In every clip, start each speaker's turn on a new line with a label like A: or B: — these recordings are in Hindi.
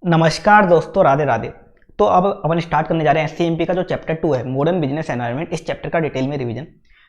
A: नमस्कार दोस्तों, राधे राधे। तो अब अपन स्टार्ट करने जा रहे हैं एससीएमपी का जो चैप्टर 2 है, मॉडर्न बिजनेस एनवायरनमेंट। इस चैप्टर का डिटेल में रिवीजन।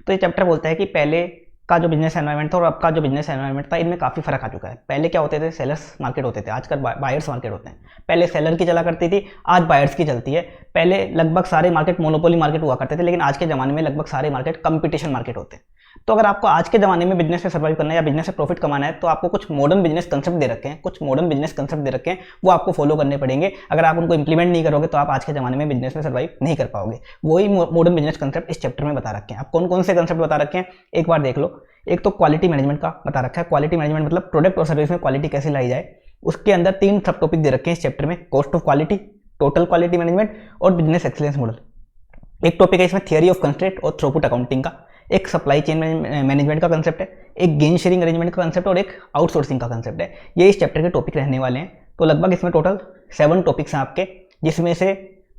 A: तो ये चैप्टर बोलता है कि पहले का जो बिजनेस एनवायरनमेंट था और अब का जो बिजनेस एनवायरनमेंट था, इनमें काफ़ी फर्क आ चुका है। पहले क्या होते थे, सेलर्स मार्केट होते थे, आजकल बायर्स मार्केट होते हैं। पहले सेलर की चला करती थी, आज बायर्स की चलती है। पहले लगभग सारे मार्केट मोनोपोली मार्केट हुआ करते थे, लेकिन आज के ज़माने में लगभग सारे मार्केट कंपटीशन मार्केट होते हैं। तो अगर आपको आज के ज़माने में बिजनेस में सर्वाइव करना है या बिजनेस से प्रॉफिट कमाना है, तो आपको कुछ मॉडर्न बिजनेस कंसेप्ट दे रखे हैं, वो आपको फॉलो करने पड़ेंगे। अगर आप उनको इंप्लीमेंट नहीं करोगे तो आप आज के ज़माने में बिजनेस में सर्वाइव नहीं कर पाओगे। वही मॉडर्न बिजनेस कंसेप्ट इस चैप्टर में बता रखे हैं। आप कौन कौन से कंसेप्ट बता रखे हैं एक बार देख लो। एक तो क्वालिटी मैनेजमेंट का बता रखा है। क्वालिटी मैनेजमेंट मतलब प्रोडक्ट और सर्विस में क्वालिटी कैसे लाई जाए। उसके अंदर 3 सब टॉपिक दे रखे हैं इस चैप्टर में: cost of quality, total quality management और बिजनेस एक्सीलेंस मॉडल। एक टॉपिक है इसमें थियरी ऑफ कंस्ट्रेंट और थ्रूपुट अकाउंटिंग का। एक सप्लाई चेन मैनेजमेंट का कंसेप्ट है, एक गेन शेयरिंग अरेंजमेंट का कंसेप्ट और एक आउटसोर्सिंग का कंसेप्ट है। ये इस चैप्टर के टॉपिक रहने वाले हैं। तो लगभग इसमें टोटल 7 टॉपिक्स हैं आपके, जिसमें से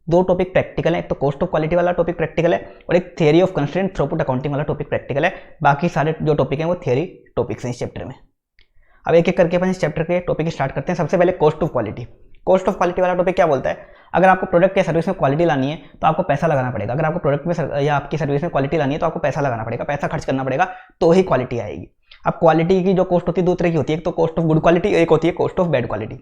A: 2 टॉपिक प्रैक्टिकल है। एक तो कॉस्ट ऑफ क्वालिटी वाला टॉपिक प्रैक्टिकल है और एक theory of constraint throughput accounting वाला टॉपिक प्रैक्टिकल है। बाकी सारे जो टॉपिक हैं वो थियरी टॉपिक्स हैं इस चैप्टर में। अब एक एक करके अपन इस चैप्टर के टॉपिक स्टार्ट करते हैं। सबसे पहले cost of quality. Cost of quality वाला टॉपिक क्या बोलता है? अगर आपको प्रोडक्ट या सर्विस में क्वालिटी लानी है तो आपको पैसा लगाना पड़ेगा। अगर आपको प्रोडक्ट में या आपकी सर्विस में क्वालिटी लानी है तो आपको पैसा लगाना पड़ेगा, पैसा खर्च करना पड़ेगा, तो ही क्वालिटी आएगी। अब क्वालिटी की जो कॉस्ट होती है 2 तरह की होती है। एक तो कॉस्ट ऑफ गुड क्वालिटी, एक होती है cost of bad quality.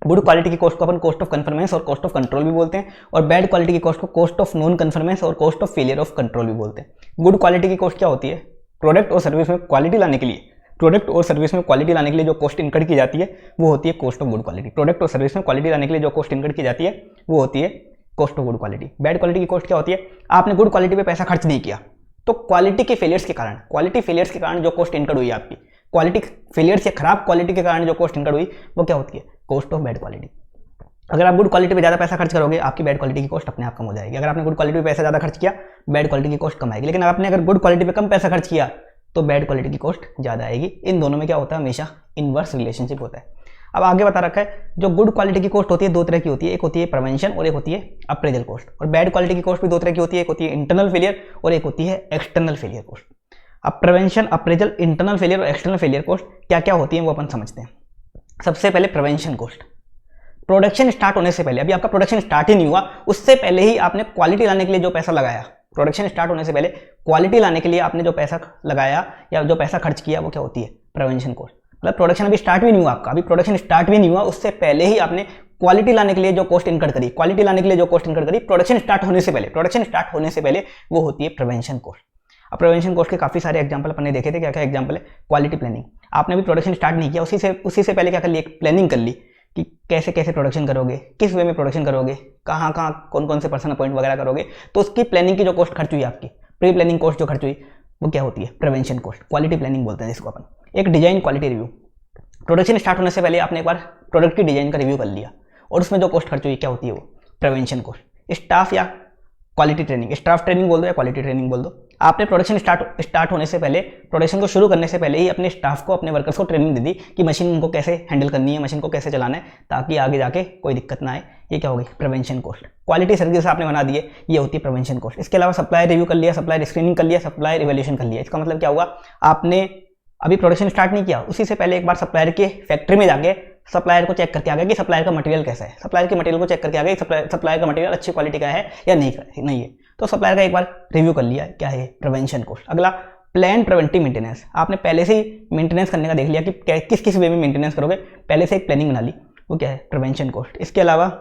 A: Good quality की कॉस्ट को अपन कॉस्ट ऑफ कन्फर्मेंस और कॉस्ट ऑफ कंट्रोल भी बोलते हैं, और बैड क्वालिटी की कॉस्ट को कॉस्ट ऑफ नॉन कन्फर्मेंस और cost of failure of control भी बोलते हैं। गुड क्वालिटी की कॉस्ट क्या होती है? प्रोडक्ट और सर्विस में क्वालिटी लाने के लिए जो कॉस्ट इनकर्ड की जाती है वो होती है cost of good quality. Product और सर्विस में क्वालिटी लाने के लिए जो कॉस्ट इनकर्ड की जाती है वो होती है cost of good quality. Bad quality की कॉस्ट क्या होती है? आपने गुड क्वालिटी पे पैसा खर्च नहीं किया, तो क्वालिटी फेलियर्स के कारण जो कॉस्ट इनकर्ड हुई आपकी, क्वालिटी फेलियर्स या खराब क्वालिटी के कारण जो कॉस्ट इनकर्ड हुई वो क्या होती है? Cost of bad quality. अगर आप गुड क्वालिटी पे ज़्यादा पैसा खर्च करोगे, आपकी बैड क्वालिटी की कॉस्ट अपने आप कम हो जाएगी। अगर आपने गुड क्वालिटी पे पैसा ज़्यादा खर्च किया, बैड क्वालिटी की कॉस्ट कम आएगी। लेकिन आपने अगर गुड क्वालिटी पे कम पैसा खर्च किया तो बैड क्वालिटी की कॉस्ट ज़्यादा आएगी। इन दोनों में क्या होता है? हमेशा इनवर्स रिलेशनशिप होता है। अब आगे बता रखा है, जो गुड क्वालिटी की कॉस्ट होती है 2 तरह की होती है। एक होती है प्रिवेंशन और एक होती है अप्रेजल कॉस्ट। और बैड क्वालिटी की कॉस्ट भी 2 तरह की होती है। एक होती है इंटरनल फेलियर और एक होती है एक्सटर्नल फेलियर कॉस्ट। अब प्रिवेंशन, अप्रेजल, इंटरनल फेलियर और एक्सटर्नल फेलियर कॉस्ट क्या क्या होती है वो अपन समझते हैं। सबसे पहले प्रिवेंशन कॉस्ट। प्रोडक्शन स्टार्ट होने से पहले, अभी आपका प्रोडक्शन स्टार्ट ही नहीं हुआ, उससे पहले ही आपने क्वालिटी लाने के लिए जो पैसा लगाया, प्रोडक्शन स्टार्ट होने से पहले क्वालिटी लाने के लिए आपने जो पैसा लगाया या जो पैसा खर्च किया वो क्या होती है? Prevention cost. मतलब प्रोडक्शन अभी स्टार्ट भी नहीं हुआ आपका, अभी प्रोडक्शन स्टार्ट भी नहीं हुआ, उससे पहले ही आपने क्वालिटी लाने के लिए जो कॉस्ट इनकर्ड करी, प्रोडक्शन स्टार्ट होने से पहले वो होती है प्रिवेंशन कॉस्ट। अब प्रिवेंशन कॉस्ट के काफी सारे एग्जांपल अपन ने देखे थे। क्या क्या एग्जांपल है? Quality planning. आपने अभी प्रोडक्शन स्टार्ट नहीं किया, उसी से पहले क्या कर ली? एक प्लानिंग कर ली कि कैसे कैसे प्रोडक्शन करोगे, किस वे में प्रोडक्शन करोगे, कहाँ कौन कौन से पर्सन अपॉइंट वगैरह करोगे। तो उसकी प्लानिंग की जो कॉस्ट खर्च हुई आपकी, प्री प्लानिंग कॉस्ट जो खर्च हुई, वो क्या होती है? Prevention cost. क्वालिटी प्लानिंग बोलते हैं जिसको अपन। एक design quality review. Production start होने से पहले आपने एक बार प्रोडक्ट की डिजाइन का रिव्यू कर लिया और उसमें जो कॉस्ट खर्च हुई क्या होती है? वो प्रिवेंशन कॉस्ट। स्टाफ या क्वालिटी ट्रेनिंग, स्टाफ ट्रेनिंग बोल दो या क्वालिटी ट्रेनिंग बोल दो। आपने प्रोडक्शन स्टार्ट होने से पहले, प्रोडक्शन को शुरू करने से पहले ही अपने स्टाफ को, अपने वर्कर्स को ट्रेनिंग दे दी कि मशीन को कैसे हैंडल करनी है, मशीन को कैसे चलाना है, ताकि आगे जाके कोई दिक्कत ना आए। ये क्या होगी? Prevention cost. क्वालिटी सर्विस आपने बना दी है, ये होती है प्रिवेंशन कॉस्ट। इसके अलावा सप्लायर रिव्यू कर लिया, सप्लायर स्क्रीनिंग कर लिया, सप्लायर इवैल्यूएशन कर लिया। इसका मतलब क्या हुआ? आपने अभी प्रोडक्शन स्टार्ट नहीं किया, उसी से पहले एक बार सप्लायर के फैक्ट्री में जाके सप्लायर को चेक करके आ गया कि सप्लायर का मटेरियल कैसा है, सप्लायर के मटेरियल को चेक करके आ गया कि सप्लायर का मटेरियल अच्छी क्वालिटी का है या नहीं है। तो सप्लायर का एक बार रिव्यू कर लिया, क्या है? Prevention cost. अगला प्लान प्रिवेंटिव मेंटेनेंस। आपने पहले से ही मेंटेनेंस करने का देख लिया कि किस किस वे में मेंटेनेंस करोगे, पहले से एक प्लानिंग बना ली, वो क्या है? Prevention cost. इसके अलावा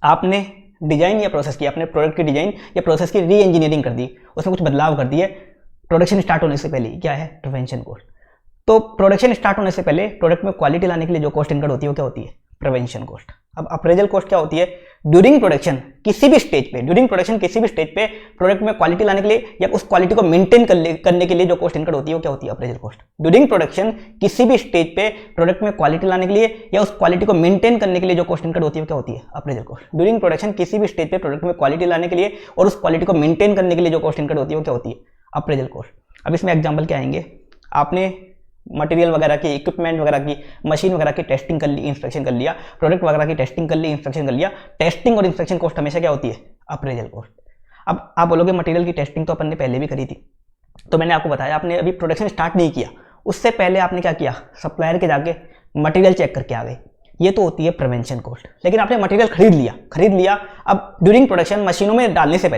A: आपने डिजाइन या प्रोसेस की, अपने प्रोडक्ट की डिजाइन या प्रोसेस की री इंजीनियरिंग कर दी, उसमें कुछ बदलाव कर दिए प्रोडक्शन स्टार्ट होने से पहले, क्या है? Prevention cost. तो प्रोडक्शन स्टार्ट होने से पहले प्रोडक्ट में क्वालिटी लाने के लिए जो कॉस्ट इनकर्ड होती है वो क्या होती है? Prevention cost. अब अप्रेजल कॉस्ट क्या होती है? ड्यूरिंग प्रोडक्शन किसी भी स्टेज पे प्रोडक्ट में क्वालिटी लाने के लिए या उस क्वालिटी को मेंटेन करने के लिए जो कॉस्ट इनकर्ड होती है वो क्या होती है? Appraisal cost. ड्यूरिंग प्रोडक्शन किसी भी स्टेज पे प्रोडक्ट में क्वालिटी लाने के लिए या उस क्वालिटी को मेंटेन करने के लिए जो कॉस्ट इनकर्ड होती है वो क्या होती है? Appraisal cost. ड्यूरिंग प्रोडक्शन किसी भी स्टेज पे प्रोडक्ट में क्वालिटी लाने के लिए और उस क्वालिटी को मेंटेन करने के लिए जो कॉस्ट इनकर्ड होती है वो क्या होती है? Appraisal cost. अब इसमें एग्जाम्पल क्या आएंगे? आपने मटेरियल वगैरह की, इक्विपमेंट वगैरह की, मशीन वगैरह की टेस्टिंग कर ली, इंस्पेक्शन कर लिया, प्रोडक्ट वगैरह की टेस्टिंग कर ली, इंस्पेक्शन कर लिया। टेस्टिंग और इंस्पेक्शन कॉस्ट हमेशा क्या होती है? Appraisal cost. अब आप बोलोगे मटेरियल की टेस्टिंग तो अपन ने पहले भी करी थी, तो मैंने आपको बताया आपने अभी प्रोडक्शन स्टार्ट नहीं किया, उससे पहले आपने क्या किया? सप्लायर के जाके मटेरियल चेक करके आ गए ये तो होती है प्रिवेंशन कॉस्ट। लेकिन आपने मटेरियल खरीद लिया, अब ड्यूरिंग प्रोडक्शन मशीनों में डालने से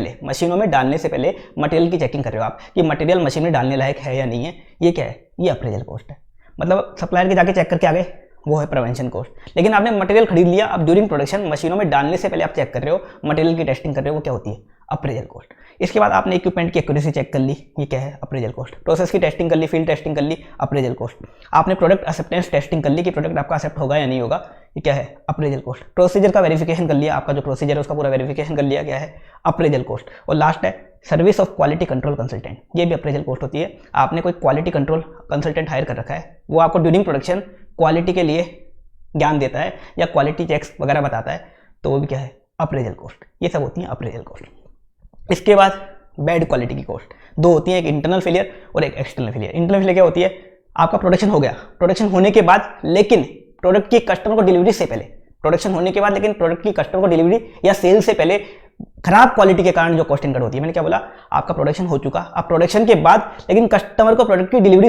A: पहले मटेरियल की चेकिंग कर रहे हो आप कि मटेरियल मशीन में डालने लायक है या नहीं है, ये क्या है, ये अप्रेजल कॉस्ट है। मतलब सप्लायर के जाके चेक करके आ गए, वो है प्रिवेंशन कॉस्ट। लेकिन आपने मटेरियल खरीद लिया, अब ड्यूरिंग प्रोडक्शन मशीनों में डालने से पहले आप चेक कर रहे हो, मटेरियल की टेस्टिंग कर रहे हो, वो क्या होती है, अप्रेजल कॉस्ट। इसके बाद आपने इक्विपमेंट की एक्यूरेसी चेक कर ली, ये क्या है, अप्रेजल कॉस्ट। प्रोसेस की टेस्टिंग कर ली, फील्ड टेस्टिंग कर ली, अप्रेजल कॉस्ट। आपने प्रोडक्ट एक्सेप्टेंस टेस्टिंग कर ली कि प्रोडक्ट आपका एक्सेप्ट होगा या नहीं होगा, ये क्या है, अप्रेजल कॉस्ट। प्रोसीजर का वेरिफिकेशन कर लिया, आपका जो प्रोसीजर है उसका पूरा वेरिफिकेशन कर लिया, क्या है, अप्रेजल कॉस्ट। और लास्ट है service of quality control consultant, ये भी अप्रेजल कॉस्ट होती है। आपने कोई क्वालिटी कंट्रोल कंसल्टेंट हायर कर रखा है, वो आपको ड्यूरिंग प्रोडक्शन क्वालिटी के लिए ज्ञान देता है या क्वालिटी चेक्स वगैरह बताता है, तो वो भी क्या है, अप्रेजल कॉस्ट। ये सब होती हैं अप्रेजल कॉस्ट। इसके बाद बैड क्वालिटी की कॉस्ट दो होती हैं, एक इंटरनल फेलियर और एक एक्सटर्नल फेलियर। इंटरनल फेलियर क्या होती है, आपका प्रोडक्शन हो गया, प्रोडक्शन होने के बाद लेकिन प्रोडक्ट की कस्टमर को डिलीवरी से पहले, प्रोडक्शन होने के बाद लेकिन प्रोडक्ट की कस्टमर को डिलीवरी या सेल से पहले खराब क्वालिटी के कारण जो कॉस्ट इनकर्ड होती है। मैंने क्या बोला, आपका प्रोडक्शन हो चुका, अब प्रोडक्शन के बाद लेकिन कस्टमर को प्रोडक्ट की डिलीवरी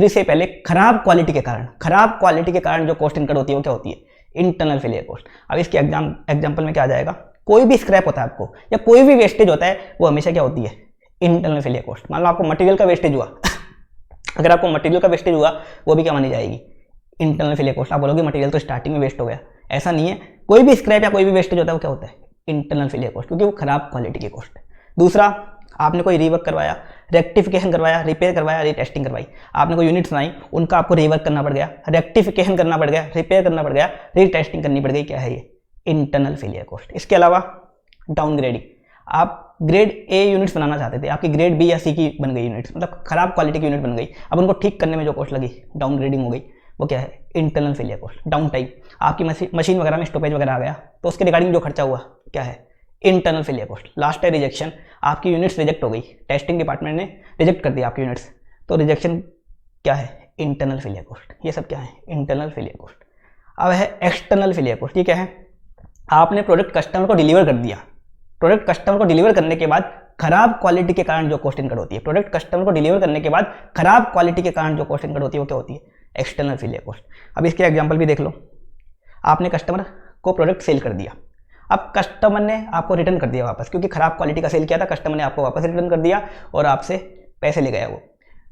A: से पहले खराब क्वालिटी के कारण जो कॉस्ट इनकर्ड होती है वो क्या होती है, इंटरनल फेलियर कॉस्ट। अब इसके एग्जांपल में क्या आ जाएगा, कोई भी स्क्रैप होता है आपको या कोई भी वेस्टेज होता है, वो हमेशा क्या होती है, इंटरनल फेलियर कॉस्ट। मान लो आपको मटेरियल का वेस्टेज हुआ अगर आपको मटेरियल का वेस्टेज हुआ, वो भी क्या मानी जाएगी, इंटरनल फेलियर कॉस्ट। आप बोलोगे मटेरियल तो स्टार्टिंग में वेस्ट हो गया, ऐसा नहीं है, कोई भी स्क्रैप या कोई भी वेस्टेज होता है वो क्या होता है, इंटरनल फेलियर कॉस्ट, क्योंकि वो खराब क्वालिटी की कॉस्ट है। दूसरा, आपने कोई रीवर्क करवाया, रेक्टिफिकेशन करवाया, रिपेयर करवाया, रीटेस्टिंग करवाई, आपने कोई यूनिट्स बनाई, उनका आपको रीवर्क करना पड़ गया, रेक्टिफिकेशन करना पड़ गया, रिपेयर करना पड़ गया, रीटेस्टिंग करनी पड़ गई, क्या है ये, इंटरनल फेलियर कॉस्ट। इसके अलावा डाउनग्रेडिंग, आप ग्रेड ए यूनिट्स बनाना चाहते थे, आपकी ग्रेड बी या सी की बन गई यूनिट्स, मतलब खराब क्वालिटी की यूनिट बन गई, अब उनको ठीक करने में जो कॉस्ट लगी, डाउनग्रेडिंग हो गई, वो क्या है, internal failure cost. Down time, आपकी मशीन वगैरह में स्टॉपेज वगैरह आ गया, तो उसके रिगार्डिंग जो खर्चा हुआ, क्या है, इंटरनल फेलियर कॉस्ट। लास्ट है रिजेक्शन, आपकी यूनिट्स रिजेक्ट हो गई, टेस्टिंग डिपार्टमेंट ने रिजेक्ट कर दिया आपकी यूनिट्स, तो रिजेक्शन क्या है, इंटरनल फेलियर कॉस्ट। ये सब क्या है, इंटरनल फेलियर कॉस्ट। अब है एक्सटर्नल फेलियर कॉस्ट, ये क्या है, आपने प्रोडक्ट कस्टमर को डिलीवर कर दिया, प्रोडक्ट कस्टमर को डिलीवर करने के बाद खराब क्वालिटी के कारण जो कॉस्ट इनकर्ड होती है, प्रोडक्ट कस्टमर को डिलीवर करने के बाद खराब क्वालिटी के कारण जो कॉस्ट इनकर्ड होती है, वो क्या होती है, एक्सटर्नल फेलियर कॉस्ट। अब इसके एग्जांपल भी देख लो, आपने कस्टमर को प्रोडक्ट सेल कर दिया, अब कस्टमर ने आपको रिटर्न कर दिया वापस, क्योंकि खराब क्वालिटी का सेल किया था, कस्टमर ने आपको वापस रिटर्न कर दिया और आपसे पैसे ले गया वो,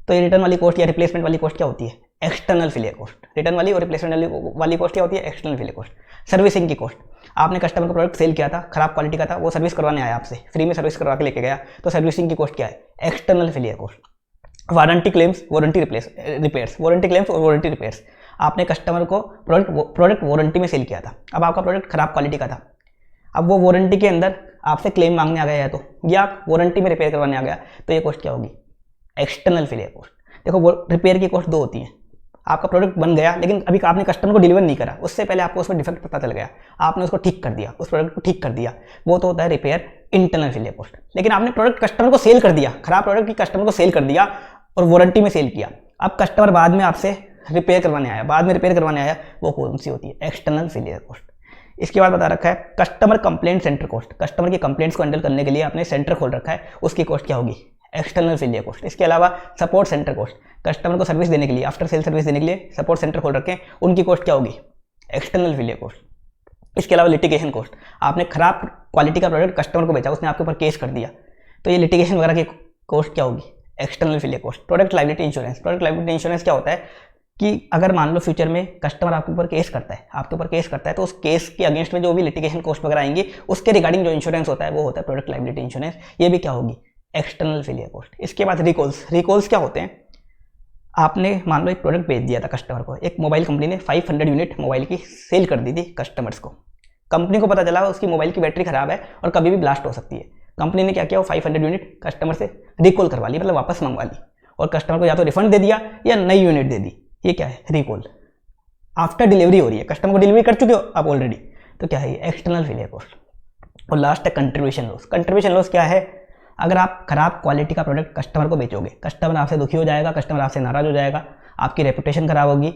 A: तो ये रिटर्न वाली कॉस्ट या रिप्लेसमेंट वाली कॉस्ट क्या होती है, एक्सटर्नल फेलियर कॉस्ट। रिटर्न वाली और रिप्लेसमेंट वाली कॉस्ट क्या होती है, एक्सटर्नल फेलियर कॉस्ट। सर्विसिंग की कॉस्ट, आपने कस्टमर को प्रोडक्ट सेल किया था, खराब क्वालिटी का था, वो सर्विस करवाने आया आपसे, फ्री में सर्विस करवा के लेके गया, तो सर्विसिंग की कॉस्ट क्या है, external failure cost. Warranty claims, warranty repairs, warranty claims और वारंटी रिपेयर्स, आपने कस्टमर को प्रोडक्ट वारंटी में सेल किया था, अब आपका प्रोडक्ट खराब क्वालिटी का था, अब वो वारंटी के अंदर आपसे क्लेम मांगने आ गया है, तो या वारंटी में रिपेयर करवाने आ गया, तो ये कॉस्ट क्या होगी, एक्सटर्नल फेलियर कॉस्ट। देखो वो रिपेयर की कॉस्ट दो होती है, आपका प्रोडक्ट बन गया लेकिन अभी आपने कस्टमर को डिलीवर नहीं करा, उससे पहले आपको उसमें डिफेक्ट पता चल गया, आपने उसको ठीक कर दिया, उस प्रोडक्ट को ठीक कर दिया, वो तो होता है रिपेयर, इंटरनल फेलियर कॉस्ट। लेकिन आपने प्रोडक्ट कस्टमर को सेल कर दिया, खराब प्रोडक्ट की कस्टमर को सेल कर दिया और वारंटी में सेल किया, अब कस्टमर बाद में आपसे रिपेयर करवाने आया, वो कौन सी होती है, एक्सटर्नल फेलियर कॉस्ट। इसके बाद बता रखा है customer complaint centre cost, customer की कंप्लेंट्स को हैंडल करने के लिए आपने सेंटर खोल रखा है, उसकी कॉस्ट क्या होगी, एक्सटर्नल फेलियर कॉस्ट। इसके अलावा सपोर्ट सेंटर कॉस्ट, कस्टमर को सर्विस देने के लिए, आफ्टर सेल सर्विस देने के लिए सपोर्ट सेंटर खोल रखे हैं, उनकी कॉस्ट क्या होगी, एक्सटर्नल फेलियर कॉस्ट। इसके अलावा लिटिगेशन कॉस्ट, आपने खराब क्वालिटी का प्रोडक्ट कस्टमर को बेचा, उसने आपके ऊपर केस कर दिया, तो ये लिटिगेशन वगैरह की कॉस्ट क्या होगी, external failure cost. Product liability insurance, product liability insurance क्या होता है कि अगर मान लो फ्यूचर में कस्टमर आपके ऊपर केस करता है, तो उस केस के अगेंस्ट में जो भी लिटिगेशन कॉस्ट वगैरह आएंगी, उसके रिगार्डिंग जो इंश्योरेंस होता है वो होता है प्रोडक्ट लायबिलिटी इंश्योरेंस, ये भी क्या होगी, एक्सटर्नल फेलियर कॉस्ट। इसके बाद रिकॉल्स क्या होते हैं, आपने मान लो एक प्रोडक्ट बेच दिया था कस्टमर को, एक मोबाइल कंपनी ने 500 यूनिट मोबाइल की सेल कर दी थी कस्टमर्स को, कंपनी को पता चला उसकी मोबाइल की बैटरी खराब है और कभी भी ब्लास्ट हो सकती है, कंपनी ने क्या किया, वो 500 यूनिट कस्टमर से रिकॉल करवा ली, मतलब वापस मंगवा ली, और कस्टमर को या तो रिफंड दे दिया या नई यूनिट दे दी, ये क्या है, रिकॉल। आफ्टर डिलीवरी हो रही है, कस्टमर को डिलीवरी कर चुके हो आप ऑलरेडी, तो क्या है ये, एक्सटर्नल फेलियर कॉस्ट। और लास्ट है कंट्रीब्यूशन लॉस। कंट्रीब्यूशन लॉस क्या है, अगर आप खराब क्वालिटी का प्रोडक्ट कस्टमर को बेचोगे, कस्टमर आपसे दुखी हो जाएगा, कस्टमर आपसे नाराज हो जाएगा, आपकी रेपुटेशन खराब होगी।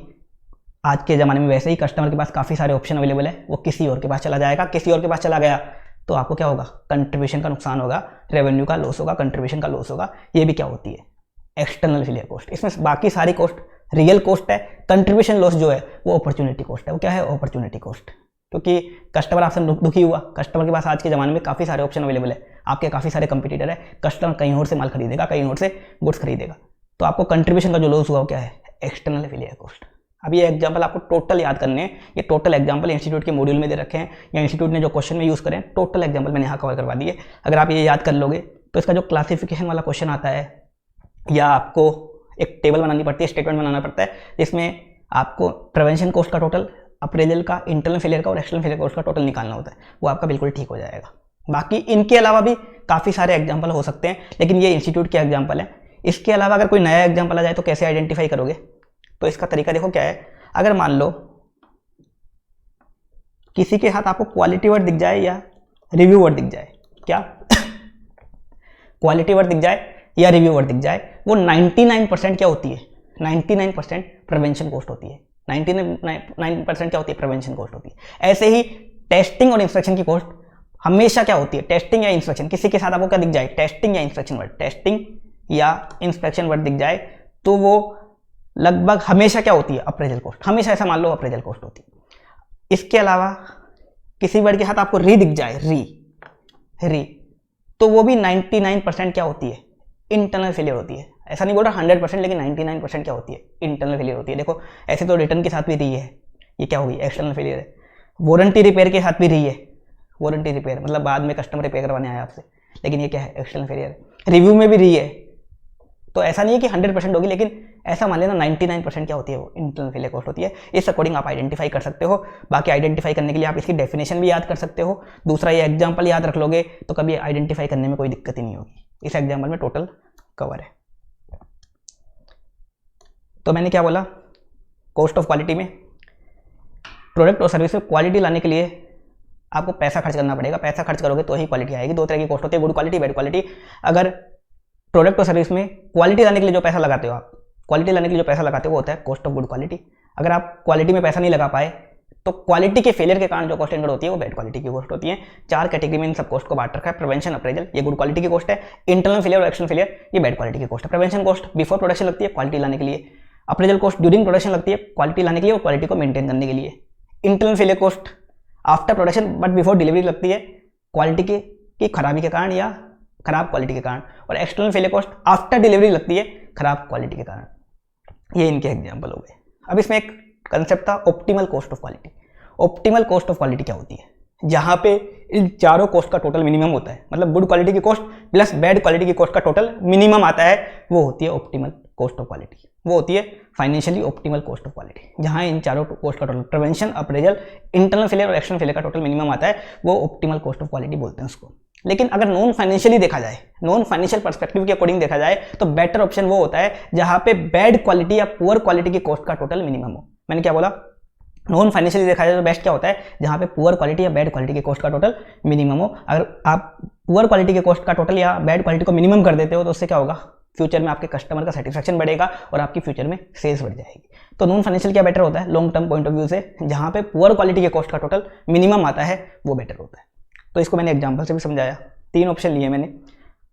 A: आज के ज़माने में वैसे ही कस्टमर के पास काफ़ी सारे ऑप्शन अवेलेबल है, वो किसी और के पास चला जाएगा, किसी और के पास चला गया तो आपको क्या होगा, कंट्रीब्यूशन का नुकसान होगा, रेवेन्यू का लॉस होगा, कंट्रीब्यूशन का लॉस होगा, ये भी क्या होती है, एक्सटर्नल फेलियर कॉस्ट। इसमें बाकी सारी कॉस्ट रियल कॉस्ट है, कंट्रीब्यूशन लॉस जो है वो अपॉर्चुनिटी कॉस्ट है। वो क्या है? Opportunity cost. क्योंकि कस्टमर आपसे दुखी हुआ, कस्टमर के पास आज के ज़माने में काफ़ी सारे ऑप्शन अवेलेबल है, आपके काफ़ी सारे कंपटीटर है, कस्टमर कहीं और से माल खरीदेगा, कहीं और से गुड्स खरीदेगा, तो आपको कंट्रीब्यूशन का जो लॉस हुआ वो क्या है? External affiliate cost. अब ये एग्जांपल आपको टोटल याद करने हैं, ये टोटल एग्जांपल इंस्टीट्यूट के मॉड्यूल में दे रखे हैं या इंस्टीट्यूट ने जो क्वेश्चन में यूज़ करें, टोटल एग्जांपल मैंने यहाँ कवर करवा दिए। अगर आप ये याद कर लोगे तो इसका जो क्लासिफिकेशन वाला क्वेश्चन आता है, या आपको एक टेबल बनानी पड़ती है, स्टेटमेंट बनाना पड़ता है, जिसमें आपको प्रिवेंशन कॉस्ट का टोटल, अप्रेजल का, इंटरनल फेलियर का और एक्सटर्नल फेलियर कॉस्ट का टोटल निकालना होता है, वो आपका बिल्कुल ठीक हो जाएगा। बाकी इनके अलावा भी काफ़ी सारे एग्जाम्पल हो सकते हैं, लेकिन ये इंस्टीट्यूट के एग्जाम्पल हैं। इसके अलावा अगर कोई नया एग्जाम्पल आ जाए तो कैसे आइडेंटिफाई करोगे? तो इसका तरीका देखो क्या है। अगर मान लो किसी के हाथ आपको क्वालिटी वर्ड दिख जाए या रिव्यू वर्ड दिख जाए, क्या क्वालिटी वर्ड दिख जाए या रिव्यू वर्ड दिख जाए, वो 99% क्या होती है? 99% प्रिवेंशन कॉस्ट होती है। 99% क्या होती है? प्रिवेंशन कॉस्ट होती है। ऐसे ही टेस्टिंग और इंस्पेक्शन की कॉस्ट हमेशा क्या होती है? टेस्टिंग या इंस्पेक्शन। किसी के साथ आपको क्या दिख जाए? टेस्टिंग या इंस्पेक्शन वर्ड, टेस्टिंग या इंस्पेक्शन वर्ड दिख जाए तो वो लगभग हमेशा क्या होती है? Appraisal cost. हमेशा ऐसा मान लो अप्रेजल कॉस्ट होती है। इसके अलावा किसी वर्ड के साथ आपको री दिख जाए, री, तो वो भी 99% क्या होती है? इंटरनल फेलियर होती है। ऐसा नहीं बोल रहा 100%, लेकिन 99% क्या होती है? इंटरनल फेलियर होती है। देखो ऐसे तो रिटर्न के साथ भी री है, ये क्या होगी? एक्सटर्नल फेलियर है। वारंटी रिपेयर के साथ भी री है, वारंटी रिपेयर मतलब बाद में कस्टमर रिपेयर करवाने आया आपसे, लेकिन ये क्या है? एक्सटर्नल फेलियर है। रिव्यू में भी री है, तो ऐसा नहीं है कि 100% होगी, लेकिन ऐसा मान लेना 99% क्या होती है? वो इंटरनल फेलियर कॉस्ट होती है। इस अकॉर्डिंग आप आइडेंटिफाई कर सकते हो। बाकी आइडेंटिफाई करने के लिए आप इसकी डेफिनेशन भी याद कर सकते हो। दूसरा, ये एग्जाम्पल याद रख लोगे तो कभी आइडेंटिफाई करने में कोई दिक्कत ही नहीं होगी। इस एग्जाम्पल में टोटल कवर है। तो मैंने क्या बोला? कॉस्ट ऑफ क्वालिटी में प्रोडक्ट और सर्विस में क्वालिटी लाने के लिए आपको पैसा खर्च करना पड़ेगा। पैसा खर्च करोगे तो ही क्वालिटी आएगी। दो तरह की कॉस्ट होती है, गुड क्वालिटी, बैड क्वालिटी। अगर प्रोडक्ट और सर्विस में क्वालिटी लाने के लिए जो पैसा लगाते हो आप, क्वालिटी लाने के लिए जो पैसा लगाते हो वो होता है कॉस्ट ऑफ गुड क्वालिटी। अगर आप क्वालिटी में पैसा नहीं लगा पाए तो क्वालिटी के फेलियर के कारण जो कॉस्ट इंक्रेड होती है वो बैड क्वालिटी की कॉस्ट होती है। 4 कैटेगरी में इन सब कॉस्ट को बांट रखा है। प्रिवेंशन, अप्रेजल, ये गुड क्वालिटी की कॉस्ट है। इंटरनल फेलियर और एक्सटर्नल फेलियर ये बैड क्वालिटी की कॉस्ट है। प्रिवेंशन कॉस्ट बिफोर प्रोडक्शन लगती है क्वालिटी लाने के लिए। अप्रेजल कॉस्ट ड्यूरिंग प्रोडक्शन लगती है क्वालिटी लाने के लिए और क्वालिटी को मेंटेन करने के लिए। Internal failure cost after production but before delivery लगती है क्वालिटी की खराबी के कारण या खराब क्वालिटी के कारण। और external failure cost after delivery लगती है खराब क्वालिटी के कारण। ये इनके एग्जाम्पल हो गए। अब इसमें एक कंसेप्ट था optimal cost of quality. Optimal cost of quality क्या होती है? जहां पे इन चारों कॉस्ट का टोटल मिनिमम होता है, मतलब गुड क्वालिटी की कॉस्ट प्लस बैड क्वालिटी की कॉस्ट का टोटल मिनिमम आता है, वो होती है ऑप्टिमल कॉस्ट ऑफ क्वालिटी। वो होती है financially optimal cost of quality. जहां इन चारों कॉस्ट का total, prevention, appraisal, internal failure और एक्सटर्नल फेलियर का टोटल मिनिमम आता है, वो ऑप्टिमल कॉस्ट ऑफ क्वालिटी बोलते हैं उसको। लेकिन अगर नॉन फाइनेंशियली देखा जाए, नॉन फाइनेंशियल पर्सपेक्टिव के अकॉर्डिंग देखा जाए, तो बेटर ऑप्शन वो होता है जहां पे बैड क्वालिटी या पुअर क्वालिटी की कॉस्ट का टोटल मिनिमम हो। मैंने क्या बोला? नॉन फाइनेंशियली देखा जाए तो बेस्ट क्या होता है? जहां पे पुअर क्वालिटी या बैड क्वालिटी की कॉस्ट का टोटल मिनिमम हो। अगर आप पुअर क्वालिटी के कॉस्ट का टोटल या बैड क्वालिटी को मिनिमम कर देते हो तो उससे क्या होगा? फ्यूचर में आपके कस्टमर का सेटिस्फेक्शन बढ़ेगा और आपकी फ्यूचर में सेल्स बढ़ जाएगी। तो नॉन फाइनेंशियल क्या बेटर होता है long term point of view से? जहां पे पुअर क्वालिटी के कॉस्ट का टोटल मिनिमम आता है वो बेटर होता है। तो इसको मैंने एग्जाम्पल से भी समझाया। 3 ऑप्शन लिए मैंने।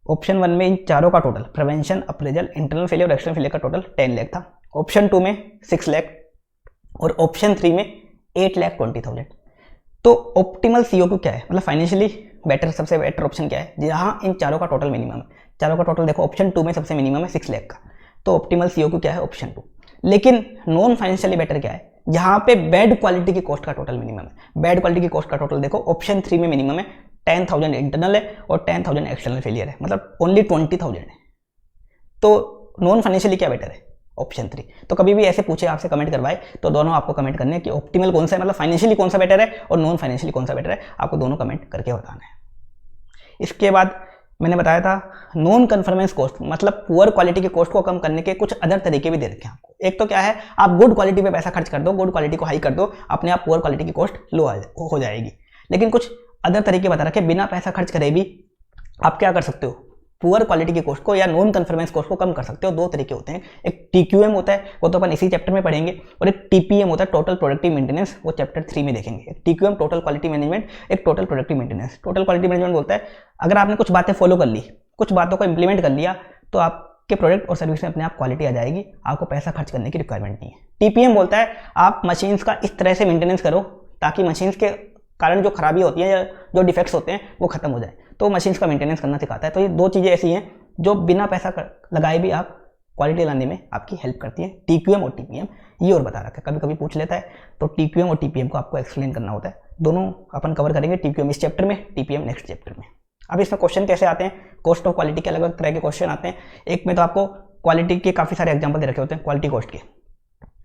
A: ऑप्शन 1 में इन चारों का total, prevention, appraisal, internal failure और एक्सटर्नल फेलियर का टोटल 10 लाख था। ऑप्शन 2 में 6 लाख और ऑप्शन 3 में 8,20,000। तो ऑप्टिमल CO2 क्या है? मतलब फाइनेंशियली बेटर, सबसे बेटर ऑप्शन क्या है? जहां इन चारों का टोटल मिनिमम है। चारों का टोटल देखो, ऑप्शन 2 में सबसे मिनिमम है 6 लाख का, तो ऑप्टिमल CO2 क्या है? ऑप्शन 2। लेकिन नॉन फाइनेंशियली बेटर क्या है? जहां पे बैड क्वालिटी की कॉस्ट का टोटल मिनिमम है। बैड क्वालिटी की कॉस्ट का टोटल देखो, ऑप्शन 3 में मिनिमम है 10,000 इंटरनल है और 10,000 एक्सटर्नल फेलियर है, मतलब ओनली 20,000 है। तो नॉन फाइनेंशियली क्या बेटर है? ऑप्शन 3। तो कभी भी ऐसे पूछे आपसे, कमेंट करवाए, तो दोनों आपको कमेंट करने हैं कि ऑप्टिमल कौन सा है, मतलब फाइनेंशियली कौन सा बेटर है और नॉन फाइनेंशियली कौन सा बेटर है, आपको दोनों कमेंट करके बताना है। इसके बाद मैंने बताया था नॉन कन्फर्मेंस कॉस्ट, मतलब पुअर क्वालिटी की कॉस्ट को कम करने के कुछ अदर तरीके भी दे रखे हैं आपको। एक तो क्या है, आप गुड क्वालिटी पे पैसा खर्च कर दो, गुड क्वालिटी को हाई कर दो, अपने आप पुअर क्वालिटी की कॉस्ट लो हो जाएगी। लेकिन कुछ अदर तरीके बता रखे, बिना पैसा खर्च करे भी आप क्या कर सकते हो, पुअर क्वालिटी की कॉस्ट को या नॉन कन्फर्मेंस कॉस्ट को कम कर सकते हो। 2 तरीके होते हैं, एक TQM होता है, वो तो अपन इसी चैप्टर में पढ़ेंगे, और एक TPM होता है, टोटल प्रोडक्टिव मेंटेनेंस, वो चैप्टर 3 में देखेंगे। एक TQM टोटल क्वालिटी मैनेजमेंट, एक total productive maintenance. Total quality management बोलता है अगर आपने कुछ बातें फॉलो कर ली, कुछ बातों को इंप्लीमेंट कर लिया, तो आप आपके प्रोडक्ट और सर्विस में अपने आप क्वालिटी आ जाएगी, आपको पैसा खर्च करने की रिक्वायरमेंट नहीं है। टीपीएम बोलता है आप मशीन्स का इस तरह से मेंटेनेंस करो ताकि मशीन्स के कारण जो खराबी होती है या जो डिफेक्ट्स होते हैं वो खत्म हो जाए, तो मशीन्स का मेंटेनेंस करना सिखाता है। तो ये दो चीज़ें ऐसी हैं जो बिना पैसा लगाए भी आप क्वालिटी लाने में आपकी हेल्प करती है, टीक्यूएम और टीपीएम। ये और बता रखा है, कभी कभी पूछ लेता है, तो टीक्यूएम और टीपीएम को आपको एक्सप्लेन करना होता है। दोनों अपन कवर करेंगे, टीक्यूएम इस चैप्टर में, टीपीएम नेक्स्ट चैप्टर में। अब इसमें क्वेश्चन कैसे आते हैं, कॉस्ट ऑफ क्वालिटी के अलग अलग तरह के क्वेश्चन आते हैं। एक में तो आपको क्वालिटी के काफ़ी सारे एग्जाम्पल दे रखे होते हैं क्वालिटी कॉस्ट के,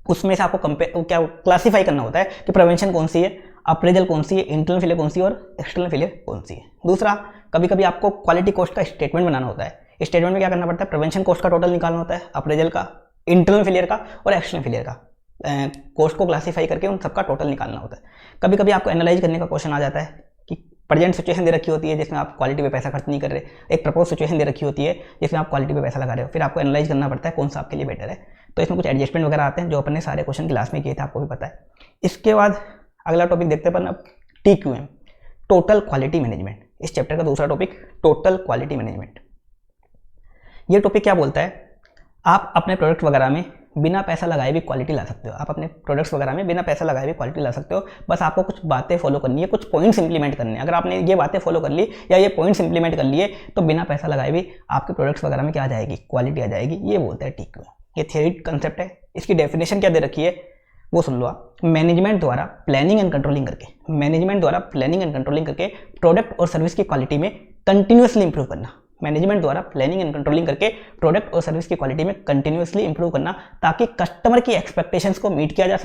A: उसमें से आपको क्या क्लासीफाई करना होता है कि प्रिवेंशन कौन सी है, अप्रेजल कौन सी है, इंटरनल फेलियर कौन सी है और एक्सटर्नल फेलियर कौन सी है। दूसरा, कभी कभी आपको क्वालिटी कॉस्ट का स्टेटमेंट बनाना होता है। स्टेटमेंट में क्या करना पड़ता है, प्रिवेंशन कॉस्ट का टोटल निकालना होता है, अप्रेजल का, इंटरनल फेलियर का और एक्सटर्नल फेलियर का, कॉस्ट को क्लासीफाई करके उन सबका टोटल निकालना होता है। कभी कभी आपको एनालाइज करने का क्वेश्चन आ जाता है कि प्रेजेंट सिचुएशन दे रखी होती है जिसमें आप क्वालिटी पे पैसा खर्च नहीं कर रहे, एक प्रपोज सिचुएशन दे रखी होती है जिसमें आप क्वालिटी पे पैसा लगा रहे हो, फिर आपको एनालाइज करना पड़ता है कौन सा आपके लिए बेटर है। तो इसमें कुछ एडजस्टमेंट वगैरह आते हैं जो अपने सारे क्वेश्चन क्लास में किए थे, आपको भी पता है। इसके बाद अगला टॉपिक देखते हैं अब टीक्यूएम, टोटल क्वालिटी मैनेजमेंट। इस चैप्टर का दूसरा टॉपिक टोटल क्वालिटी मैनेजमेंट। ये टॉपिक क्या बोलता है, आप अपने प्रोडक्ट वगैरह में बिना पैसा लगाए भी क्वालिटी ला सकते हो। आप अपने प्रोडक्ट्स वगैरह में बिना पैसा लगाए भी क्वालिटी ला सकते हो, बस आपको कुछ बातें फॉलो करनी है, कुछ पॉइंट्स इंप्लीमेंट करने हैं। अगर आपने ये बातें फॉलो कर ली या ये पॉइंट्स इंप्लीमेंट कर लिए तो बिना पैसा लगाए भी आपके प्रोडक्ट्स वगैरह में क्या आ जाएगी, क्वालिटी आ जाएगी। ये बोलता है टीक्यूएम। ये थ्योरी कंसेप्ट है, इसकी डेफिनेशन क्या दे रखी है वो सुन लो आप। मैनेजमेंट द्वारा प्लानिंग एंड कंट्रोलिंग करके, मैनेजमेंट द्वारा प्लानिंग एंड कंट्रोलिंग करके प्रोडक्ट और सर्विस की क्वालिटी में कंटिन्यूसली इंप्रूव करना। मैनेजमेंट द्वारा प्लानिंग एंड कंट्रोलिंग करके प्रोडक्ट और सर्विस की क्वालिटी में कंटिन्यूसली इंप्रूव करना ताकि कस्टमर की एक्सपेक्टेशंस को मीट किया जा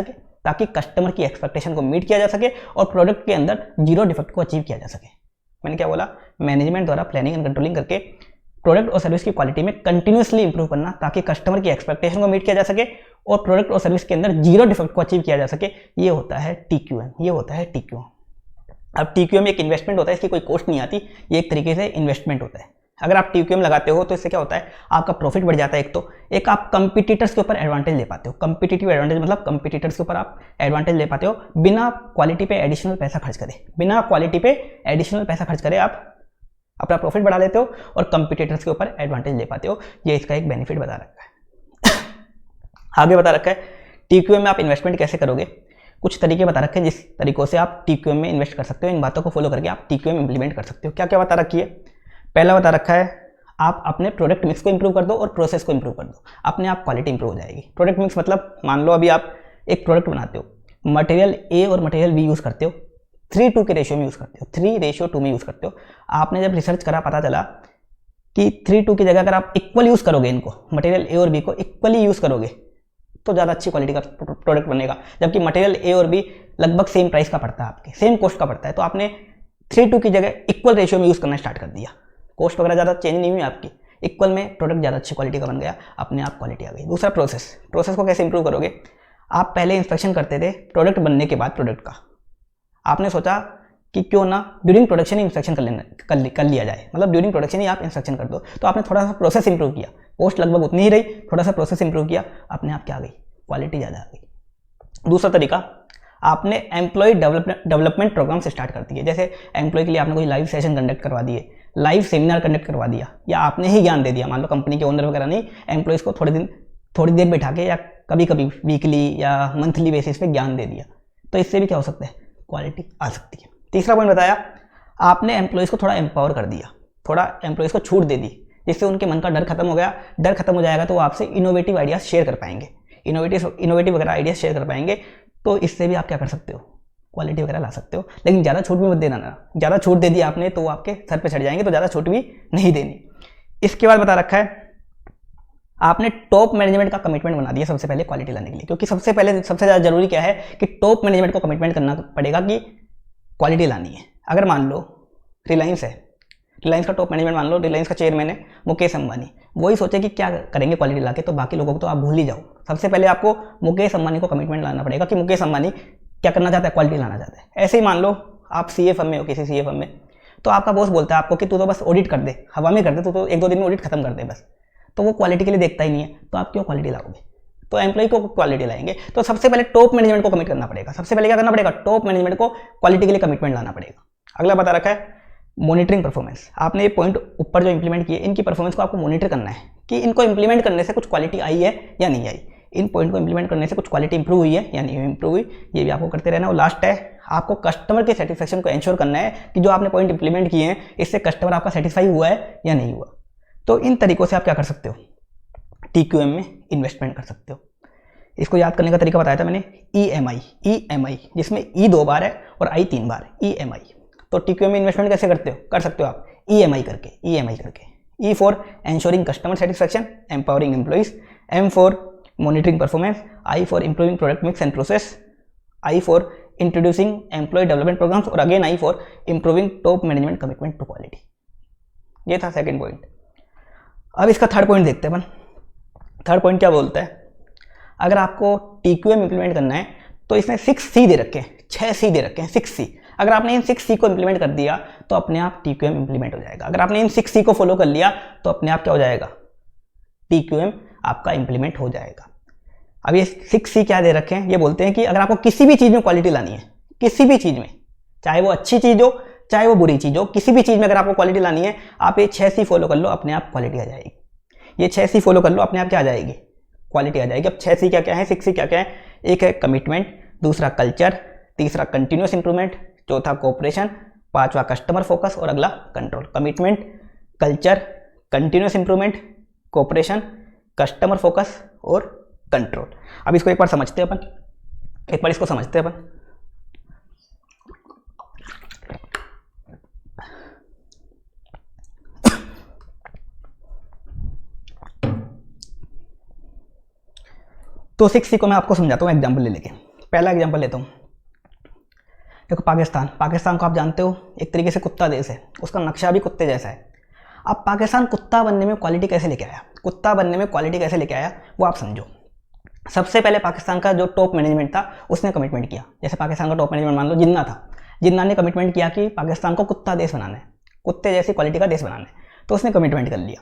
A: सके, और प्रोडक्ट के अंदर जीरो डिफेक्ट को अचीव किया जा सके। मैंने क्या बोला, मैनेजमेंट द्वारा प्लानिंग एंड कंट्रोलिंग करके प्रोडक्ट और सर्विस की क्वालिटी में कंटिन्यूसली इंप्रूव करना ताकि कस्टमर की एक्सपेक्टेशन को मीट किया जा सके और प्रोडक्ट और सर्विस के अंदर जीरो डिफेक्ट को अचीव किया जा सके। ये होता है टीक्यूएम, ये होता है टीक्यूएम। अब टीक्यूएम एक इन्वेस्टमेंट होता है, इसकी कोई कॉस्ट नहीं आती, ये एक तरीके से इन्वेस्टमेंट होता है। अगर आप टीक्यूएम लगाते हो तो इससे क्या होता है, आपका प्रॉफिट बढ़ जाता है। एक आप कंपटीटर्स के ऊपर एडवांटेज ले पाते हो। कंपटीटिव एडवांटेज मतलब कंपटीटर्स के ऊपर आप एडवांटेज ले पाते हो बिना क्वालिटी पे एडिशनल पैसा खर्च करे। बिना क्वालिटी पे एडिशनल पैसा खर्च करे आप अपना प्रॉफिट बढ़ा लेते हो और कंपटीटर्स के ऊपर एडवांटेज ले पाते हो। ये इसका एक बेनिफिट बता रखा है। आगे बता रखा है टीक्यूएम में आप इन्वेस्टमेंट कैसे करोगे, कुछ तरीके बता रखे हैं जिस तरीकों से आप टीक्यूएम में इन्वेस्ट कर सकते हो। इन बातों को फॉलो करके आप टीक्यूएम इंप्लीमेंट कर सकते हो। क्या क्या बता रखी है, पहला बता रखा है आप अपने प्रोडक्ट मिक्स को इंप्रूव कर दो और प्रोसेस को इंप्रूव कर दो, अपने आप क्वालिटी इंप्रूव हो जाएगी। प्रोडक्ट मिक्स मतलब मान लो अभी आप एक प्रोडक्ट बनाते हो, मटेरियल ए और मटेरियल बी यूज़ करते हो, 3:2 के रेशियो में यूज़ करते हो, 3:2 में यूज़ करते हो। आपने जब रिसर्च करा पता चला कि 3:2 की जगह अगर आप इक्वल यूज़ करोगे, इनको मटेरियल ए और बी को इक्वली यूज़ करोगे तो ज़्यादा अच्छी क्वालिटी का प्रोडक्ट बनेगा। जबकि मटेरियल ए और बी लगभग सेम प्राइस का पड़ता है, आपके सेम कॉस्ट का पड़ता है, तो आपने 3:2 की जगह इक्वल रेशियो में यूज़ करना स्टार्ट कर दिया। कॉस्ट वगैरह ज़्यादा चेंज नहीं हुई आपकी, इक्वल में प्रोडक्ट ज़्यादा अच्छी क्वालिटी का बन गया, अपने आप क्वालिटी आ गई। दूसरा प्रोसेस को कैसे इंप्रूव करोगे, आप पहले इंस्पेक्शन करते थे प्रोडक्ट बनने के बाद प्रोडक्ट का, आपने सोचा कि क्यों ना ड्यूरिंग प्रोडक्शन ही इंस्पेक्शन कर लिया जाए, मतलब ड्यूरिंग प्रोडक्शन ही आप इंस्पेक्शन कर दो। तो आपने थोड़ा सा प्रोसेस इंप्रूव किया, कॉस्ट लगभग उतनी ही रही, थोड़ा सा प्रोसेस इंप्रूव किया, अपने आप क्या आ गई, क्वालिटी ज़्यादा आ गई। दूसरा तरीका, आपने एम्प्लॉय डेवलपमेंट प्रोग्राम से स्टार्ट कर दिए। जैसे एम्प्लॉय के लिए आपने कोई लाइव सेशन कंडक्ट करवा दिए, लाइव सेमिनार कंडक्ट करवा दिया, या आपने ही ज्ञान दे दिया। मान लो कंपनी के ओनर वगैरह नहीं, एम्प्लॉयज़ को थोड़ी देर बैठा के या कभी कभी वीकली या मंथली बेसिस पे ज्ञान दे दिया, तो इससे भी क्या हो सकता है, क्वालिटी आ सकती है। तीसरा पॉइंट बताया, आपने एम्प्लॉयज़ को थोड़ा एम्पावर कर दिया, थोड़ा एम्प्लॉयज़ को छूट दे दी, जिससे उनके मन का डर खत्म हो गया। डर खत्म हो जाएगा तो वो आपसे इनोवेटिव आइडियाज़ शेयर कर पाएंगे, इनोवेटिव वगैरह आइडियाज़ शेयर कर पाएंगे। तो इससे भी आप क्या कर सकते हो, क्वालिटी वगैरह ला सकते हो। लेकिन ज़्यादा छूट भी मत देना ना, ज़्यादा छूट दे दी आपने तो वो आपके सर पे चढ़ जाएंगे, तो ज़्यादा छूट भी नहीं देनी। इसके बाद बता रखा है, आपने टॉप मैनेजमेंट का कमिटमेंट बना दिया सबसे पहले क्वालिटी लाने के लिए, क्योंकि सबसे ज़्यादा जरूरी क्या है कि टॉप मैनेजमेंट को कमिटमेंट करना पड़ेगा कि क्वालिटी लानी है। अगर मान लो रिलायंस है, रिलायंस का टॉप मैनेजमेंट मान लो, रिलायंस का चेयरमैन है मुकेश अंबानी, वही सोचे कि क्या करेंगे क्वालिटी लाके, तो बाकी लोगों को तो आप भूल ही जाओ। सबसे पहले आपको मुकेश अंबानी को कमिटमेंट लाना पड़ेगा कि मुकेश अंबानी क्या करना चाहता है, क्वालिटी लाना चाहता है। ऐसे ही मान लो आप सीए फर्म में हो, किसी सीए फर्म में, तो आपका बॉस बोलता है आपको कि तू तो बस ऑडिट कर दे, हवा में कर दे, तू तो 1-2 दिन में ऑडिट खत्म कर दे बस, तो वो क्वालिटी के लिए देखता ही नहीं है, तो आप क्यों क्वालिटी लाओगे। तो एम्प्लॉय को क्वालिटी लाएंगे, तो सबसे पहले टॉप मैनेजमेंट को कमिट करना पड़ेगा। सबसे पहले क्या करना पड़ेगा, टॉप मैनेजमेंट को क्वालिटी के लिए कमिटमेंट लाना पड़ेगा। अगला बता रखा है मॉनिटरिंग परफॉर्मेंस। आपने ये पॉइंट ऊपर जो इंप्लीमेंट किए, इनकी परफॉर्मेंस को आपको मॉनिटर करना है कि इनको इंप्लीमेंट करने से कुछ क्वालिटी आई है या नहीं आई, इन पॉइंट को इंप्लीमेंट करने से कुछ क्वालिटी इंप्रूव हुई है या नहीं इंप्रूव हुई, ये भी आपको करते रहना। और लास्ट है, आपको कस्टमर के सेटिस्फेक्शन को एंश्योर करना है कि जो आपने पॉइंट इंप्लीमेंट किए हैं इससे कस्टमर आपका सेटिस्फाई हुआ है या नहीं हुआ। तो इन तरीकों से आप क्या कर सकते हो, TQM में इन्वेस्टमेंट कर सकते हो। इसको याद करने का तरीका बताया था मैंने, EMI, जिसमें E 2 बार है और I 3 बार, EMI। तो TQM में इन्वेस्टमेंट कैसे करते हो, कर सकते हो आप EMI करके। E for ensuring customer satisfaction, empowering employees, M for monitoring performance, I for improving product mix and process, I for introducing employee development programs, और again I for improving top management commitment to quality. ये था सेकंड पॉइंट। अब इसका थर्ड पॉइंट देखते हैं अपन। थर्ड पॉइंट क्या बोलता है, अगर आपको TQM इंप्लीमेंट करना है तो इसमें 6C दे रखे हैं, 6C दे रखे हैं, 6C। अगर आपने इन 6C को इंप्लीमेंट कर दिया तो अपने आप TQM इंप्लीमेंट हो जाएगा। अगर आपने इन 6C को फॉलो कर लिया तो अपने आप क्या हो जाएगा, TQM आपका इंप्लीमेंट हो जाएगा। अब ये 6C क्या दे रखे हैं, ये बोलते हैं कि अगर आपको किसी भी चीज़ में क्वालिटी लानी है, किसी भी चीज़ में, चाहे वो अच्छी चीज़ हो चाहे वो बुरी चीज़ हो, किसी भी चीज़ में अगर आपको क्वालिटी लानी है, आप ये 6C फॉलो कर लो, अपने आप क्वालिटी आ जाएगी। ये 6C फॉलो कर लो, अपने आप क्या आ जाएगी, क्वालिटी आ जाएगी। अब 6C क्या क्या है, 6C क्या क्या है, एक है कमिटमेंट, दूसरा कल्चर, तीसरा कंटिन्यूस इंप्रूवमेंट, चौथा कोऑपरेशन, पांचवा कस्टमर फोकस और अगला control. Commitment, culture, continuous improvement, cooperation, customer focus और कंट्रोल। अब इसको एक बार समझते हैं अपन, एक बार इसको समझते हैं अपन। तो 6C को मैं आपको समझाता हूँ एग्जाम्पल ले लेके। पहला एग्जाम्पल लेता हूँ, देखो पाकिस्तान को आप जानते हो एक तरीके से कुत्ता देश है, उसका नक्शा भी कुत्ते जैसा है। अब पाकिस्तान कुत्ता बनने में क्वालिटी कैसे लेके आया, कुत्ता बनने में क्वालिटी कैसे लेके आया वो आप समझो। सबसे पहले पाकिस्तान का जो टॉप मैनेजमेंट था उसने कमिटमेंट किया, जैसे पाकिस्तान का टॉप मैनेजमेंट मान लो जिन्ना था, जिन्ना ने कमिटमेंट किया कि पाकिस्तान को कुत्ता देश बनाना है, कुत्ते जैसी क्वालिटी का देश बनाना है, तो उसने कमिटमेंट कर लिया।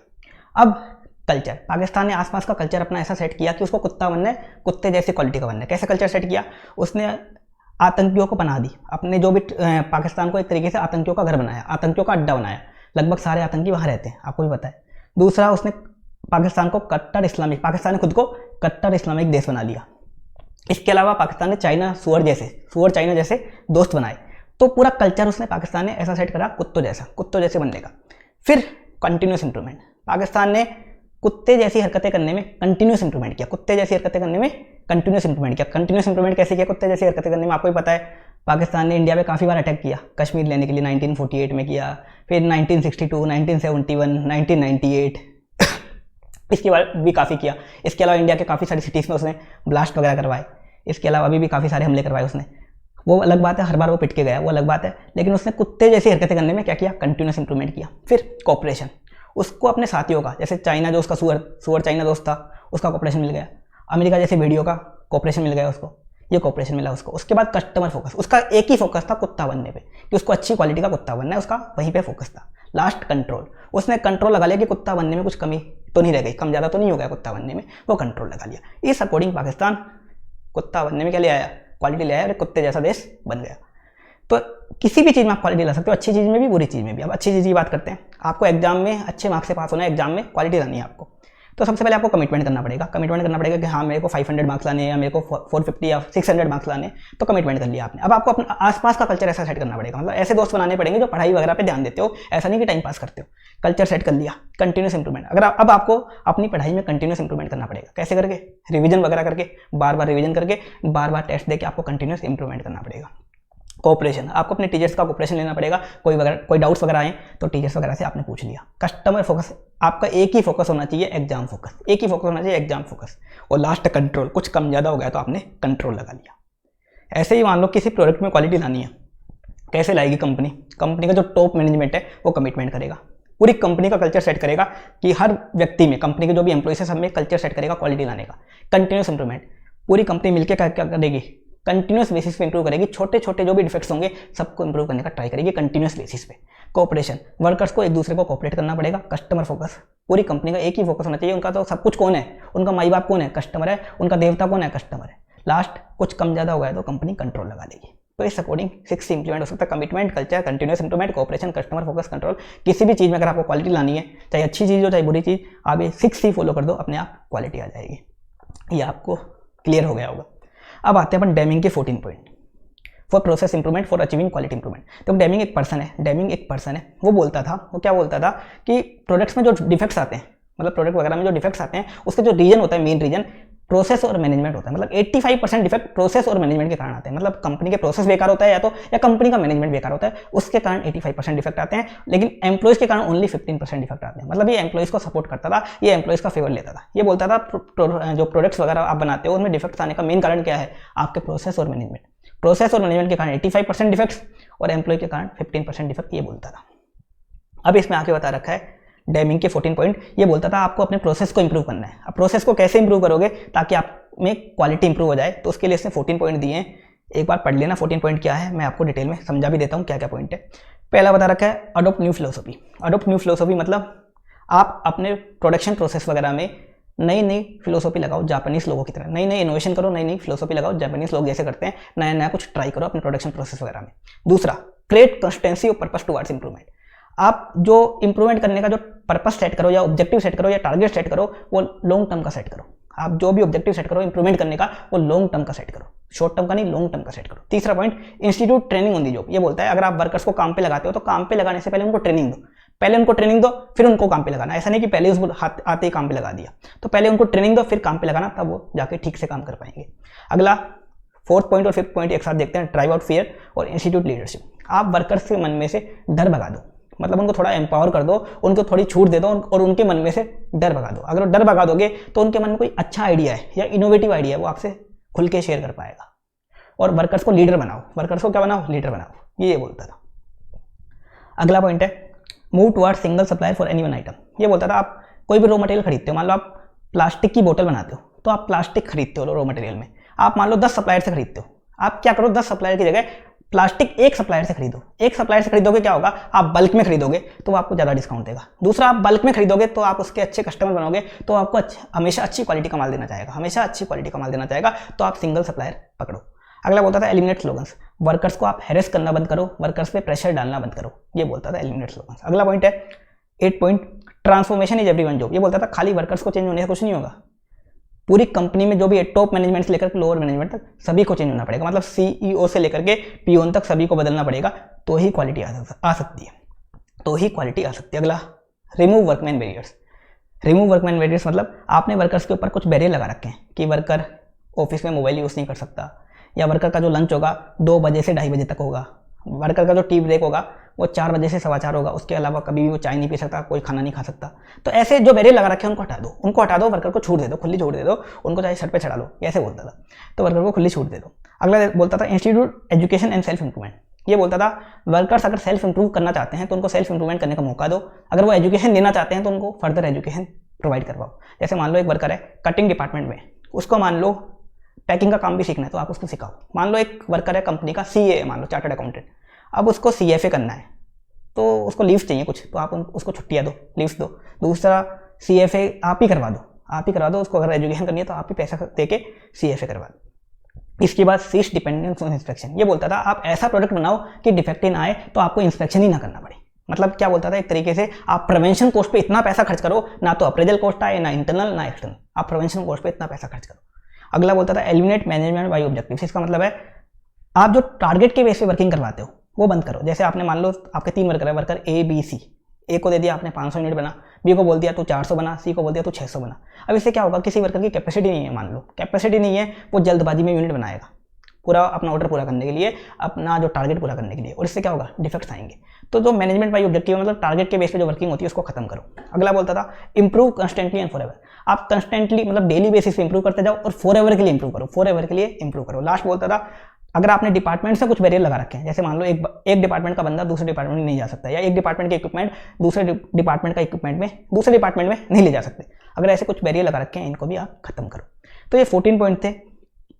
A: अब कल्चर, पाकिस्तान ने आसपास का कल्चर अपना ऐसा सेट किया कि उसको कुत्ता बनना है, कुत्ते जैसी क्वालिटी का बनना है। कैसे कल्चर सेट किया, उसने आतंकियों को पनाह दी, अपने जो भी पाकिस्तान को एक तरीके से आतंकियों का घर बनाया, आतंकियों का अड्डा बनाया, लगभग सारे आतंकी वहाँ रहते हैं, आपको भी पता है। दूसरा, उसने पाकिस्तान को कट्टर इस्लामिक, पाकिस्तान ने खुद को कट्टर इस्लामिक देश बना लिया। इसके अलावा पाकिस्तान ने चाइना, सुअर चाइना जैसे दोस्त बनाए। तो पूरा कल्चर उसने पाकिस्तान ने ऐसा सेट करा कुत्तों जैसे बनने का। फिर कंटिन्यूस इंप्रूवमेंट, पाकिस्तान ने कुत्ते जैसी हरकतें करने में कंटिन्यूस इंप्रूवमेंट किया, कुत्ते जैसी हरकतें करने में कंटिन्यूस इंप्रूवमेंट किया। कंटिन्यूस इंप्रूवमेंट कैसे किया कुत्ते जैसी हरकतें करने में, आपको भी पता है। पाकिस्तान ने इंडिया पे काफ़ी बार अटैक किया, कश्मीर लेने के लिए 1948 में किया, फिर 1962, 1971, 1998 इसके बाद भी काफ़ी किया। इसके अलावा इंडिया के काफ़ी सारी सिटीज़ में उसने ब्लास्ट वगैरह करवाए। इसके अलावा अभी भी काफ़ी सारे हमले करवाए उसने, वो अलग बात है, हर बार वो पिट के गया वो अलग बात है, लेकिन उसने कुत्ते जैसी हरकतें करने में क्या किया, कंटिन्यूस इंप्रूवमेंट किया। फिर कोऑपरेशन, उसको अपने साथियों का, जैसे चाइना जो उसका सुअर चाइना दोस्त था, उसका कोऑपरेशन मिल गया। अमेरिका जैसे वीडियो का कोऑपरेशन मिल गया उसको, ये कोऑपरेशन मिला उसको। उसके बाद कस्टमर फोकस, उसका एक ही फोकस था कुत्ता बनने पे, कि उसको अच्छी क्वालिटी का कुत्ता बनना है, उसका वहीं पे फोकस था। लास्ट कंट्रोल, उसने कंट्रोल लगा लिया कि कुत्ता बनने में कुछ कमी तो नहीं रह गई, कम ज़्यादा तो नहीं हो गया कुत्ता बनने में, वो कंट्रोल लगा लिया। इस अकॉर्डिंग पाकिस्तान कुत्ता बनने में क्या ले आया, क्वालिटी ले आया और कुत्ते जैसा देश बन गया। तो किसी भी चीज़ में आप क्वालिटी ला सकते हो, अच्छी चीज़ में भी बुरी चीज़ में भी। अब अच्छी चीज़ की बात करते हैं, आपको एग्जाम में अच्छे मार्क्स से पास होना है, एग्जाम में क्वालिटी लानी है आपको, तो सबसे पहले आपको कमिटमेंट करना पड़ेगा। कमिटमेंट करना पड़ेगा कि हाँ मेरे को 500 मार्क्स लाने हैं या मेरे को 450 या 600 मार्क्स लाने हैं, तो कमिटमेंट कर लिया आपने। अब आपको अपना आसपास का कल्चर ऐसा सेट करना पड़ेगा, मतलब ऐसे दोस्त बनाने पड़ेंगे जो पढ़ाई वगैरह पे ध्यान देते हो, ऐसा नहीं कि टाइम पास करते हो। कल्चर सेट कर लिया, कंटिन्यूस इंप्रूवमेंट। अगर अब आपको अपनी पढ़ाई में कंटिन्यूस इंप्रूवमेंट करना पड़ेगा, कैसे करके, रिविजन वगैरह करके, बार बार रिविजन करके, बार बार टेस्ट देके आपको कंटिन्यूस इंप्रूवमेंट करना पड़ेगा। कोऑपरेशन, आपको अपने टीचर्स का कोऑपरेशन लेना पड़ेगा, कोई डाउट्स वगैरह आए तो टीचर्स वगैरह से आपने पूछ लिया। कस्टमर फोकस, आपका एक ही फोकस होना चाहिए, एग्जाम फोकस, एक ही फोकस होना चाहिए, एग्जाम फोकस। और लास्ट कंट्रोल, कुछ कम ज़्यादा हो गया तो आपने कंट्रोल लगा लिया। ऐसे ही मान लो किसी प्रोडक्ट में क्वालिटी लानी है, कैसे लाएगी कंपनी का जो टॉप मैनेजमेंट है वो कमिटमेंट करेगा, पूरी कंपनी का कल्चर सेट करेगा कि हर व्यक्ति में, कंपनी के जो भी एम्प्लॉइज है सब में कल्चर सेट करेगा क्वालिटी लाने का। कंटिन्यूस इंप्रूवमेंट, पूरी कंपनी मिलकर क्या करेगी, कंटिन्यूस बेसिस पे इंप्रूव करेगी, छोटे छोटे जो भी डिफेक्ट्स होंगे सबको इंप्रूव करने का ट्राई करेगी कंटिन्यूस बेसिस पे। कोऑपरेशन, वर्कर्स को एक दूसरे को कोऑपरेट करना पड़ेगा। कस्टमर फोकस, पूरी कंपनी का एक ही फोकस होना चाहिए, उनका तो सब कुछ कौन है, उनका माई बाप कौन है, कस्टमर है, उनका देवता कौन है, कस्टमर है। लास्ट, कुछ कम ज़्यादा हो गया तो कंपनी कंट्रोल लगा लेगी। तो इस अकॉर्डिंग 6 से इंप्लीमेंट हो सकता है। Commitment, culture, continuous improvement, cooperation, customer focus, control. किसी भी चीज़ में अगर आपको क्वालिटी लानी है, चाहे अच्छी चीज़ हो चाहे बुरी चीज़, आप ये 6 ही फॉलो कर दो, अपने आप क्वालिटी आ जाएगी। ये आपको क्लियर हो गया होगा। अब आते हैं अपन डेमिंग के 14 point for process improvement for achieving quality improvement. तो डेमिंग एक पर्सन है, वो बोलता था, वो क्या बोलता था कि प्रोडक्ट्स में जो डिफेक्ट्स आते हैं, मतलब प्रोडक्ट वगैरह में जो डिफेक्ट्स आते हैं, उसके जो रीजन होता है, मेन रीजन प्रोसेस और मैनेजमेंट होता है। मतलब 85% डिफेक्ट प्रोसेस और मैनेजमेंट के कारण आते हैं। मतलब कंपनी के प्रोसेस बेकार होता है या कंपनी का मैनेजमेंट बेकार होता है, उसके कारण 85% डिफेक्ट आते हैं। लेकिन एम्प्लॉइज के कारण ओनली 15% डिफेक्ट आते हैं। मतलब ये एम्प्लॉइज को सपोर्ट करता था, ये एम्प्लॉइज का फेवर लेता था। ये बोलता था जो प्रोडक्ट्स वगैरह आप बनाते हो उनमें डिफेक्ट्स आने का मेन कारण क्या है, आपके प्रोसेस और मैनेजमेंट। प्रोसेस और मैनेजमेंट के कारण 85% डिफेक्ट्स और एम्प्लॉय के कारण 15% डिफेक्ट, ये बोलता था। अब इसमें आके बता रखा है डेमिंग के 14 पॉइंट। ये बोलता था आपको अपने प्रोसेस को इंप्रूव करना है। अब प्रोसेस को कैसे इंप्रूव करोगे ताकि आप में क्वालिटी इंप्रूव हो जाए, तो उसके लिए इसने 14 पॉइंट दिए हैं। एक बार पढ़ लेना 14 पॉइंट क्या है, मैं आपको डिटेल में समझा भी देता हूँ क्या क्या पॉइंट है। पहला बता रखा है adopt new philosophy. Adopt new philosophy मतलब आप अपने प्रोडक्शन प्रोसेस वगैरह में नई नई फिलोसफी लगाओ, जापानीज लोगों की तरह नई नई इनोवेशन करो, नई नई फिलोसफी लगाओ, जापानीज लोग जैसे करते हैं, नया नया कुछ ट्राई करो अपने प्रोडक्शन प्रोसेस वगैरह में। दूसरा, क्रिएट कंसिस्टेंसी और पर्पस टुवर्ड्स इंप्रूवमेंट। आप जो इंप्रूवमेंट करने का जो पर्पस सेट करो या ऑब्जेक्टिव सेट करो या टारगेट सेट करो, वो लॉन्ग टर्म का सेट करो। आप जो भी ऑब्जेक्टिव सेट करो इंप्रूवमेंट करने का, वो लॉन्ग टर्म का सेट करो, शॉर्ट टर्म का नहीं, लॉन्ग टर्म का सेट करो। तीसरा point, institute training on the job. ये बोलता है अगर आप वर्कर्स को काम पे लगाते हो तो काम पे लगाने से पहले उनको ट्रेनिंग दो। पहले उनको ट्रेनिंग दो फिर उनको काम पे लगाना। ऐसा नहीं कि पहले उसको आते ही काम पे लगा दिया। तो पहले उनको ट्रेनिंग दो फिर काम पे लगाना, तब वो जाके ठीक से काम कर पाएंगे। अगला 4th पॉइंट और 5th पॉइंट एक साथ देखते हैं, ड्राइव आउट फियर और इंस्टीट्यूट लीडरशिप। आप वर्कर्स के मन में से डर भगा दो, मतलब उनको थोड़ा एम्पावर कर दो, उनको थोड़ी छूट दे दो और उनके मन में से डर भगा दो। अगर वो डर भगा दोगे तो उनके मन में कोई अच्छा आइडिया है या इनोवेटिव आइडिया है, वो आपसे खुल के शेयर कर पाएगा। और वर्कर्स को लीडर बनाओ, वर्कर्स को क्या बनाओ, लीडर बनाओ, ये बोलता था। अगला पॉइंट है move toward single supplier for any one item. ये बोलता था आप कोई भी रॉ मटेरियल खरीदते हो, मान लो आप प्लास्टिक की बोतल बनाते हो, तो आप प्लास्टिक खरीदते हो रॉ मटेरियल में, आप मान लो 10 सप्लायर से खरीदते हो। आप क्या करो, 10 सप्लायर की जगह प्लास्टिक एक सप्लायर से खरीदो। एक सप्लायर से खरीदोगे क्या होगा, आप बल्क में खरीदोगे तो वो आपको ज़्यादा डिस्काउंट देगा। दूसरा, आप बल्क में खरीदोगे तो आप उसके अच्छे कस्टमर बनोगे, तो आपको हमेशा अच्छी क्वालिटी का माल देना चाहेगा, हमेशा अच्छी क्वालिटी का माल देना चाहेगा, तो आप सिंगल सप्लायर पकड़ो। अगला बोलता था एलिमिनेट स्लोगन्स। वर्कर्स को आप हैरेस करना बंद करो, वर्कर्स पे प्रेशर डालना बंद करो, ये बोलता था एलिमिनेट स्लोगन्स। अगला पॉइंट है 8 point, transformation is everyone job. ये बोलता था खाली वर्कर्स को चेंज होने से कुछ नहीं होगा, पूरी कंपनी में जो भी टॉप मैनेजमेंट से लेकर लोअर मैनेजमेंट तक सभी को चेंज होना पड़ेगा। मतलब सीईओ से लेकर के पीओन तक सभी को बदलना पड़ेगा, तो ही क्वालिटी आ सकती है, तो ही क्वालिटी आ सकती है। अगला, remove workman barriers. Remove workman barriers मतलब आपने वर्कर्स के ऊपर कुछ बैरियर लगा रखे हैं कि वर्कर ऑफिस में मोबाइल यूज़ नहीं कर सकता, या वर्कर का जो लंच होगा 2 बजे से 2:30 बजे तक होगा, वर्कर का जो टी ब्रेक होगा वो 4 बजे से 4:15 होगा, उसके अलावा कभी भी वो चाय नहीं पी सकता, कोई खाना नहीं खा सकता। तो ऐसे जो बैरियर लगा रखे हैं उनको हटा दो, वर्कर को छूट दे दो, खुली छूट दे दो, उनको चाहे सर पे चढ़ा लो, ऐसे बोलता था। तो वर्कर को खुली छूट दे दो। अगला बोलता था institute education and self improvement. ये बोलता था वर्कर्स अगर सेल्फ इंप्रूव करना चाहते हैं तो उनको सेल्फ इंप्रूवमेंट करने का मौका दो, अगर वो एजुकेशन लेना चाहते हैं तो उनको फर्दर एजुकेशन प्रोवाइड करवाओ। जैसे मान लो एक वर्कर है कटिंग डिपार्टमेंट में, उसको मान लो पैकिंग का काम भी सीखना है, तो आप उसको सिखाओ। मान लो एक वर्कर है कंपनी का सीए, मान लो चार्टर्ड अकाउंटेंट, अब उसको सीएफए करना है, तो उसको लीव्स चाहिए कुछ, तो आप उसको छुट्टियाँ दो, लीव्स दो। दूसरा, सीएफए आप ही करवा दो, उसको अगर एजुकेशन करनी है तो आप ही पैसा दे के सीएफए करवा दो। इसके बाद सीज डिपेंडेंस ऑन इंस्पेक्शन। ये बोलता था आप ऐसा प्रोडक्ट बनाओ कि डिफेक्ट ही ना आए, तो आपको इंस्पेक्शन ही ना करना पड़े। मतलब क्या बोलता था, एक तरीके से आप प्रिवेंशन कॉस्ट पे इतना पैसा खर्च करो, ना तो अप्रेजल कॉस्ट आए, ना इंटरनल ना एक्सटर्नल, आप प्रिवेंशन कॉस्ट पे इतना पैसा खर्च करो। अगला बोलता था एलिमिनेट मैनेजमेंट बाय ऑब्जेक्टिव्स। इसका मतलब है आप जो टारगेट के बेस पे वर्किंग करवाते हो वो बंद करो। जैसे आपने मान लो आपके 3 वर्कर है, वर्कर ए बी सी, ए को दे दिया आपने 500 यूनिट बना, बी को बोल दिया तू 400 बना, सी को बोल दिया तू 600 बना। अब इससे क्या होगा, किसी वर्कर की कैपेसिटी नहीं है, मान लो कैपेसिटी नहीं है, वो जल्दबाजी में यूनिट बनाएगा पूरा अपना ऑर्डर पूरा करने के लिए, अपना जो टारगेट पूरा करने के लिए, और इससे क्या होगा, डिफेक्ट्स आएंगे। तो जो मैनेजमेंट बाय ऑब्जेक्टिव मतलब टारगेट के बेस पे जो वर्किंग होती है उसको खत्म करो। अगला बोलता था इंप्रूव कंस्टेंटली एंड फॉरएवर। आप कंस्टेंटली मतलब डेली बेसिस पे इंप्रूव करते जाओ और फॉरएवर के लिए इंप्रूव करो, फॉरएवर के लिए इंप्रूव करो। लास्ट बोलता था अगर आपने डिपार्टमेंट से कुछ बैरियर लगा रखे हैं, जैसे मान लो एक डिपार्टमेंट का बंदा दूसरे डिपार्टमेंट में नहीं जा सकता, या एक डिपार्टमेंट के इक्विपमेंट दूसरे डिपार्टमेंट का इक्विपमेंट में दूसरे डिपार्टमेंट में नहीं ले जा सकते, अगर ऐसे कुछ बैरियर लगा रखे हैं इनको भी आप खत्म करो। तो ये 14 पॉइंट थे,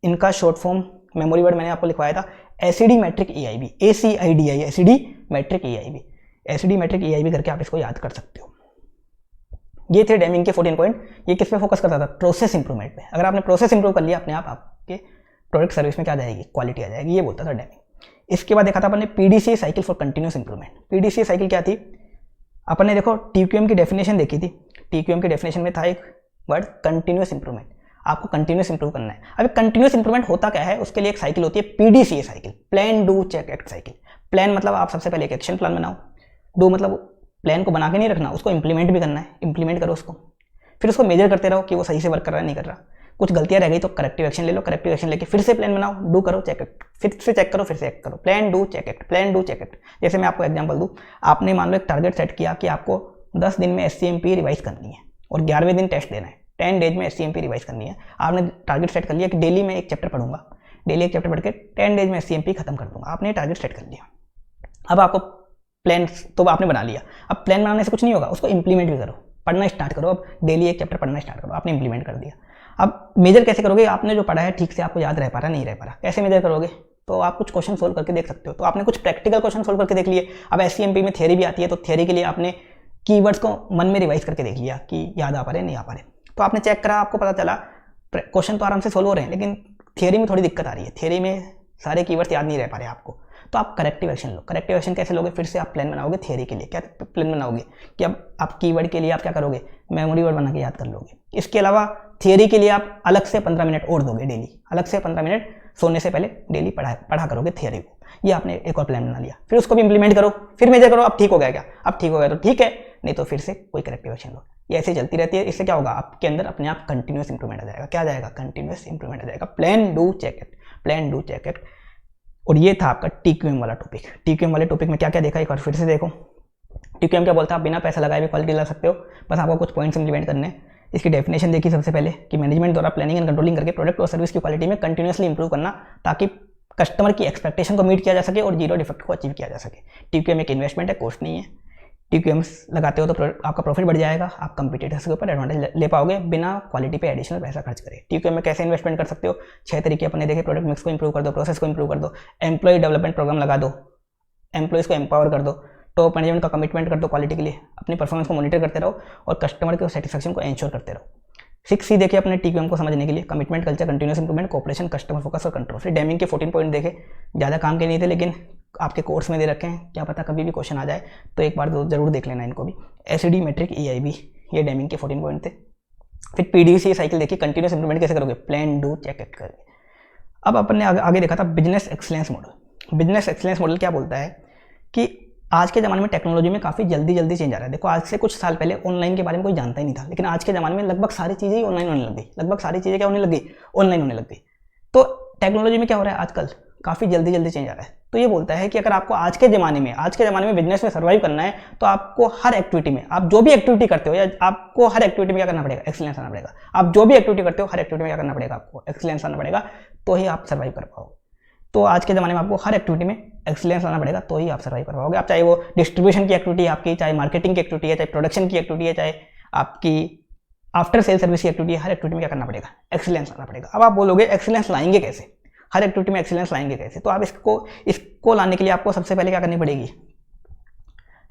A: इनका शॉर्ट फॉर्म मेमोरी वर्ड मैंने आपको लिखवाया था एसिडी मैट्रिक EIB, ACIDI, एसिडी मैट्रिक EIB, एसिडी मैट्रिक EIB करके आप इसको याद कर सकते हो। ये थे डेमिंग के 14 पॉइंट। ये किस पे फोकस करता था, प्रोसेस इंप्रूवमेंट पे। अगर आपने प्रोसेस इंप्रूव कर लिया अपने आप, आपके प्रोडक्ट सर्विस में क्या आ जाएगी, क्वालिटी आ जाएगी, ये बोलता था डेमिंग। इसके बाद देखा था अपन ने PDCA cycle for continuous improvement. PDCA cycle क्या थी, अपन ने देखो टीक्यूएम की डेफिनेशन देखी थी। टीक्यूएम की डेफिनेशन में था एक वर्ड कंटिन्यूस इंप्रूवमेंट, आपको कंटिन्यूस इंप्रूव करना है। अभी कंटिन्यूस इंप्रूवमेंट होता क्या है, उसके लिए एक साइकिल होती है PDCA cycle, plan do check act cycle. Plan मतलब आप सबसे पहले एक एक्शन प्लान बनाओ, डू मतलब प्लान को बना के नहीं रखना, उसको इंप्लीमेंट भी करना है, इंप्लीमेंट करो उसको, फिर उसको मेजर करते रहो कि वो सही से वर्क कर रहा है नहीं कर रहा। कुछ गलतियां रह गई तो करेक्टिव एक्शन ले लो, करेक्टिव एक्शन लेके फिर से प्लान बनाओ, डू करो चेक एक्ट, फिर से चेक करो, फिर से चेक करो, plan do check act, plan do check act. जैसे मैं आपको एग्जांपल दूं, आपने मान लो एक टारगेट सेट किया कि आपको 10 दिन में SCMP रिवाइज करनी है और 11वें दिन टेस्ट देना है, 10 डेज में SCMP रिवाइज करनी है। आपने टारगेट सेट कर लिया कि डेली में एक चैप्टर पढ़ूंगा, डेली एक चैप्टर पढ़ के 10 डेज में SCMP खत्म कर दूंगा, आपने टारगेट सेट कर लिया। अब आपको प्लान तो आपने बना लिया, अब प्लान बनाने से कुछ नहीं होगा, उसको इंप्लीमेंट भी करो, पढ़ना स्टार्ट करो। अब डेली एक चैप्टर पढ़ना स्टार्ट करो, आपने इंप्लीमेंट कर दिया। अब मेजर कैसे करोगे, आपने जो पढ़ा है ठीक से आपको याद रह पा रहा नहीं रह पा रहा, कैसे मेजर करोगे, तो आप कुछ क्वेश्चन सोल्व करके देख सकते हो। तो आपने कुछ प्रैक्टिकल क्वेश्चन सोल्व करके देख लिए। अब SCMP में थ्योरी भी आती है, तो थ्योरी के लिए आपने कीवर्ड्स को मन में रिवाइज करके देख लिया कि याद आ पा रहे नहीं आ पा रहे, तो आपने चेक करा, आपको पता चला क्वेश्चन तो आराम से सोल्व हो रहे हैं, लेकिन थ्योरी में थोड़ी दिक्कत आ रही है, थ्योरी में सारे कीवर्ड्स याद नहीं रह पा रहे आपको, तो आप करेक्टिव एक्शन लो। करेक्टिव एक्शन कैसे लोगे, फिर से आप प्लान बनाओगे थ्योरी के लिए। क्या प्लान बनाओगे कि अब आप कीवर्ड के लिए आप क्या करोगे, मेमोरी वर्ड बना के याद कर लोगे। इसके अलावा थ्योरी के लिए आप अलग से 15 मिनट और दोगे डेली, अलग से 15 मिनट सोने से पहले डेली पढ़ा करोगे थ्योरी को। ये आपने एक और प्लान बना लिया, फिर उसको भी इंप्लीमेंट करो, फिर मेजर करो। अब ठीक हो गया क्या, अब ठीक हो गया तो ठीक है, नहीं तो फिर से कोई करेक्टिव एक्शन लो। ये ऐसे चलती रहती है। इससे क्या होगा, आपके अंदर अपने आप कंटिन्यूस इंप्रूवमेंट आ जाएगा। क्या आ जाएगा, कंटिन्यूस इंप्रूवमेंट आ जाएगा। Plan do check act, plan do check act. और ये था आपका टीक्यूएम वाला टॉपिक। टीक्यूएम वाले टॉपिक में क्या क्या देखा एक बार फिर से देखो। टीक्यूएम क्या बोलता है, आप बिना पैसा लगाए भी क्वालिटी ला सकते हो, बस आपको कुछ पॉइंट्स इंप्लीमेंट करने हैं। इसकी डेफिनेशन देखी सबसे पहले कि मैनेजमेंट द्वारा प्लानिंग एंड कंट्रोलिंग करके प्रोडक्ट और सर्विस की क्वालिटी में कंटिन्यूसली इंप्रूव करना, ताकि कस्टमर की एक्सपेक्टेशन को मीट किया जा सके और जीरो डिफेक्ट को अचीव किया जा सके। टीक्यूएम एक इन्वेस्टमेंट है, कॉस्ट नहीं है। टीक्यूएम लगाते हो तो आपका प्रॉफिट बढ़ जाएगा, आप कंपटीटर्स के ऊपर एडवांटेज ले पाओगे बिना क्वालिटी पे एडिशनल पैसा खर्च करे। टीक्यूएम में कैसे इन्वेस्टमेंट कर सकते हो, 6 तरीके अपने देखे। प्रोडक्ट मिक्स को इंप्रूव कर दो, प्रोसेस को इंप्रूव कर दो, एम्प्लॉय डेवलपमेंट प्रोग्राम लगा दो, एम्प्लॉयज़ को एम्पावर कर दो, टॉप मैनेजमेंट का कमिटमेंट कर दो क्वालिटी के लिए, अपनी परफॉर्मेंस को मॉनिटर करते रहो और कस्टमर के सेटिस्फैक्शन को एंश्योर करते रहो। 6C देखे अपने टीक्यूएम को समझने के लिए, commitment, culture, continuous improvement, cooperation, customer focus और कंट्रोल। फिर डेमिंग के 14 पॉइंट देखे, ज़्यादा काम के नहीं थे लेकिन आपके कोर्स में दे रखे हैं, क्या पता कभी भी क्वेश्चन आ जाए, तो एक बार जरूर देख लेना इनको भी। SED मेट्रिक EIB, ये डेमिंग के 14 पॉइंट थे। फिर PDCA साइकिल देखी, कंटिन्यूस इंप्रूवमेंट कैसे करोगे, प्लान डू चेक एक्ट करके। अब अपन ने आगे देखा था business excellence model. Business excellence model क्या बोलता है कि आज के ज़माने में टेक्नोलॉजी में काफ़ी जल्दी चेंज आ रहा है। देखो आज से कुछ साल पहले ऑनलाइन के बारे में कोई जानता ही नहीं था, लेकिन आज के ज़माने में लगभग सारी चीज़ें ही ऑनलाइन होने लग गई। लगभग सारी चीज़ें क्या होने लग गई, ऑनलाइन होने लग गई। तो टेक्नोलॉजी में क्या हो रहा है आजकल, काफ़ी जल्दी चेंज आ रहा है। तो ये बोलता है कि अगर आपको आज के ज़माने में बिजनेस में सर्वाइव करना है, तो आपको हर एक्टिविटी में, आप जो भी एक्टिविटी करते हो, या आपको हर एक्टिविटी में क्या करना पड़ेगा, एक्सीलेंस आना पड़ेगा। आप जो भी एक्टिविटी करते हो हर एक्टिविटी में क्या करना पड़ेगा, आपको एक्सीलेंस आना पड़ेगा, तो ही आप सर्वाइव कर पाओगे। तो आज के ज़माने में आपको हर एक्टिविटी में एक्सीलेंस लाना पड़ेगा, तो ही आप सर्वाइव कर पाओगे। आप चाहे वो डिस्ट्रीब्यूशन की एक्टिविटी आपकी, चाहे मार्केटिंग की एक्टिविटी है, चाहे प्रोडक्शन की एक्टिविटी है, चाहे आपकी आफ्टर सेल सर्विस की एक्टिविटी है, हर एक्टिविटी में क्या करना पड़ेगा, एक्सीलेंस लाना पड़ेगा। अब आप बोलोगे एक्सीलेंस लाएंगे कैसे, हर एक्टिविटी में एक्सीलेंस लाएंगे कैसे, तो आप इसको लाने के लिए आपको सबसे पहले क्या करनी पड़ेगी,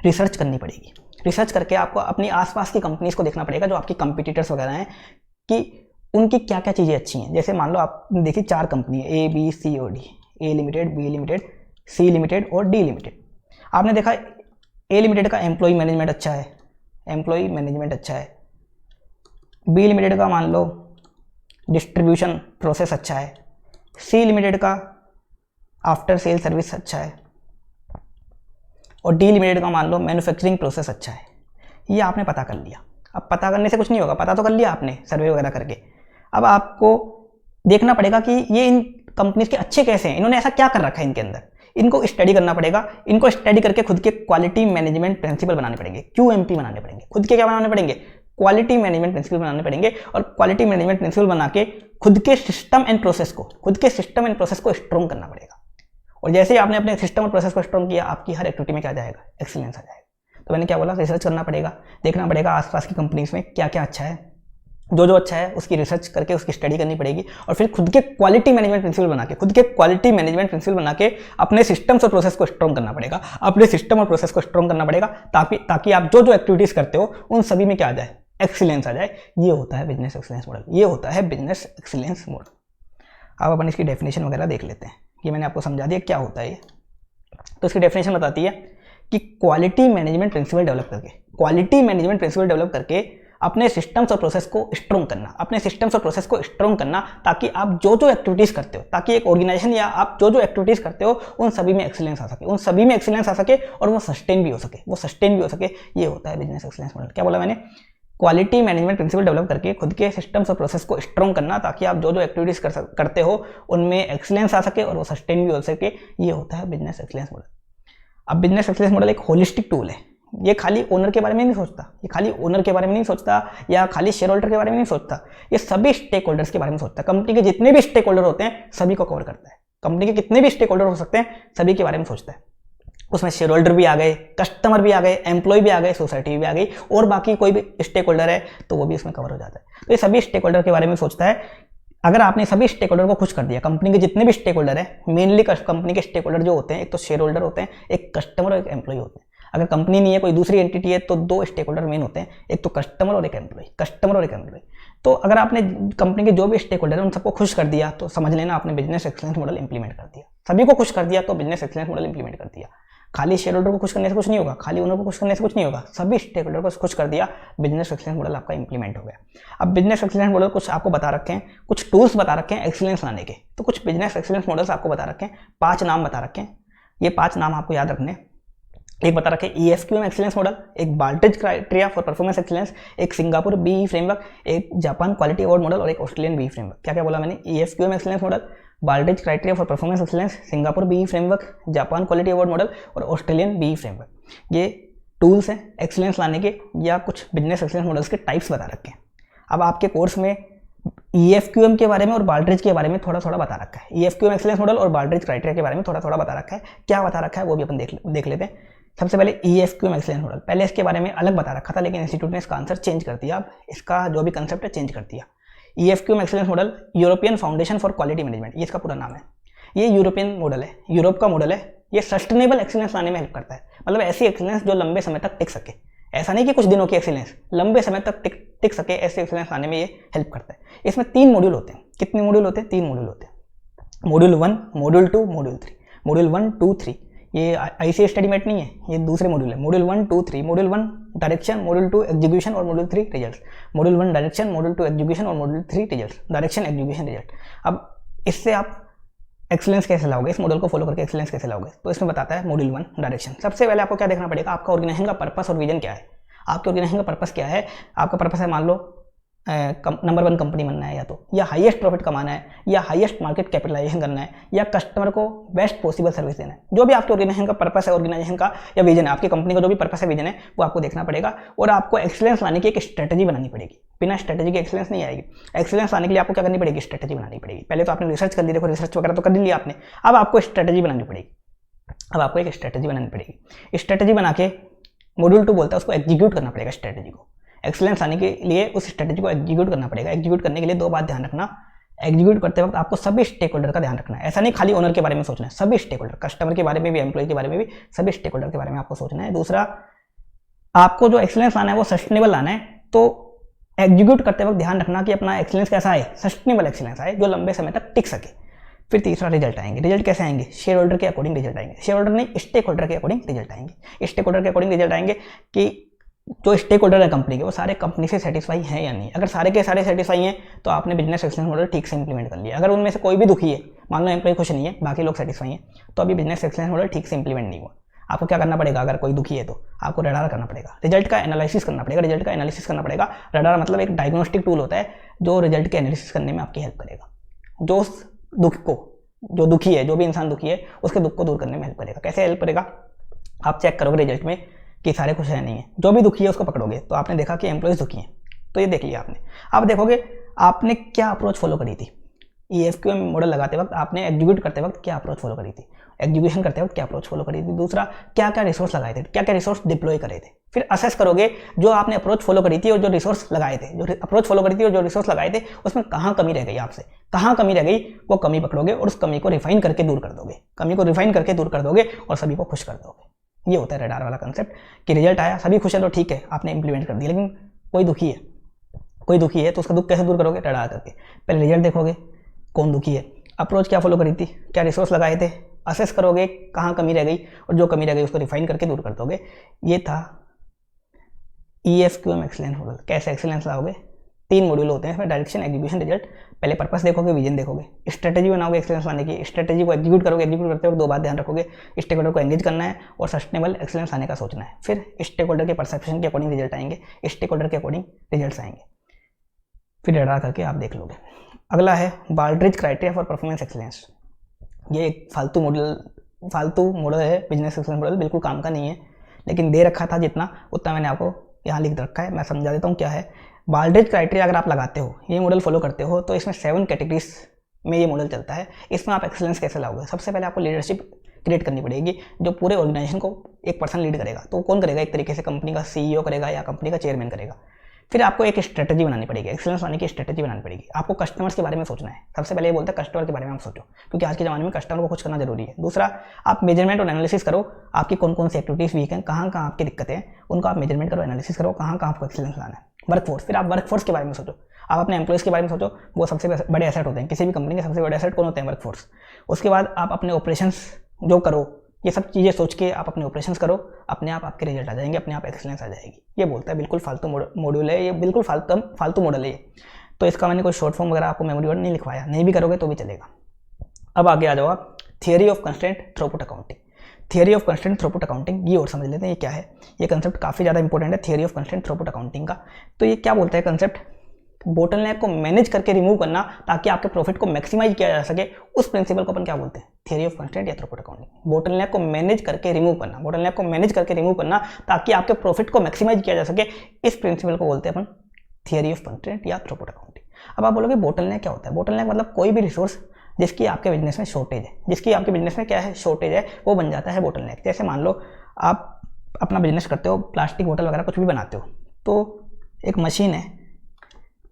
A: रिसर्च करनी पड़ेगी। रिसर्च करके आपको अपनी आसपास की कंपनीज को देखना पड़ेगा, जो आपकी कंपटीटर्स वगैरह हैं, कि उनकी क्या क्या चीज़ें अच्छी हैं। जैसे मान लो आपने देखी 4 कंपनी है, ABC और D, A limited, B limited, C limited और D लिमिटेड। आपने देखा A लिमिटेड का एम्प्लॉय मैनेजमेंट अच्छा है, एम्प्लॉय मैनेजमेंट अच्छा है। B लिमिटेड का मान लो डिस्ट्रीब्यूशन प्रोसेस अच्छा है। C लिमिटेड का आफ्टर सेल सर्विस अच्छा है और D लिमिटेड का मान लो मैन्युफैक्चरिंग प्रोसेस अच्छा है। ये आपने पता कर लिया। अब पता करने से कुछ नहीं होगा, पता तो कर लिया आपने सर्वे वगैरह करके। अब आपको देखना पड़ेगा कि ये इन कंपनीज के अच्छे कैसे हैं, इन्होंने ऐसा क्या कर रखा है इनके अंदर, इनको स्टडी करना पड़ेगा। इनको स्टडी करके खुद के क्वालिटी मैनेजमेंट प्रिंसिपल बनाने पड़ेंगे, QMP बनाने पड़ेंगे। खुद के क्या बनाने पड़ेंगे, क्वालिटी मैनेजमेंट प्रिंसिपल बनाने पड़ेंगे। और क्वालिटी मैनेजमेंट प्रिंसिपल बना के खुद के सिस्टम एंड प्रोसेस को स्ट्रॉन्ग करना पड़ेगा। और जैसे ही आपने अपने सिस्टम और प्रोसेस को स्ट्रॉन्ग किया, आपकी हर एक्टिविटी में क्या जाएगा, एक्सीलेंस आ जाएगा। तो मैंने क्या बोला, रिसर्च करना पड़ेगा, देखना पड़ेगा आसपास की कंपनीज में क्या क्या अच्छा है, जो अच्छा है उसकी रिसर्च करके उसकी स्टडी करनी पड़ेगी। और फिर खुद के क्वालिटी मैनेजमेंट प्रिंसिपल बना के अपने सिस्टम्स और प्रोसेस को स्ट्रॉन्ग करना पड़ेगा, अपने सिस्टम और प्रोसेस को स्ट्रॉन्ग करना पड़ेगा, ताकि आप जो एक्टिविटीज़ करते हो उन सभी में क्या आ जाए, एक्सीलेंस आ जाए। ये होता है बिजनेस एक्सीलेंस मॉडल, ये होता है बिजनेस एक्सीलेंस मॉडल। अब अपन इसकी डेफिनेशन वगैरह देख लेते हैं। ये मैंने आपको समझा दिया क्या होता है ये। तो इसकी डेफिनेशन बताती है कि क्वालिटी मैनेजमेंट प्रिंसिपल डेवलप करके, क्वालिटी मैनेजमेंट प्रिंसिपल डेवलप करके अपने सिस्टम्स और प्रोसेस को स्ट्रॉन्ग करना, अपने सिस्टम्स और प्रोसेस को स्ट्रॉन्ग करना, ताकि आप जो जो एक्टिविटीज़ करते हो, ताकि एक ऑर्गेनाइजेशन या आप जो जो एक्टिविटीज़ करते हो उन सभी में एक्सीलेंस आ सके, उन सभी में एक्सीलेंस आ सके और वो सस्टेन भी हो सके, वो सस्टेन भी हो सके। ये होता है बिजनेस एक्सीलेंस मॉडल। क्या बोला मैंने? क्वालिटी मैनेजमेंट प्रिंसिपल डेवलप करके खुद के सिस्टम्स और प्रोसेस को स्ट्रॉन्ग करना, ताकि आप जो जो एक्टिविटीज़ करते हो उनमें एक्सीलेंस आ सके और वो सस्टेन भी हो सके। ये होता है बिजनेस एक्सीलेंस मॉडल। अब बिजनेस एक्सीलेंस मॉडल एक होलिस्टिक टूल है। ये खाली ओनर के बारे में नहीं सोचता, ये खाली ओनर के बारे में नहीं सोचता या खाली शेयर होल्डर के बारे में नहीं सोचता, ये सभी स्टेक होल्डर्स के बारे में सोचता है। कंपनी के जितने भी स्टेक होल्डर होते हैं सभी को कवर करता है। कंपनी के कितने भी स्टेक होल्डर हो सकते हैं सभी के बारे में सोचता है। उसमें शेयर होल्डर भी आ गए, कस्टमर भी आ गए, एम्प्लॉय भी आ गए, सोसाइटी भी आ गई, और बाकी कोई भी स्टेक होल्डर है तो वो भी उसमें कवर हो जाता है। तो ये सभी स्टेक होल्डर के बारे में सोचता है। अगर आपने सभी स्टेक होल्डर को खुश कर दिया, कंपनी के जितने भी स्टेक होल्डर है, मेनली कंपनी के स्टेक होल्डर जो होते हैं, एक तो शेयर होल्डर होते हैं, एक कस्टमर और एक एम्प्लॉय होते हैं। अगर कंपनी नहीं है, कोई दूसरी एंटिटी है, तो दो स्टेक होल्डर मेन होते हैं, एक तो कस्टमर और एक एम्प्लॉय, कस्टमर और एक एम्प्लॉय। तो अगर आपने कंपनी के जो भी स्टेक होल्डर है उन सबको खुश कर दिया तो समझ लेना आपने बिजनेस एक्सीलेंस मॉडल इंप्लीमेंट कर दिया। सभी को खुश कर दिया तो बिजनेस एक्सीलेंस मॉडल इंप्लीमेंट कर दिया। खाली शेयर होल्डर को खुश करने से कुछ नहीं होगा, खाली ओनर को खुश करने से कुछ नहीं होगा, सभी स्टेक होल्डर को खुश कर दिया, बिजनेस एक्सीलेंस मॉडल आपका इंप्लीमेंट हो गया। अब बिजनेस एक्सीलेंस मॉडल कुछ आपको बता रखे हैं, कुछ टूल्स बता रखे हैं एक्सीलेंस लाने के। तो कुछ बिजनेस एक्सीलेंस मॉडल्स आपको बता रखे हैं, 5 नाम बता रखे हैं। ये 5 नाम आपको याद रखने। एक बता रखे EFQM एक्सीलेंस मॉडल, एक बाल्टिज क्राइटेरिया फॉर परफॉर्मेंस एक्सीलेंस, एक सिंगापुर BE फ्रेमवर्क, एक जापान क्वालिटी अवार्ड मॉडल और एक ऑस्ट्रेलियन BE फ्रेमवर्क। क्या क्या बोला मैंने? EFQM excellence model, Baldrige criteria for performance excellence, Singapore BE framework, Japan quality award model और ऑस्ट्रेलियन BE फ्रेमवर्क। ये टूल्स हैं एक्सीलेंस लाने के, या कुछ बिजनेस एक्सीलेंस मॉडल्स के टाइप्स बता रखे हैं। अब आपके कोर्स में EFQM के बारे में और बाल्टिज के बारे में थोड़ा थोड़ा बता रखा है। EFQM एक्सीलेंस मॉडल और बाल्टिज क्राइटेरिया के बारे में थोड़ा थोड़ा बता रखा है। क्या बता रखा है वो भी अपन देख लेते हैं। सबसे पहले EFQM एक्सीलेंस मॉडल, पहले इसके बारे में अलग बता रखा था, लेकिन इंस्टीट्यूट ने इसका आंसर चेंज कर दिया। अब इसका जो भी कंसेप्ट है चेंज कर दिया। EFQM excellence model European foundation for quality management, ये इसका पूरा नाम है। ये यूरोपियन मॉडल है, यूरोप का मॉडल है। ये सस्टेनेबल एक्सीलेंस लाने में हेल्प करता है, मतलब ऐसी एक्सीलेंस जो लंबे समय तक टिक सके। ऐसा नहीं कि कुछ दिनों की एक्सीलेंस, लंबे समय तक टिक सके, ऐसे एक्सीलेंस लाने में ये हेल्प करता है। इसमें 3 मॉड्यूल होते हैं। कितने मॉड्यूल होते हैं? 3 मॉड्यूल होते हैं। Module 1, module 2, module 3। मॉड्यूल 1, 2, 3 ये ICA स्टडी मेट नहीं है, ये दूसरे मॉड्यूल है। Module 1, 2, 3। Module 1 direction, module 2 execution और module 3 results. Module 1 direction, module 2 execution और module 3 results. Direction, execution, result. अब इससे आप एक्सीलेंस कैसे लाओगे, इस मॉडल को फॉलो करके एक्सीलेंस कैसे लाओगे? तो इसमें बताता है मॉड्यूल 1 डायरेक्शन। सबसे पहले आपको क्या देखना पड़ेगा? आपका ऑर्गेनाइजेशन का पर्पस और विजन क्या है। आपके ऑर्गेनाइजेशन का पर्पस क्या है? आपका पर्पस है, मान लो नंबर 1 कंपनी बनना है, या हाईएस्ट प्रॉफिट कमाना है, या हाईएस्ट मार्केट कैपिटलाइजेशन करना है, या कस्टमर को बेस्ट पॉसिबल सर्विस देना है। जो भी आपके ऑर्गेनाइजेशन का पर्पस है, ऑर्गेनाइजेशन का या विजन है, आपकी कंपनी का जो भी पर्पस है, विजन है, वो आपको देखना पड़ेगा। और आपको एक्सीलेंस लाने की एक स्ट्रेटजी बनानी पड़ेगी। बिना स्ट्रेटजी के एक्सीलेंस नहीं आएगी। एक्सीलेंस लाने के लिए आपको क्या करनी पड़ेगी? स्ट्रेटजी बनानी पड़ेगी। पहले तो आपने रिसर्च कर ली, देखो रिसर्च वगैरह तो कर लिया आपने, अब आपको स्ट्रेटजी बनानी पड़ेगी। अब आपको एक स्ट्रेटजी बनानी पड़ेगी। स्ट्रेटजी बना के मॉड्यूल 2 बोलता है उसको एग्जीक्यूट करना पड़ेगा। स्ट्रेटजी को एक्सीलेंस आने के लिए उस स्ट्रेटजी को एग्जीक्यूट करना पड़ेगा। एग्जीक्यूट करने के लिए 2 बात ध्यान रखना। एग्जीक्यूट करते वक्त आपको सभी स्टेक होल्डर का ध्यान रखना है। ऐसा नहीं खाली ओनर के बारे में सोचना है, सभी स्टेक होल्डर, कस्टमर के बारे में भी, एम्प्लॉय के बारे में भी, सभी स्टेक होल्डर के बारे में आपको सोचना है। दूसरा, आपको जो एक्सीलेंस लाना है वो सस्टेनेबल लाना है। तो एग्जीक्यूट करते वक्त ध्यान रखना कि अपना एक्सीलेंस कैसा है, सस्टेनेबल एक्सीलेंस आए जो लंबे समय तक टिक सके। फिर तीसरा, रिजल्ट आएंगे। रिजल्ट कैसे आएंगे? शेयर होल्डर के अकॉर्डिंग रिजल्ट आएंगे। शेयर होल्डर नहीं, स्टेक होल्डर के अकॉर्डिंग रिजल्ट आएंगे। स्टेक होल्डर के अकॉर्डिंग रिजल्ट आएंगे कि जो स्टेक होल्डर है कंपनी के, वो सारे कंपनी से सेटिस्फाई हैं या नहीं। अगर सारे के सारे सेटिस्फाई हैं तो आपने बिजनेस एक्सीलेंस मॉडल ठीक से इंप्लीमेंट कर लिया। अगर उनमें से कोई भी दुखी है, मान लो एम्प्लॉय खुश नहीं है, बाकी लोग सेटिस्फाई हैं, तो अभी बिजनेस एक्सीलेंस मॉडल ठीक से इंप्लीमेंट नहीं हुआ। आपको क्या करना पड़ेगा? अगर कोई दुखी है तो आपको रडार करना पड़ेगा, रिजल्ट का एनालिसिस करना पड़ेगा। रिजल्ट का एनालिसिस करना पड़ेगा। रडार मतलब एक डायग्नोस्टिक टूल होता है जो रिजल्ट के एनालिसिस करने में आपकी हेल्प करेगा। जो दुख को, जो दुखी है, जो भी इंसान दुखी है, उसके दुख को दूर करने में हेल्प करेगा। कैसे हेल्प करेगा? आप चेक करोगे रिजल्ट में कि सारे खुश है नहीं है, जो भी दुखी है उसको पकड़ोगे तो आपने देखा कि एम्प्लॉयज दुखी हैं, तो ये देख लिया आपने। अब देखोगे आपने क्या अप्रोच फॉलो करी थी। EFQM मॉडल लगाते वक्त आपने एग्जीक्यूट करते वक्त क्या अप्रोच फॉलो करी थी, एग्जीक्यूशन करते वक्त क्या अप्रोच फॉलो करी थी। दूसरा, क्या क्या रिसोर्स लगाए थे, क्या क्या रिसोर्स डिप्लॉय करे थे। फिर असेस करोगे जो आपने अप्रोच फॉलो करी थी और जो रिसोर्स लगाए थे, जो अप्रोच फॉलो करी थी और जो रिसोर्स लगाए थे, उसमें कहाँ कमी रह गई, आपसे कहाँ कमी रह गई, वो कमी पकड़ोगे और उस कमी को रिफाइन करके दूर कर दोगे। कमी को रिफाइन करके दूर कर दोगे और सभी को खुश कर दोगे। ये होता है रडार वाला कंसेप्ट कि रिजल्ट आया, सभी खुश है तो ठीक है, आपने इंप्लीमेंट कर दिया। लेकिन कोई दुखी है तो उसका दुख कैसे दूर करोगे? रडार करके। पहले रिजल्ट देखोगे, कौन दुखी है, अप्रोच क्या फॉलो करी थी, क्या रिसोर्स लगाए थे, असेस करोगे कहाँ कमी रह गई और जो कमी रह गई उसको रिफाइन करके दूर कर दोगे। ये था EFQM एक्सीलेंस मॉडल। कैसे एक्सीलेंस लाओगे? 3 मॉड्यूल होते हैं इसमें, डायरेक्शन, एग्जीक्यूशन, रिजल्ट। पहले पर्पस देखोगे, विजन देखोगे, स्ट्रेटेजी बनाओगे एक्सीलेंस लाने की, स्ट्रेटेजी को एग्जीक्यूट करोगे, एग्जीक्यूट करते वक्त 2 बात ध्यान रखोगे, स्टेक होल्डर को एंगेज करना है और सस्टेनेबल एक्सीलेंस लाने का सोचना है। फिर स्टेक होल्डर के परसेप्शन के अकॉर्डिंग रिजल्ट आएंगे, स्टेक होल्डर के अकॉर्डिंग रिजल्ट आएंगे, फिर एडा करके आप देख लोगे। अगला है बाल्ड्रिज क्राइटेरिया फॉर परफॉर्मेंस एक्सीलेंस। ये एक फालतू मॉडल है, बिजनेस एक्सीलेंस मॉडल, बिल्कुल काम का नहीं है, लेकिन दे रखा था जितना उतना मैंने आपको यहाँ लिख रखा है। मैं समझा देता हूँ क्या है। बाल्ड्रिज क्राइटेरिया अगर आप लगाते हो, ये मॉडल फॉलो करते हो, तो इसमें 7 कैटेगरीज में ये मॉडल चलता है। इसमें आप एक्सीलेंस कैसे लाओगे? सबसे पहले आपको लीडरशिप क्रिएट करनी पड़ेगी, जो पूरे ऑर्गेनाइजेशन को एक पर्सन लीड करेगा। तो कौन करेगा? एक तरीके से कंपनी का CEO करेगा या कंपनी का चेयरमैन करेगा। फिर आपको एक स्ट्रेटजी बनानी पड़ेगी, एक्सीलेंस लाने की स्ट्रेटजी बनानी पड़ेगी। आपको कस्टमर्स के बारे में सोचना है। सबसे पहले ये बोलता है कस्टमर के बारे में आप सोचो, क्योंकि आज के ज़माने में कस्टमर को खुश करना जरूरी है। दूसरा, आप मेजरमेंट और एनालिसिस करो, आपकी कौन कौन सी एक्टिविटीज़ वीक हैं, कहाँ कहाँ आपकी दिक्कतें हैं, उनको आप मेजरमेंट करो, एनालिसिस करो, कहाँ कहाँ आपको एक्सीलेंस लाना है। वर्कफोर्स, फिर आप वर्कफोर्स के बारे में सोचो, आप अपने एम्प्लॉयज़ के बारे में सोचो, वो सबसे बड़े एसेट होते हैं। किसी भी कंपनी के सबसे बड़े एसेट कौन होते हैं? वर्कफोर्स। उसके बाद आप अपने ऑपरेशंस जो करो, ये सब चीज़ें सोच के आप अपने ऑपरेशंस करो, अपने आप आपके रिजल्ट आ जाएंगे, अपने आप एक्सीलेंस आ जाएगी। ये बोलता है बिल्कुल फालतू मॉड्यूल है, ये बिल्कुल फालतू मॉडल है ये। तो इसका मैंने कोई शॉर्ट फॉर्म वगैरह आपको मेमोरी वर्ड नहीं लिखवाया, नहीं भी करोगे तो भी चलेगा। अब आगे आ जाओ आप, theory of constraint throughput accounting. Theory of constraint throughput accounting ये और समझ लेते हैं ये क्या है। ये कंसेप्ट काफ़ी ज़्यादा इंपॉर्टेंट है, theory of constraint throughput accounting का। तो ये क्या बोलता है कंसेप्ट? बोटलनेक को मैनेज करके रिमूव करना ताकि आपके प्रॉफिट को मैक्सिमाइज किया जा सके, उस प्रिंसिपल को अपन क्या बोलते हैं? थियरी ऑफ कंस्ट्रेंट या थ्रूपुट अकाउंटिंग। बोटलनेक को मैनेज करके रिमूव करना, बोटलनेक को मैनेज करके रिमूव करना ताकि आपके प्रॉफिट को मैक्सिमाइज किया जा सके, इस प्रिंसिपल को बोलते हैं अपन थियरी ऑफ कंस्ट्रेंट या थ्रूपुट अकाउंटिंग। अब आप बोलोगे बोटलनेक क्या होता है? बोटलनेक मतलब कोई भी रिसोर्स जिसकी आपके बिजनेस में शॉर्टेज है, जिसकी आपके बिजनेस में क्या है? शॉर्टेज है, वो बन जाता है बोटलनेक। जैसे मान लो आप अपना बिजनेस करते हो, प्लास्टिक बोतल वगैरह कुछ भी बनाते हो, तो एक मशीन है,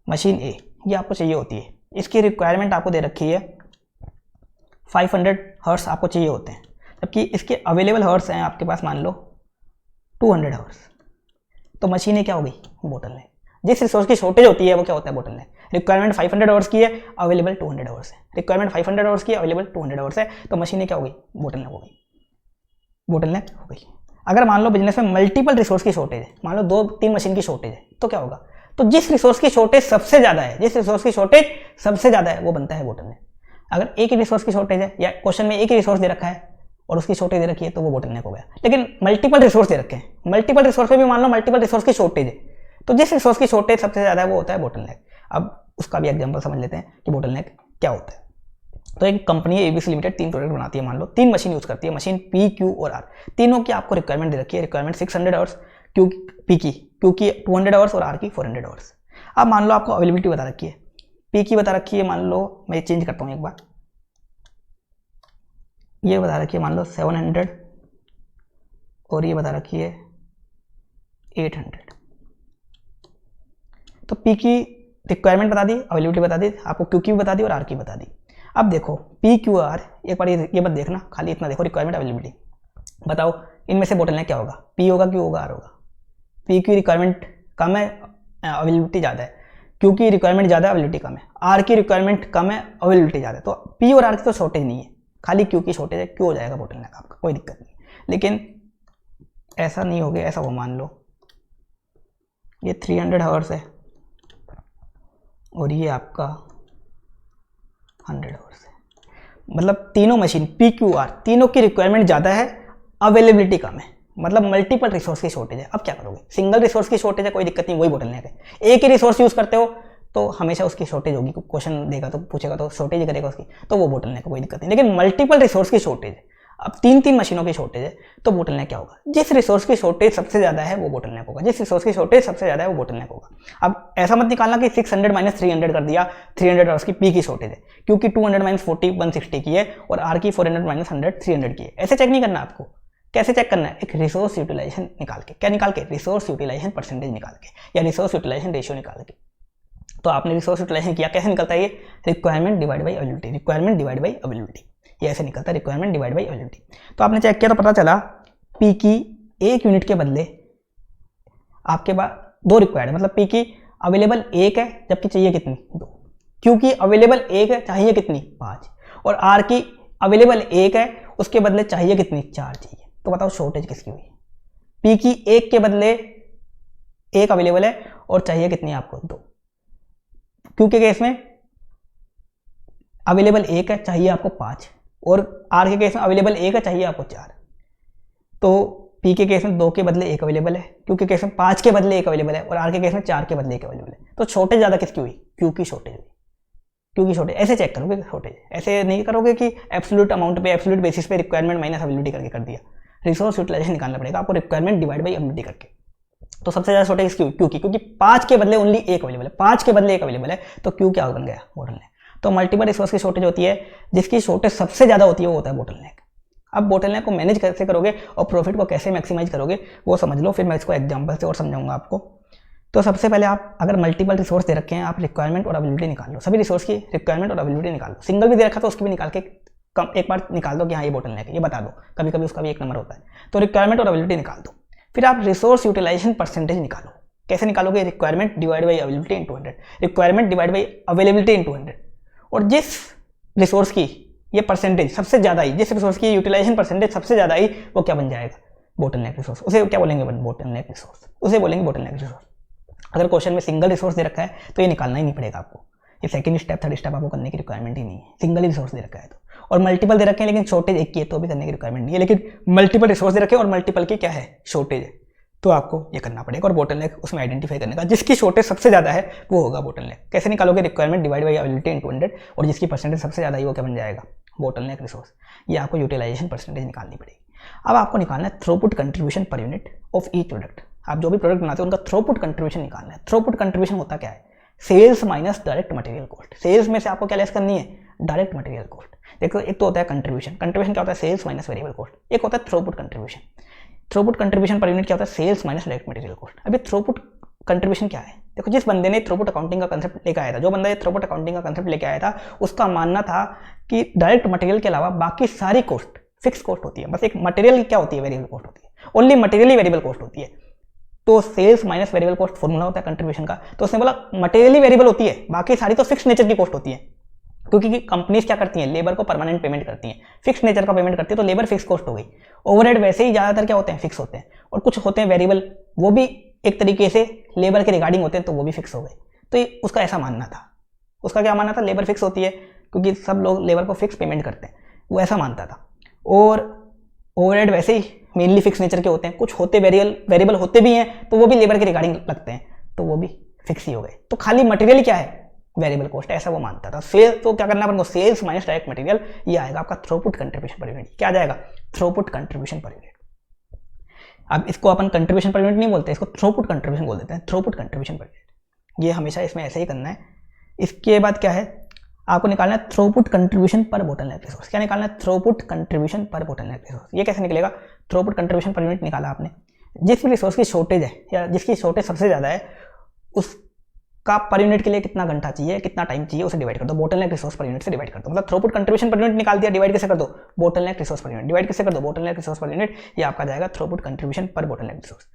A: मशीन ए, ये आपको चाहिए होती है। इसकी रिक्वायरमेंट आपको दे रखी है 500 हर्ट्स आपको चाहिए होते हैं, जबकि इसके अवेलेबल हर्ट्स हैं आपके पास मान लो 200 हर्ट्स। तो मशीन ए क्या हो गई? बोटलनेक। जिस रिसोर्स की शॉर्टेज होती है वो क्या होता है? बोटलनेक। रिक्वायरमेंट 500 हर्ट्स की है, अवेलेबल 200 हर्ट्स है। रिक्वायरमेंट 500 हर्ट्स की है, अवेलेबल 200 हर्ट्स है, तो मशीन ए क्या हो गई? बोटलनेक हो गई, बोटलनेक हो गई। अगर मान लो बिजनेस में मल्टीपल रिसोर्स की शॉर्टेज है, मान लो 2-3 मशीन की शॉर्टेज है, तो क्या होगा? तो जिस रिसोर्स की शॉर्टेज सबसे ज़्यादा है, जिस रिसोर्स की शॉर्टेज सबसे ज़्यादा है, वो बनता है बोटलनेक। अगर एक ही रिसोर्स की शॉर्टेज है, या क्वेश्चन में एक ही रिसोर्स दे रखा है और उसकी शॉर्टेज दे रखी है, तो वो बोटलनेक हो गया। लेकिन मल्टीपल रिसोर्स दे रखे हैं, मल्टीपल रिसोर्स में भी मान लो मल्टीपल रिसोर्स की शॉर्टेज है, तो जिस रिसोर्स की शॉर्टेज सबसे ज़्यादा है वो होता है बोटलनेक। अब उसका भी एग्जाम्पल समझ लेते हैं कि बोटलनेक क्या होता है। तो एक कंपनी है ABC लिमिटेड, 3 प्रोडक्ट बनाती है, मान लो 3 मशीन यूज करती है, मशीन P, Q और R। तीनों की आपको रिक्वायरमेंट दे रखी है, रिक्वायरमेंट 600 आवर्स, P की 200 आवर्स और R की 400 आवर्स। अब मान लो आपको अवेलेबिलिटी बता रखी है, P की बता रखी है, मान लो मैं चेंज करता हूँ एक बार, ये बता रखी है मान लो 700 और ये बता रखी है 800। तो P की रिक्वायरमेंट बता दी, अवेलेबिलिटी बता दी, आपको Q की भी बता दी और R की बता दी। अब देखो PQR, एक बार ये मत देखना, खाली इतना देखो रिक्वायरमेंट अवेलेबिलिटी। बताओ इनमें से बोटलनेक क्या होगा? P होगा, Q होगा, R होगा? P की रिक्वायरमेंट कम है, अवेलेबिलिटी ज़्यादा है। Q की रिक्वायरमेंट ज़्यादा है, अवेलेबिलिटी कम है। R की रिक्वायरमेंट कम है, अवेलेबिलिटी ज़्यादा है। तो P और R की तो शॉर्टेज नहीं है, खाली Q की शॉर्टेज है, Q हो जाएगा बोटलनेक आपका, कोई दिक्कत नहीं। लेकिन ऐसा नहीं हो गया, ऐसा हो मान लो ये 300 आवर्स है और ये आपका 100 आवर्स है, मतलब तीनों मशीन PQR तीनों की रिक्वायरमेंट ज़्यादा है, अवेलेबिलिटी कम है, मतलब मल्टीपल रिसोर्स की शॉर्टेज है। अब क्या करोगे? सिंगल रिसोर्स की शॉर्टेज है, कोई दिक्कत नहीं, वही बोटलनेक है। एक ही रिसोर्स यूज़ करते हो तो हमेशा उसकी शॉर्टेज होगी, क्वेश्चन देगा तो पूछेगा तो शॉर्टेज करेगा उसकी, तो वो बोटलनेक है, कोई दिक्कत नहीं। लेकिन मल्टीपल रिसोर्स की शॉर्टेज है, अब 3 मशीनों की शॉर्टेज है, तो बोटलनेक क्या होगा? जिस रिसोर्स की शॉर्टेज सबसे ज़्यादा है वो बोटलनेक होगा, जिस रिसोर्स की शॉर्टेज सबसे ज़्यादा है वो बोटलनेक होगा। अब ऐसा मत निकालना कि 600 - 300 कर दिया, 300 आवर्स की P की शॉर्टेज है, क्योंकि 200 - 40 160 की है और R की 400 - 100 300 की है। ऐसे चेक नहीं करना आपको, कैसे चेक करना है? एक रिसोर्स यूटिलाइजेशन निकाल के, क्या निकाल के? रिसोर्स यूटिलाइजेशन परसेंटेज निकाल के या रिसोर्स यूटिलाइजेशन रेशियो निकाल के। तो आपने रिसोर्स यूटिलाइजेशन किया, कैसे निकलता है ये? Requirement divide by availability, requirement divide by availability, ये ऐसे निकलता है, रिक्वायरमेंट डिवाइड बाई अवेलेबिलिटी। तो आपने चेक किया तो पता चला P की 1 यूनिट के बदले आपके पास 2 रिक्वायर्ड, मतलब P की अवेलेबल 1 है जबकि चाहिए कितनी? 2। Q की अवेलेबल 1 है, चाहिए कितनी? 5। और R की अवेलेबल 1 है उसके बदले चाहिए कितनी, 4 चाहिए। तो बताओ शॉर्टेज किसकी हुई? पी की 1 के बदले 1 अवेलेबल है और चाहिए कितनी आपको, 2। क्यू के केस में अवेलेबल 1 है, चाहिए आपको 5, और आर के केस में अवेलेबल 1 है, चाहिए आपको 4। तो पी के केस में 2 के बदले 1 अवेलेबल है, क्यू के केस में 5 के बदले 1 अवेलेबल है, और आर के केस में 4 के बदले 1 अवेलेबल है। तो शॉर्टेज ज़्यादा किसकी हुई? क्यू की शॉर्टेज हुई। क्यू की शॉर्टेज ऐसे चेक करोगे शॉर्टेज, ऐसे नहीं करोगे कि एब्सोल्यूट अमाउंट पे, एब्सोल्यूट बेसिस पे रिक्वायरमेंट माइनस अवेलेबिलिटी करके कर दिया। रिसोर्स यूटिलाइजेशन निकालना पड़ेगा आपको, रिक्वायरमेंट डिवाइड बाई अवेलेबिलिटी करके। तो सबसे ज़्यादा शॉर्टेज क्यू की, क्योंकि 5 के बदले ओनली 1 अवेलेबल है, 5 के बदले 1 अवेलेबल है, तो क्यू क्या बन गया? बोटलनेक। तो मल्टीपल रिसोर्स की शॉर्टेज होती है, जिसकी शॉर्टेज सबसे ज़्यादा होती है वो होता है बोटलनेक। अब बोटलनेक को मैनेज कैसे करोगे और प्रॉफिट को कैसे मैक्सिमाइज करोगे वो समझ लो, फिर मैं इसको एग्जांपल से और समझाऊंगा आपको। तो सबसे पहले आप अगर मल्टीपल रिसोर्स दे रखे हैं, आप रिक्वायरमेंट और अवेलेबिलिटी निकाल लो, सभी रिसोर्स की रिक्वायरमेंट और अवेलेबिलिटी निकाल लो। सिंगल भी दे रखा तो उसकी भी निकाल के एक बार निकाल दो कि हाँ ये बोटलनेक है, ये बता दो, कभी कभी उसका भी 1 नंबर होता है। तो रिक्वायरमेंट और अवेलेबिलिटी निकाल दो, फिर आप रिसोर्स यूटिलाइजेशन परसेंटेज निकालो। कैसे निकालोगे? Requirement divide by availability into 100, requirement divide by availability into 100। और जिस रिसोर्स की ये परसेंटेज सबसे ज़्यादा आई, जिस रिसोर्स की यूटिलाइजेशन परसेंटेज सबसे ज़्यादा आई, वो क्या बन जाएगा? Bottleneck resource. उसे क्या बोलेंगे? बोटलनेक रिसोर्स, उसे बोलेंगे बोटलनेक रिसोर्स। अगर क्वेश्चन में सिंगल रिसोर्स दे रखा है तो ये निकालना ही नहीं पड़ेगा आपको, ये सेकंड स्टेप थर्ड स्टेप आपको करने की रिक्वायरमेंट ही नहीं है, सिंगल ही रिसोर्स दे रखा है तो। और मल्टीपल दे रखे हैं लेकिन शॉर्टेज 1 की है तो भी करने की रिक्वायरमेंट नहीं है, लेकिन मल्टीपल रिसोर्स दे रखे हैं और मल्टीपल की क्या है? शॉर्टेज है, तो आपको ये करना पड़ेगा। और बोटलनेक उसमें आइडेंटिफाई करने का, जिसकी शॉर्टेज सबसे ज़्यादा है वो होगा बोटलनेक। कैसे निकालोगे? Requirement divide by availability into 100, और जिसकी परसेंटेज सबसे ज़्यादा है वो क्या बन जाएगा? Bottleneck resource. ये आपको यूटिलाइजेशन परसेंटेज निकालनी पड़ेगी। अब आपको निकालना है throughput contribution per unit of each product. आप जो भी प्रोडक्ट बनाते हो उनका थ्रूपुट कंट्रीब्यूशन निकालना है। थ्रूपुट कंट्रीब्यूशन होता क्या है? Sales minus direct material cost. Sales में से आपको क्या लेस करनी है? Direct material cost. देखो एक तो होता है कंट्रीब्यूशन, कंट्रीब्यूशन क्या होता है? Sales minus variable cost. एक होता है throughput contribution. Throughput contribution per unit क्या होता है? Sales minus direct material cost. अभी थ्रूपुट कंट्रीब्यूशन क्या है? देखो जिस बंदे ने थ्रूपुट अकाउंटिंग का कंसेप्ट लेकर आया था, जो बंदा ये थ्रूपुट अकाउंटिंग का कंसेप्ट लेकर आया था, उसका मानना था कि डायरेक्ट मटेरियल के अलावा बाकी सारी कॉस्ट फिक्स कॉस्ट होती है, बस एक मटेरियल क्या होती है? वेरिएबल कॉस्ट होती है, ओनली मटेरियल ही वेरिएबल कॉस्ट होती है। तो sales minus variable cost formula होता है कंट्रीब्यूशन का। तो उसने बोला मटेरियल ही वेरिएबल होती है, बाकी सारी तो फिक्स नेचर की कॉस्ट होती है, क्योंकि कंपनीज क्या करती हैं? लेबर को परमानेंट पेमेंट करती हैं, फिक्स नेचर का पेमेंट करती है, तो लेबर फिक्स कॉस्ट हो गई। ओवरहेड वैसे ही ज़्यादातर क्या होते हैं? फिक्स होते हैं, और कुछ होते हैं वेरिएबल, वो भी एक तरीके से लेबर के रिगार्डिंग होते हैं, तो वो भी फिक्स हो गए। तो ये उसका ऐसा मानना था। उसका क्या मानना था? लेबर फिक्स होती है क्योंकि सब लोग लेबर को फिक्स पेमेंट करते हैं, वो ऐसा मानता था। और ओवरहेड वैसे ही मेनली फिक्स नेचर के होते हैं, कुछ होते वेरिएबल होते भी हैं, तो वो भी लेबर के रिगार्डिंग लगते हैं, तो वो भी फिक्स ही हो गए। तो खाली मटेरियल क्या है? वेरिएबल कॉस्ट, ऐसा वो मानता था। सेल तो क्या करना है? सेल्स माइनस डायरेक्ट मटेरियल, ये आएगा आपका थ्रूपुट कंट्रीब्यूशन पर यूनिट। क्या आ जाएगा? Throughput contribution per unit. अब इसको अपन कंट्रीब्यूशन पर यूनिट नहीं बोलते, इसको थ्रूपुट कंट्रीब्यूशन बोल देते हैं, थ्रूपुट कंट्रीब्यूशन पर यूनिट। ये हमेशा इसमें ऐसे ही करना है। इसके बाद क्या है? आपको निकालना है throughput contribution per bottleneck resource. क्या निकालना है? Throughput contribution per bottleneck resource. ये कैसे निकलेगा? थ्रूपुट कंट्रीब्यूशन पर यूनिट निकाला आपने, जिस भी रिसोर्स की शॉर्टेज है या जिसकी शॉर्टेज सबसे ज़्यादा है, उसका पर यूनिट के लिए कितना घंटा चाहिए, कितना टाइम चाहिए, उसे डिवाइड कर दो, बोटलनेक रिसोर्स पर यूनिट से डिवाइड कर दो। मतलब थ्रूपुट कंट्रीब्यूशन पर यूनिट निकाल दिया, डिवाइड कैसे कर दो? Bottleneck resource per unit. Divide कैसे कर दो? Bottleneck resource per unit. ये आपका जाएगा throughput contribution per bottleneck resource.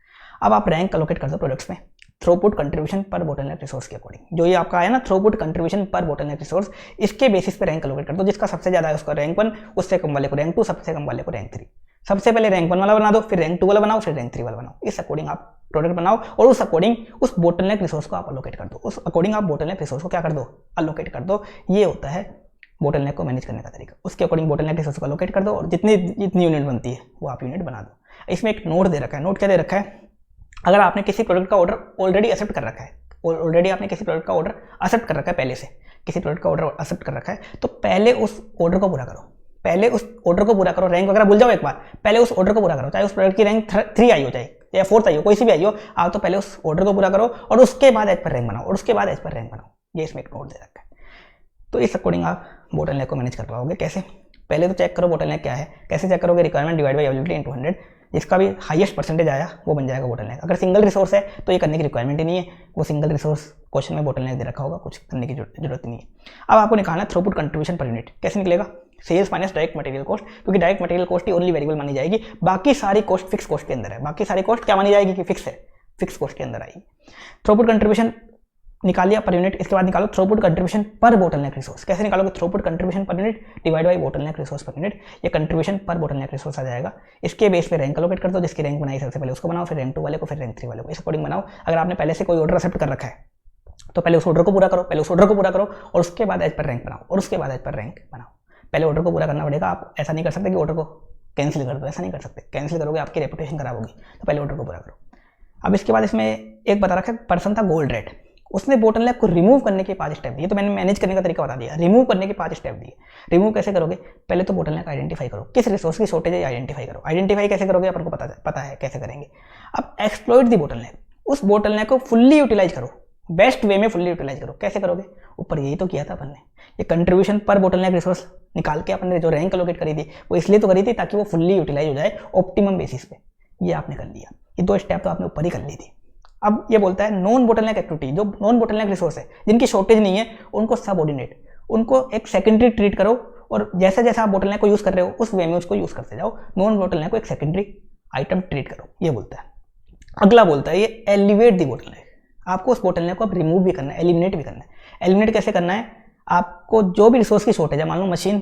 A: अब आप रैंक एलोकेट कर दो प्रोडक्ट्स में throughput contribution per bottleneck resource के अकॉर्डिंग। जो ये आपका आया ना throughput contribution per bottleneck resource, इसके बेसिस पे रैंक एलोकेट कर दो। जिसका सबसे ज्यादा है उसका रैंक 1, उससे कम वाले को रैंक 2, सबसे कम वाले को रैंक 3। सबसे पहले रैंक 1 वाला बना दो, फिर रैंक 2 वाला बनाओ, फिर रैंक 3 वाला बनाओ। इस अकॉर्डिंग आप प्रोडक्ट बनाओ और उस अकॉर्डिंग उस बोटलनेक रिसोर्स को आप अलोकेट कर दो। उस अकॉर्डिंग आप बोटलनेक रिसोर्स को क्या कर दो? अलोकेट कर दो। ये होता है बोटलनेक को मैनेज करने का तरीका। उसके अकॉर्डिंग बोटलनेक रिसोर्स को अलोकेट कर दो और जितनी यूनिट बनती है वो आप यूनिट बना दो। इसमें एक नोट दे रखा है। नोट क्या दे रखा है? अगर आपने किसी प्रोडक्ट का ऑर्डर ऑलरेडी एक्सेप्ट कर रखा है, ऑलरेडी आपने किसी प्रोडक्ट का ऑर्डर एक्सेप्ट कर रखा है, पहले से किसी प्रोडक्ट का ऑर्डर एक्सेप्ट कर रखा है, तो पहले उस ऑर्डर को पूरा करो। पहले उस ऑर्डर को पूरा करो। रैंक वगैरह भूल जाओ एक बार, पहले उस ऑर्डर को पूरा करो। चाहे उस प्रोडक्ट की रैंक 3 आई हो, चाहे या 4th आई हो, कोई सी भी आई हो, आप तो पहले उस ऑर्डर को पूरा करो और उसके बाद एज पर रैंक बनाओ, और उसके बाद एज पर रैंक बनाओ। ये इसमें एक नोट दे रखा है। तो इस अकॉर्डिंग आप बोटलनेक को मैनेज कर पाओगे। कैसे? पहले तो चेक करो बोटलनेक क्या है। कैसे चेक करोगे? Requirement divide by availability into 100। जिसका भी हाईएस्ट परसेंटेज आया वो बन जाएगा बोटलनेक। अगर सिंगल रिसोर्स है तो ये करने की रिक्वायरमेंट ही नहीं है, वो सिंगल रिसोर्स क्वेश्चन में बोटलनेक दे रखा होगा, कुछ करने की जरूरत नहीं है। अब आपको निकालना है थ्रूपुट कंट्रीब्यूशन पर यूनिट। कैसे निकलेगा? Sales minus direct material cost, क्योंकि डायरेक्ट मटेरियल कॉस्ट ही ओनली वेरिएबल मानी जाएगी, बाकी सारी कॉस्ट फिक्स कॉस्ट के अंदर है। बाकी सारी कॉस्ट क्या मानी जाएगी? कि फिक्स है, फिक्स कॉस्ट के अंदर आएगी। थ्रूपुट कंट्रीब्यूशन निकाल लिया पर यूनिट। इसके बाद निकालो throughput contribution per bottleneck resource. कैसे निकालोगे? Throughput contribution per unit divide by bottleneck resource per unit. ये कंट्रीब्यूशन पर बोटलनेक रिसोर्स आ जाएगा। इसके बेस पे रैंक एलोकेट कर दो, जिसकी रैंक बनाई सबसे पहले उसको बनाओ, फिर रैंक 2 वाले को, फिर रैंक 3 वाले को, इस अकॉर्डिंग बनाओ। अगर आपने पहले से कोई ऑर्डर एक्सेप्ट कर रखा है तो पहले उस ऑर्डर को पूरा करो, पहले उस ऑर्डर को पूरा करो और उसके बाद एज पर रैंक बनाओ, और उसके बाद एज पर रैंक बनाओ। पहले ऑर्डर को पूरा करना पड़ेगा। आप ऐसा नहीं कर सकते कि ऑर्डर को कैंसिल कर दो, ऐसा नहीं कर सकते। कैंसिल करोगे आपकी रेपुटेशन खराब होगी। तो पहले ऑर्डर को पूरा करो। अब इसके बाद इसमें एक बता रखा है पर्सन था गोल्ड रेड, उसने बोटलनेक को रिमूव करने के 5 स्टेप दिए। तो मैंने मैनेज करने का तरीका बता दिया। रिमूव करने के 5 स्टेप दिए। रिमूव कैसे करोगे? पहले तो बोटलनेक आइडेंटिफाई करो, किस रिसोर्स की शॉर्टेज है आइडेंटिफाई करो। आइडेंटिफाई कैसे करोगे? अपन को पता है कैसे करेंगे। अब एक्सप्लॉइट दी बोटलनेक, उस बोटलनेक को फुल्ली यूटिलाइज करो, बेस्ट वे में फुल्ली यूटिलाइज करो। कैसे करोगे? ऊपर यही तो किया था अपन ने, ये कंट्रीब्यूशन पर बोटलनेक रिसोर्स निकाल के अपन ने जो रैंक एलोकेट करी थी वो इसलिए तो करी थी ताकि वो फुल्ली यूटिलाइज हो जाए ऑप्टिमम बेसिस पे। ये आपने कर लिया। ये 2 स्टेप तो आपने ऊपर ही कर ली थी। अब ये बोलता है नॉन बोटलनेक एक्टिविटी, जो नॉन बोटलनेक रिसोर्स है जिनकी शॉर्टेज नहीं है उनको सबऑर्डिनेट, उनको एक सेकेंडरी ट्रीट करो और जैसे जैसे आप बोटलनेक को यूज़ कर रहे हो उस वे में उसको यूज़ करते जाओ। नॉन बोटलनेक को एक सेकेंडरी आइटम ट्रीट करो, ये बोलता है। अगला बोलता है ये एलिवेट दी बोटलनेक। आपको उस बोटलनेक को अब रिमूव भी करना है, एलिमिनेट भी करना है। एलिमिनेट कैसे करना है? आपको जो भी रिसोर्स की शॉर्टेज है, मान लो मशीन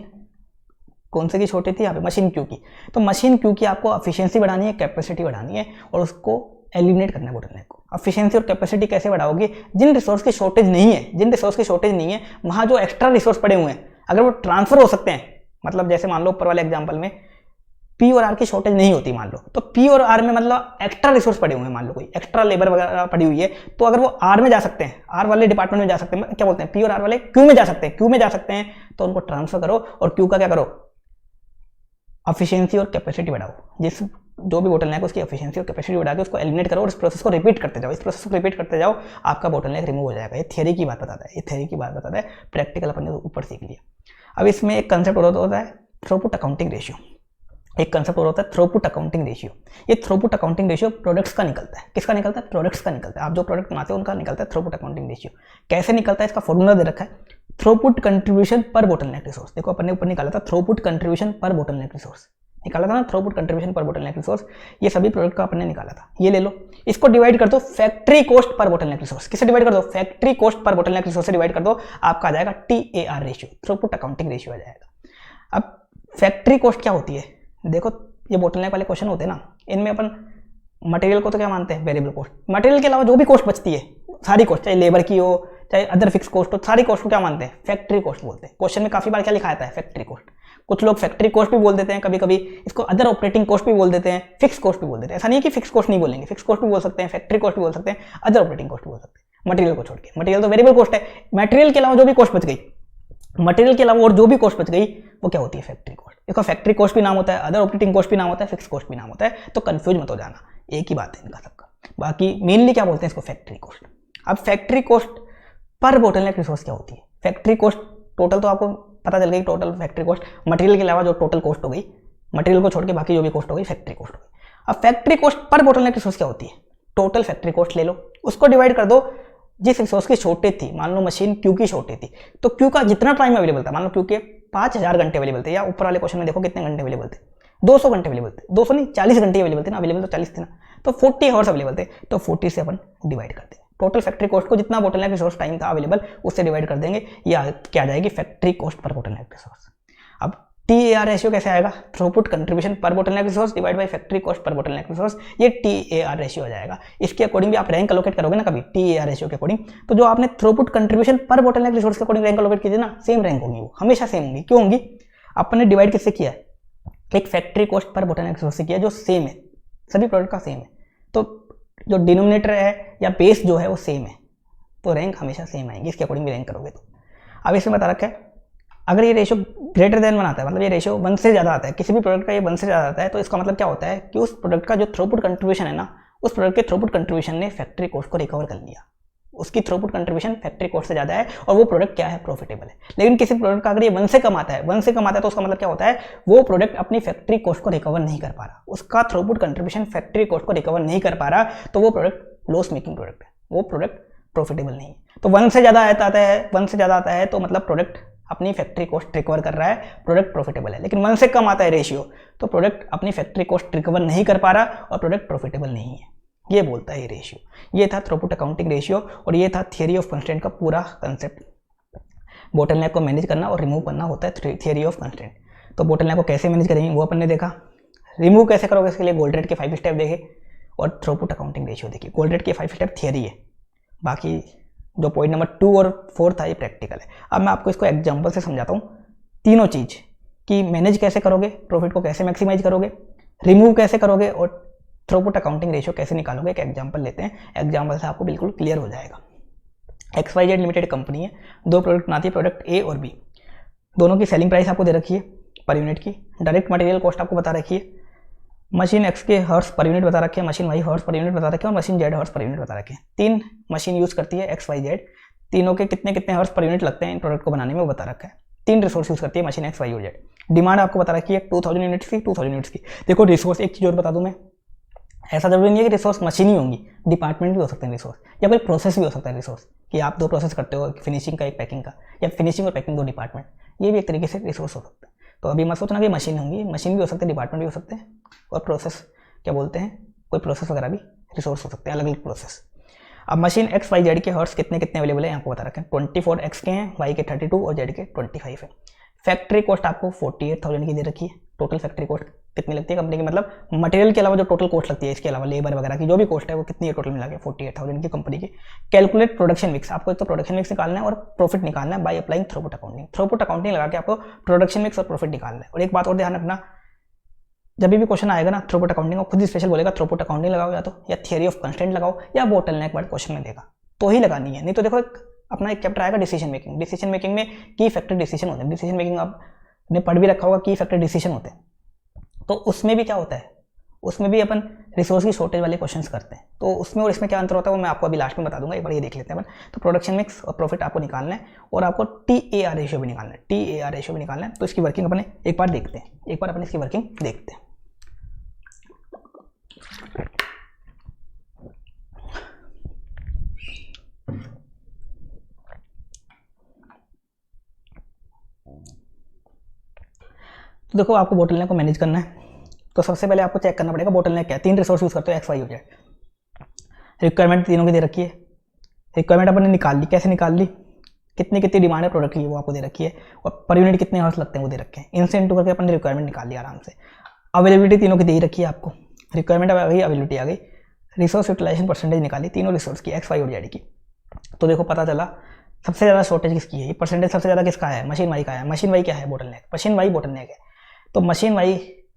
A: कौन से की शॉर्टेज थी यहाँ पे, मशीन क्यू की, तो मशीन क्यू की आपको एफिशिएंसी बढ़ानी है, कैपेसिटी बढ़ानी है और उसको एलिमिनेट करना है बोटलनेक को। एफिशिएंसी और कैपेसिटी कैसे बढ़ाओगे? जिन रिसोर्स की शॉर्टेज नहीं है, जिन रिसोर्स की शॉर्टेज नहीं है वहाँ जो एक्स्ट्रा रिसोर्स पड़े हुए हैं अगर वो ट्रांसफर हो सकते हैं, मतलब जैसे मान लो ऊपर वाले एग्जाम्पल में पी और आर की शॉर्टेज नहीं होती मान लो, तो पी और आर में मतलब एक्स्ट्रा रिसोर्स पड़े हुए हैं, मान लो कोई एक्स्ट्रा लेबर वगैरह पड़ी हुई है, तो अगर वो आर में जा सकते हैं, आर वाले डिपार्टमेंट में जा सकते हैं, क्या बोलते हैं, पी और आर वाले क्यू में जा सकते हैं, क्यू में जा सकते हैं, तो उनको ट्रांसफर करो और क्यू का क्या करो, एफिशिएंसी और कैपेसिटी बढ़ाओ। जिस जो भी बोटलनेक है उसकी एफिशिएंसी और कैपेसिटी बढ़ा के उसको एलिमिनेट करो और इस प्रोसेस को रिपीट करते जाओ। इस प्रोसेस को रिपीट करते जाओ, आपका बोटलनेक रिमूव हो जाएगा। ये थियरी की बात बताता है, ये थियरी की बात बताता है। प्रैक्टिकल अपन ने ऊपर सीख लिया। अब इसमें एक कंसेप्ट और होता है थ्रूपुट अकाउंटिंग रेशियो। एक कंसेप्ट और होता है थ्रूपुट अकाउंटिंग रेशियो। ये थ्रूपुट अकाउंटिंग रेशियो प्रोडक्ट्स का निकलता है। किसका निकलता है? प्रोडक्ट्स का निकलता है। आप जो प्रोडक्ट बनाते हो उनका निकलता है थ्रूपुट अकाउंटिंग रेशियो। कैसे निकलता है? इसका फॉर्मूला दे रखा है, throughput contribution per bottleneck resource. देखो अपन ने ऊपर निकाला था throughput contribution per bottleneck resource, निकाला था ना, throughput contribution per bottleneck resource. ये सभी प्रोडक्ट का अपन ने निकाला था। ये ले लो, इसको डिवाइड कर दो factory cost per bottleneck resource. किससे डिवाइड कर दो? Factory cost per bottleneck resource से डिवाइड कर दो, आपका आ जाएगा TAR ratio, throughput accounting ratio आ जाएगा। अब फैक्ट्री कॉस्ट क्या होती है? देखो ये बोटलनेक वाले क्वेश्चन होते हैं ना, इनमें अपन मटेरियल को तो क्या मानते हैं? Variable cost. मटेरियल के अलावा जो भी कॉस्ट बचती है, सारी कॉस्ट, चाहे लेबर की हो चाहे अदर फिक्स कॉस्ट हो, सारी कॉस्ट को क्या मानते हैं? फैक्ट्री कॉस्ट बोलते हैं। क्वेश्चन में काफी बार क्या लिखा आता है? Factory cost. कुछ लोग फैक्ट्री कॉस्ट भी बोल देते हैं, कभी कभी इसको अदर ऑपरेटिंग कॉस्ट भी बोल देते हैं, फिक्स कॉस्ट भी बोल देते हैं। ऐसा नहीं है कि फिक्स कॉस्ट नहीं बोलेंगे, फिक्स कॉस्ट भी बोल सकते हैं, फैक्ट्री कॉस्ट भी बोल सकते हैं, अदर ऑपरेटिंग कॉस्ट भी बोल सकते हैं, मटेरियल को छोड़ के। मटेरियल तो वेरिएबल कॉस्ट है। मटेरियल के अलावा जो भी कॉस्ट बच गई, मटेरियल के अलावा और जो भी कॉस्ट बच गई वो क्या होती है? Factory cost. इसका फैक्ट्री कॉस्ट भी नाम होता है, अदर ऑपरेटिंग कॉस्ट भी नाम होता है, फिक्स कॉस्ट भी नाम होता है। तो कंफ्यूज मत हो जाना, एक ही बात है इनका सबका। बाकी मेनली क्या बोलते हैं इसको? Factory cost. अब factory cost per bottleneck resource क्या होती है? फैक्ट्री कॉस्ट टोटल तो आपको पता चल गई, टोटल फैक्ट्री कॉस्ट, मटेरियल के अलावा जो टोटल कॉस्ट हो गई, मटेरियल को छोड़ के बाकी जो भी कॉस्ट हो गई फैक्ट्री कॉस्ट हो गई। अब factory cost per bottleneck resource क्या होती है? टोटल फैक्ट्री कॉस्ट ले लो, उसको डिवाइड कर दो जिस रिसोर्स की शॉर्टेज थी। मान लो मशीन क्यू की शॉर्टेज थी, तो क्यू का जितना टाइम अवेलेबल था, मान लो क्यू के 5000 घंटे अवेलेबल थे, या ऊपर वाले क्वेश्चन में देखो कितने घंटे अवेलेबल थे, 200 घंटे अवेलेबल थे, 200 नहीं 40 घंटे अवेलेबल थे ना, अवेलेबल तो 40 थे ना, तो 40 आवर्स अवेलेबल थे, तो 40 से अपन डिवाइड कर देंगे। टोटल फैक्ट्री कॉस्ट को जितना बोटलनेक रिसोर्स टाइम था अवेलेबल उससे डिवाइड कर देंगे, या क्या आ जाएगी? Factory cost per bottleneck resource. अब TAR रेशियो कैसे आएगा? Throughput contribution per bottleneck resource divide by factory cost per bottleneck resource, ये TAR रेशियो आ जाएगा। इसके अकॉर्डिंग भी आप रैंक अलोकेट करोगे ना कभी TAR रेशियो के अकॉर्डिंग, तो जो आपने throughput contribution per bottleneck resource के अकॉर्डिंग रैंक अलोकेट कीजिए ना, सेम रैंक होंगी, वो हमेशा सेम होंगी। क्यों होंगी? आपने डिवाइड किससे किया है? एक factory cost per bottleneck resource से किया जो सेम है, सभी प्रोडक्ट का सेम है, तो जो डिनोमिनेटर है या बेस जो है वो सेम है, तो रैंक हमेशा सेम आएगी। इसके अकॉर्डिंग भी रैंक करोगे तो। अब इसमें बता रखा है अगर ये रेशियो ग्रेटर देन 1 आता है, मतलब ये रेशियो 1 से ज़्यादा आता है, किसी भी प्रोडक्ट का ये 1 से ज़्यादा आता है, तो इसका मतलब क्या होता है कि उस प्रोडक्ट का जो थ्रूपुट कंट्रीब्यूशन है ना, उस प्रोडक्ट के थ्रूपुट कंट्रीब्यूशन ने फैक्ट्री कॉस्ट को रिकवर कर लिया, उसकी थ्रूपुट कंट्रीब्यूशन फैक्ट्री कॉस्ट से ज़्यादा है और वो प्रोडक्ट क्या है? प्रॉफिटेबल है। लेकिन किसी प्रोडक्ट का अगर ये 1 से कम आता है, 1 से कम आता है, तो उसका मतलब क्या होता है? वो प्रोडक्ट अपनी फैक्ट्री कॉस्ट को रिकवर नहीं कर पा रहा, उसका थ्रूपुट कंट्रीब्यूशन फैक्ट्री कॉस्ट को रिकवर नहीं कर पा रहा, तो वो प्रोडक्ट लॉस मेकिंग प्रोडक्ट है, वो प्रोडक्ट प्रॉफिटेबल नहीं है। तो 1 से ज़्यादा आता है, 1 से ज़्यादा आता है तो मतलब प्रोडक्ट अपनी फैक्ट्री कॉस्ट रिकवर कर रहा है, प्रोडक्ट प्रॉफिटेबल है। लेकिन 1 से कम आता है रेशियो, तो प्रोडक्ट अपनी फैक्ट्री कॉस्ट रिकवर नहीं कर पा रहा और प्रोडक्ट प्रॉफिटेबल नहीं है। ये बोलता है ये रेशियो। ये था थ्रूपुट अकाउंटिंग रेशियो और ये था थियरी ऑफ कंस्ट्रेंट का पूरा कंसेप्ट। बोटलनेक को मैनेज करना और रिमूव करना होता है थियरी ऑफ कंस्ट्रेंट। तो बोटलनेक को कैसे मैनेज करेंगे वो अपन ने देखा। रिमूव कैसे करोगे इसके लिए गोल्ड्रेट के 5 स्टेप देखे और थ्रूपुट अकाउंटिंग रेशियो देखिए। गोल्ड्रेट के 5 स्टेप थियरी है, बाकी जो पॉइंट नंबर 2 और 4 था ये प्रैक्टिकल है। अब मैं आपको इसको एग्जाम्पल से समझाता हूँ तीनों चीज़ कि मैनेज कैसे करोगे, प्रॉफिट को कैसे मैक्सिमाइज करोगे, रिमूव कैसे करोगे और थ्रूपुट अकाउंटिंग रेशियो कैसे निकालोगे। एक एग्जाम्पल लेते हैं, एग्जाम्पल से आपको बिल्कुल क्लियर हो जाएगा। XYZ लिमिटेड कंपनी है, 2 प्रोडक्ट बनाती है, प्रोडक्ट ए और बी। दोनों की सेलिंग प्राइस आपको दे रखी है पर यूनिट की, डायरेक्ट मटेरियल कॉस्ट आपको बता रखी है, मशीन X के हर्ट्स पर यूनिट बता रखे हैं, मशीन Y हर्ट्स पर यूनिट बता रखे हैं और मशीन Z हर्ट्स पर यूनिट बता रखे हैं। 3 मशीन यूज़ करती है XYZ, तीनों के कितने कितने हर्ट्स पर यूनिट लगते हैं इन प्रोडक्ट को बनाने में वो बता रखा है। 3 रिसोर्स यूज़ करती है मशीन X, Y और Z। डिमांड आपको बता रखी है 2000 यूनिट्स की, 2000 यूनिट्स की। देखो रिसोर्स, एक चीज़ और बता दूँ मैं, ऐसा जरूरी नहीं है कि रिसोर्स मशीन ही होंगी, डिपार्टमेंट भी हो सकते हैं रिसोर्स, या कोई प्रोसेस भी हो सकता है रिसोर्स, कि आप 2 प्रोसेस करते हो, फिनिशिंग का एक पैकिंग का, या फिनिशिंग और पैकिंग 2 डिपार्टमेंट, ये भी एक तरीके से रिसोर्स हो सकता है। तो अभी मत सोचना कि मशीन होंगी, मशीन भी हो सकते हैं, डिपार्टमेंट भी हो सकते हैं और प्रोसेस क्या बोलते हैं, कोई प्रोसेस वगैरह भी रिसोर्स हो सकते हैं, अलग अलग प्रोसेस। अब मशीन XYZ के हर्ट्स कितने कितने अवेलेबल है यहाँ को बता रखे हैं। 24 X के हैं, Y के 32 और Z के 25 है। फैक्ट्री कॉस्ट आपको 48,000 की दे रखी है। टोटल फैक्ट्री कॉस्ट कितनी लगती है कंपनी की, मतलब मटेरियल के अलावा जो टोटल कॉस्ट लगती है, इसके अलावा लेबर वगैरह की जो भी कॉस्ट है वो कितनी है टोटल मिला के 48,000 की कंपनी की। कैलकुलेट प्रोडक्शन मिक्स, आपको एक तो प्रोडक्शन मिक्स निकालना है और प्रॉफिट निकालना है by applying throughput accounting. Throughput accounting लगा के आपको प्रोडक्शन मिक्स और प्रॉफिट निकालना है। और एक बात और ध्यान रखना, जब भी क्वेश्चन आएगा ना थ्रूपुट अकाउंटिंग को खुद ही स्पेशल बोलेगा थ्रूपुट अकाउंटिंग लगाओ या तो, या थियरी ऑफ कंस्ट्रेंट लगाओ या बोटलनेक वर्ड क्वेश्चन में देगा तो ही लगानी है। नहीं तो देखो अपना एक चैप्टर आएगा डिसीजन मेकिंग। डिसीजन मेकिंग में की फैक्टर डिसीजन होते हैं। डिसीजन मेकिंग आपने पढ़ भी रखा होगा, की फैक्टर डिसीजन होते हैं। तो उसमें भी क्या होता है, उसमें भी अपन रिसोर्स की शॉर्टेज वाले क्वेश्चंस करते हैं। तो उसमें और इसमें क्या अंतर होता है वो मैं आपको अभी लास्ट में बता दूंगा, एक बार ये देख लेते हैं अपन। तो प्रोडक्शन मिक्स और प्रॉफिट आपको निकालना है और आपको TAR रेशियो भी निकालना है। TAR रेशियो भी निकालना है। तो इसकी वर्किंग अपने एक बार देखते हैं, एक बार अपन इसकी वर्किंग देखते हैं। तो देखो आपको बोटलनेक को मैनेज करना है, तो सबसे पहले आपको चेक करना पड़ेगा बोटलनेक क्या है। 3 रिसोर्स यूज करते हो XY और Z। रिक्वायरमेंट तीनों की दे रखी है। रिक्वायरमेंट अपन ने निकाल ली, कैसे निकाल ली, कितनी कितनी डिमांड है प्रोडक्ट की वो आपको दे रखी है और पर यूनिट कितने हॉर्स लगते हैं वो दे रखे हैं। इनसे इंटू करके अपन ने रिक्वायरमेंट निकाल ली आराम से। अवेलेबिलिटी तीनों की दे ही रखी है आपको, रिक्वायरमेंट आ गई, अवेलेबिलिटी आ गई, रिसोर्स यूटिलाइजेशन परसेंटेज निकाली तीनों रिसोर्स की XY और Z की। तो देखो पता चला सबसे ज़्यादा शॉर्टेज किसकी है, ये परसेंटेज सबसे ज़्यादा किसका है, मशीन वाई का है। मशीन वाई क्या है, बोटलनेक। मशीन वाई बोटलनेक है, तो मशीन वाई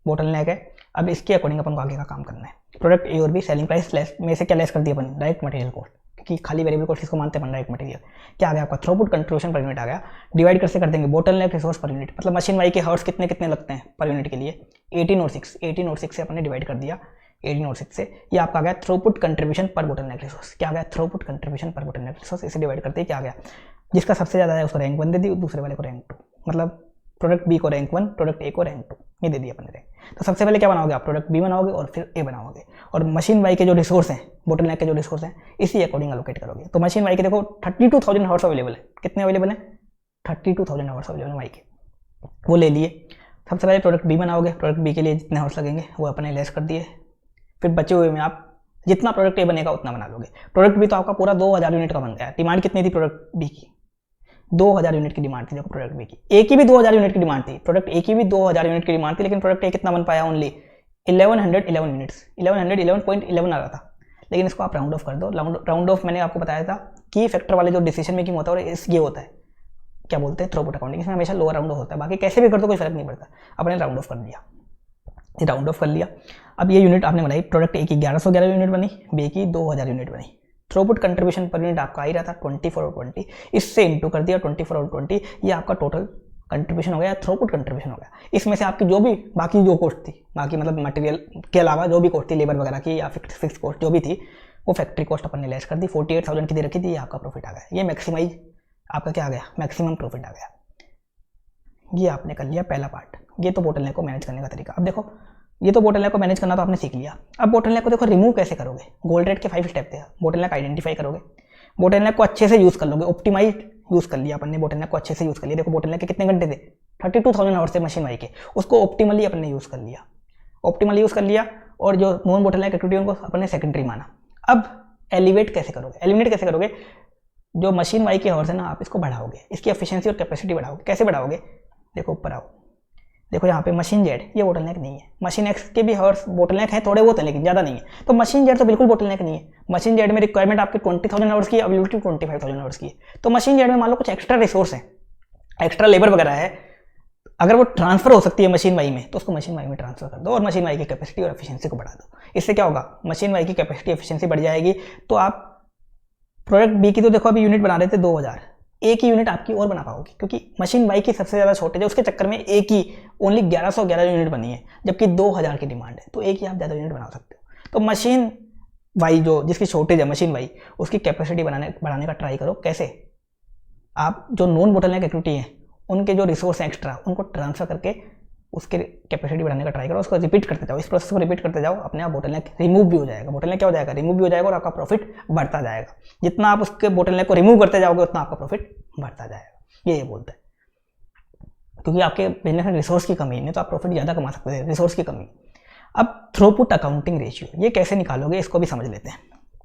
A: बोटलनेक है। अब इसके अकॉर्डिंग अपन को आगे का काम करना है। प्रोडक्ट ए और बी सेलिंग प्राइस लेस में से क्या लेस कर दिया अपन, डायरेक्ट मटेरियल कॉस्ट, क्योंकि खाली वेरिएबल कॉस्ट इसको मानते हैं अपन डायरेक्ट मटेरियल। क्या आ गया आपका, थ्रूपुट कंट्रीब्यूशन पर यूनिट आ गया। डिवाइड कैसे कर देंगे, बोटलनेक रिसोर्स पर यूनिट, मतलब मशीन वाई के हर्ट्स कितने कितने लगते हैं पर यूनिट के लिए 18 और 6। 18 और 6 से अपन ने डिवाइड कर दिया, 18 और 6 से। ये आपका आ गया throughput contribution per bottleneck resource. क्या आ गया, throughput contribution per bottleneck resource. इसे डिवाइड करते ही क्या आ गया, जिसका सबसे ज़्यादा है उसको रैंक 1 दे दी, दूसरे वाले को रैंक 2, मतलब प्रोडक्ट बी को रैंक 1, प्रोडक्ट ए को रैंक 2, ये दे दिया अपन ने रैंक। तो सबसे पहले क्या बनाओगे आप, प्रोडक्ट बी बनाओगे और फिर ए बनाओगे और मशीन वाई के जो रिसोर्स हैं, बोटलनेक के जो रिसोर्स हैं, इसी अकॉर्डिंग अलोकेट करोगे। तो मशीन वाई के देखो 32,000 हॉर्स अवेलेबल है। कितने अवेलेबल है, 32,000 हॉर्स अवेलेबल है वाई के, वो ले लिए। सबसे पहले प्रोडक्ट बी बनाओगे, प्रोडक्ट बी के लिए जितने हॉर्स लगेंगे वो अपने लेस कर दिए। फिर बचे हुए में आप जितना प्रोडक्ट ए बनेगा उतना बना लोगे। प्रोडक्ट बी तो आपका पूरा 2000 यूनिट का बन गया। डिमांड कितनी थी प्रोडक्ट बी की, 2000 यूनिट की डिमांड थी। देखो प्रोडक्ट बी की, ए की भी 2000 यूनिट की डिमांड थी, प्रोडक्ट ए की भी 2000 यूनिट की डिमांड थी, लेकिन प्रोडक्ट ए कितना बन पाया, ओनली 1111 यूनिट्स, 1111.11 आ रहा था। लेकिन इसको आप राउंड ऑफ कर दो। राउंड ऑफ मैंने आपको बताया था कि फैक्टर वाले जो डिसीजन मेकिंग होता है और ये होता है क्या बोलते हैं, थ्रूपुट अकाउंटिंग, इसमें हमेशा लोअर राउंड ऑफ होता है। बाकी कैसे भी कर दो कोई फर्क नहीं पड़ता। अपने राउंड ऑफ कर दिया, ये राउंड ऑफ कर लिया। अब ये यूनिट आपने बनाई, प्रोडक्ट ए की 1111 यूनिट बनी, बी की 2000 यूनिट बनी। थ्रूपुट कंट्रीब्यूशन पर यूनिट आपका आ ही रहा था 24 और 20, इससे इंटू कर दिया 24 और 20, ये आपका टोटल कंट्रीब्यूशन हो गया, थ्रूपुट कंट्रीब्यूशन हो गया। इसमें से आपकी जो भी बाकी जो कॉस्ट थी, बाकी मतलब मटेरियल के अलावा जो भी कॉस्ट थी लेबर वगैरह की या फिक्स कॉस्ट जो भी थी, वो फैक्ट्री कॉस्ट अपन ने लेस कर दी। 48,000 की दे रखी थी, ये आपका प्रॉफिट आ गया। ये मैक्सिमाइज आपका क्या आ गया, मैक्सिमम प्रॉफिट आ गया। ये आपने कर लिया पहला पार्ट। ये तो बोटलनेक को मैनेज करने का तरीका। अब देखो ये तो बोटलनेक को मैनेज करना तो आपने सीख लिया। अब बोटलनेक को देखो रिमूव कैसे करोगे, गोल्ड्रेट के 5 स्टेप थे। बोटलनेक आइडेंटिफाई करोगे, बोटलनेक को अच्छे से यूज़ कर लोगे, ऑप्टिमाइज यूज़ कर लिया अपन ने, बोटलनेक को अच्छे से यूज़ कर लिया। देखो बोटलनेक के कितने घंटे थे, 32,000 आवर्स थे मशीन वाई के, उसको ऑप्टिमली अपन ने यूज़ कर लिया। ऑप्टिमली यूज़ कर लिया और जो नॉन बोटलनेक एक्टिविटी उनको अपन ने सेकेंडरी माना। अब एलिवेट कैसे करोगे, एलिमिनेट कैसे करोगे? जो मशीन वाई के हॉर्स है ना, आप इसको बढ़ाओगे, इसकी एफिशिएंसी और कैपेसिटी बढ़ाओगे। कैसे बढ़ाओगे? देखो ऊपर आओ, देखो यहाँ पे मशीन जेड ये बोटलनेक नहीं है, मशीन एक्स के भी हॉर्स बोटलनेक है, थोड़े बहुत है लेकिन ज़्यादा नहीं है। तो मशीन जेड तो बिल्कुल बोटलनेक नहीं है। मशीन जेड में रिक्वायरमेंट आपकी 20,000 आवर्स की, अवेलेबिलिटी 25,000 आवर्स की है। तो मशीन जेड में मान लो कुछ एक्स्ट्रा रिसोर्स है, एक्स्ट्रा लेबर वगैरह है, अगर वो ट्रांसफर हो सकती है मशीन वाई में तो उसको मशीन वाई में ट्रांसफर कर दो और मशीन वाई की कैपेसिटी और एफिशिएंसी को बढ़ा दो। इससे क्या होगा? मशीन वाई की कैपेसिटी एफिशिएंसी बढ़ जाएगी। तो आप प्रोडक्ट बी की तो देखो अभी यूनिट बना रहे थे 2000, एक ही यूनिट आपकी और बना पाओगे, क्योंकि मशीन वाई की सबसे ज़्यादा शॉर्टेज है, उसके चक्कर में एक ही ओनली 1111 यूनिट बनी है, जबकि 2000 की डिमांड है। तो एक ही आप ज़्यादा यूनिट बना सकते हो। तो मशीन वाई जो जिसकी शॉर्टेज है मशीन वाई, उसकी कैपेसिटी बढ़ाने का ट्राई करो। कैसे? आप जो नॉन बोटलनेक एक्टिविटी है उनके जो रिसोर्स हैं एक्स्ट्रा, उनको ट्रांसफर करके उसके कैपेसिटी बढ़ाने का ट्राई करो, उसको रिपीट करते जाओ। इस प्रोसेस को रिपीट करते जाओ, अपने आप बोटलनेक रिमूव भी हो जाएगा। बोटलनेक क्या हो जाएगा? रिमूव भी हो जाएगा और आपका प्रॉफिट बढ़ता जाएगा। जितना आप उसके बोटलनेक को रिमूव करते जाओगे उतना आपका प्रॉफिट बढ़ता जाएगा। ये बोलते हैं, क्योंकि आपके बिजनेस में रिसोर्स की कमी है, नहीं तो आप प्रॉफिट ज़्यादा कमा सकते हैं, रिसोर्स की कमी। अब थ्रूपुट अकाउंटिंग रेशियो ये कैसे निकालोगे, इसको भी समझ लेते हैं।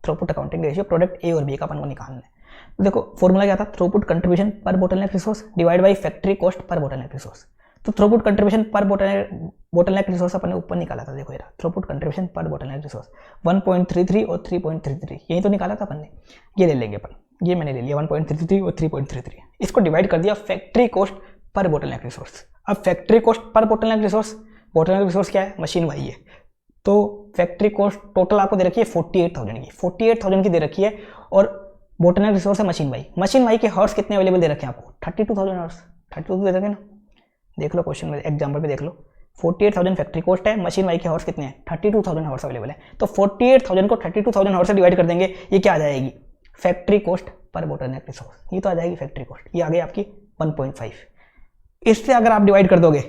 A: थ्रूपुट अकाउंटिंग रेशियो प्रोडक्ट ए और बी का अपन को निकालना है। तो देखो फॉर्मूला क्या था? Throughput contribution per bottleneck resource divide by factory cost per bottleneck resource. तो throughput contribution per bottleneck resource अपन ने ऊपर निकाला था। देखो ये throughput contribution per bottleneck resource 1.33 और 3.33, यही तो निकाला था अपन ने। ये ले लेंगे अपन, ये मैंने ले लिया 1.33 और 3.33। इसको डिवाइड कर दिया factory cost per bottleneck resource. अब factory cost per bottleneck resource, bottleneck resource क्या है? मशीन वाई है। तो फैक्ट्री कॉस्ट टोटल आपको दे रखी है 48,000 की, 48,000 की दे रखी है। और बोटलनेक रिसोर्स है मशीन वाई। मशीन वाई के हॉर्स कितने अवेलेबल दे रखे हैं आपको? 32,000 हॉर्स। 32 दे रखे ना, देख लो क्वेश्चन में, एग्जाम्पल पे देख लो। 48,000 फैक्ट्री कॉस्ट है, मशीन वाई के हॉर्स कितने हैं? 32,000 हॉर्स अवेलेबल है। तो 48,000 को 32,000 हॉर्स से डिवाइड कर देंगे, ये क्या आ जाएगी? Factory cost per bottleneck resource. ये तो आ जाएगी फैक्ट्री कॉस्ट, ये आ गई आपकी 1.5। इससे अगर आप डिवाइड कर दोगे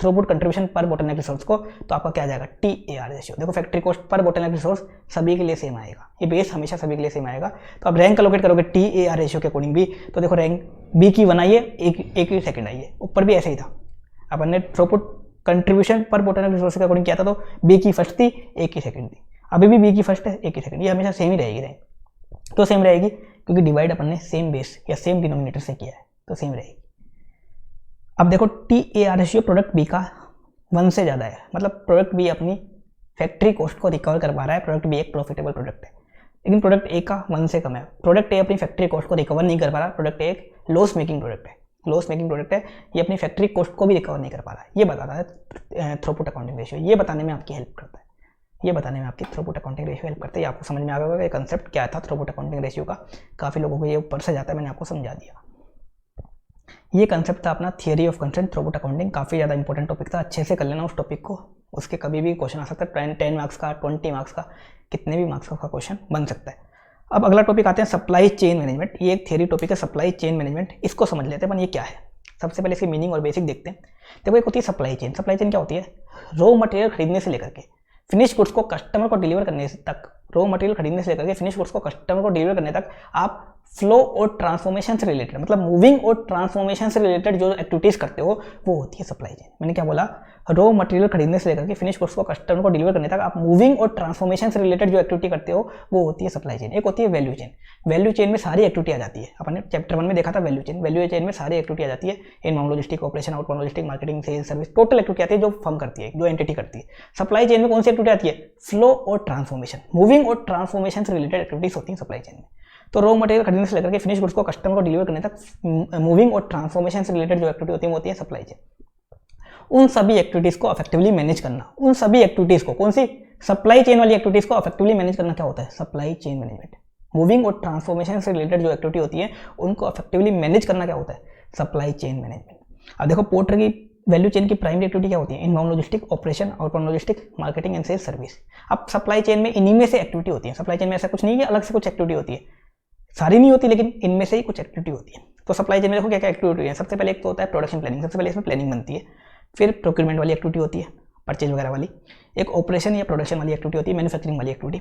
A: throughput contribution per bottleneck resource को, तो आपका क्या आ जाएगा? TAR ratio. देखो factory cost per bottleneck resource सभी के लिए सेम आएगा, ये बेस हमेशा सभी के लिए सेम आएगा। तो आप रैंक एलोकेट करोगे TAR रेशियो के अकॉर्डिंग भी, तो देखो रैंक बी की 1 आई है, एक ही सेकंड आई है, ऊपर भी ऐसे ही था। अपन ने throughput contribution per bottleneck resource के अकॉर्डिंग किया था, तो बी की फर्स्ट थी, एक ही सेकंड थी। अभी भी बी की फर्स्ट है, एक ही सेकंड, ये हमेशा सेम ही रहेगी रैंक। तो सेम रहेगी क्योंकि डिवाइड अपन ने सेम बेस या सेम डिनोमिनेटर से किया है, तो सेम रहेगी। अब देखो TAR रेशियो प्रोडक्ट बी का 1 से ज़्यादा है, मतलब प्रोडक्ट बी अपनी फैक्ट्री कॉस्ट को रिकवर कर पा रहा है। प्रोडक्ट बी एक प्रॉफिटेबल प्रोडक्ट है, लेकिन प्रोडक्ट ए का 1 से कम है। प्रोडक्ट ए अपनी फैक्ट्री कॉस्ट को रिकवर नहीं कर पा रहा। प्रोडक्ट ए एक लॉस मेकिंग प्रोडक्ट है, लॉस मेकिंग प्रोडक्ट है, ये अपनी फैक्ट्री कॉस्ट को भी रिकवर नहीं कर पा रहा है। ये बताता है थ्रूपुट अकाउंटिंग रेशियो, ये बताने में आपकी हेल्प करता है, ये बताने में आपकी थ्रूपुट अकाउंटिंग रेशियो हेल्प करता है। ये आपको समझ में आ गया ये कंसेप्ट क्या था थ्रूपुट अकाउंटिंग रेशियो का। काफ़ी लोगों को ये ऊपर से जाता है, मैंने आपको समझा दिया। ये कंसेप्ट था अपना theory of consent throughput accounting. काफ़ी ज़्यादा इंपॉर्टेंट टॉपिक था, अच्छे से कर लेना उस टॉपिक को, उसके कभी भी क्वेश्चन आ सकता है। 10 मार्क्स का, 20 मार्क्स का, कितने भी मार्क्स का क्वेश्चन बन सकता है। अब अगला टॉपिक आते हैं सप्लाई चेन मैनेजमेंट। ये एक थियरी टॉपिक है सप्लाई चेन मैनेजमेंट, इसको समझ लेते हैं अपन ये क्या है। सबसे पहले इसकी मीनिंग और बेसिक देखते हैं। देखो एक होती है सप्लाई चेन। सप्लाई चेन क्या होती है? रॉ मटेरियल खरीदने से लेकर के फिनिश गुड्स को कस्टमर को डिलीवर करने तक, रॉ मटेरियल खरीदने से लेकर के फिनिश गुड्स को कस्टमर को डिलीवर करने तक आप फ्लो और ट्रांसफॉर्मेशन से रिलेटेड, मतलब मूविंग और ट्रांसफॉर्मेशन से रिलेटेड जो एक्टिविटीज करते हो वो होती है सप्लाई चेन। मैंने क्या बोला? रॉ मटेरियल खरीदने से लेकर के फिनिश गुड्स को कस्टमर को डिलीवर करने तक आप मूविंग और ट्रांसफॉर्मेशन से रिलेटेड जो एक्टिविटी करते हो वो होती है सप्लाई चेन। एक होती है वैल्यू चेन। वैल्यू चेन में सारी एक्टिविटी आ जाती है, अपन ने चैप्टर 1 में देखा था वैल्यू चेन। वैल्यू चेन में सारी एक्टिविटी आ जाती है, inbound logistic, operation, outbound logistic, marketing, sales, service, total activity आती है जो फर्म करती है, जो एंटिटी करती है। सप्लाई चेन में कौन सी एक्टिविटी आती है? फ्लो और ट्रांसफॉर्मेशन, मूविंग और ट्रांसफॉर्मेशन से रिलेटेड एक्टिविटीज होती है सप्लाई चेन में। तो रॉ मटेरियल खरीदने से लेकर के फिनिश गुड्स को कस्टमर को डिलीवर करने तक मूविंग और ट्रांसफॉर्मेशन से रिलेटेड जो एक्टिविटी होती है वो होती है सप्लाई चेन। उन सभी एक्टिविटीज को इफेक्टिवली मैनेज करना, उन सभी एक्टिविटीज को, कौन सी? सप्लाई चेन वाली एक्टिविटीज को इफेक्टिवली मैनेज करना क्या होता है? Supply chain management. मूविंग और ट्रांसफॉर्मेशन से रिलेटेड जो एक्टिविटी होती है उनको इफेक्टिवली मैनेज करना क्या होता है? Supply chain management. अब देखो पोर्टर की वैल्यू चेन की प्राइमरी एक्टिविटी क्या होती है? Inbound logistic, operation, outbound logistic, marketing and sales, service. अब सप्लाई चेन में इन्हीं में से एक्टिविटी होती है। सप्लाई चेन में ऐसा कुछ नहीं है अलग से कुछ एक्टिविटी होती है, सारी नहीं होती, लेकिन इनमें से ही कुछ एक्टिविटी होती है। तो सप्लाई चेन में देखो क्या क्या एक्टिविटी है। सबसे पहले एक तो होता है प्रोडक्शन प्लानिंग, सबसे पहले इसमें प्लानिंग बनती है। फिर प्रोक्यूरमेंट वाली एक्टिविटी होती है, परचेज वगैरह वाली। एक ऑपरेशन या प्रोडक्शन वाली एक्टिविटी होती है, मैन्युफैक्चरिंग वाली एक्टिविटी।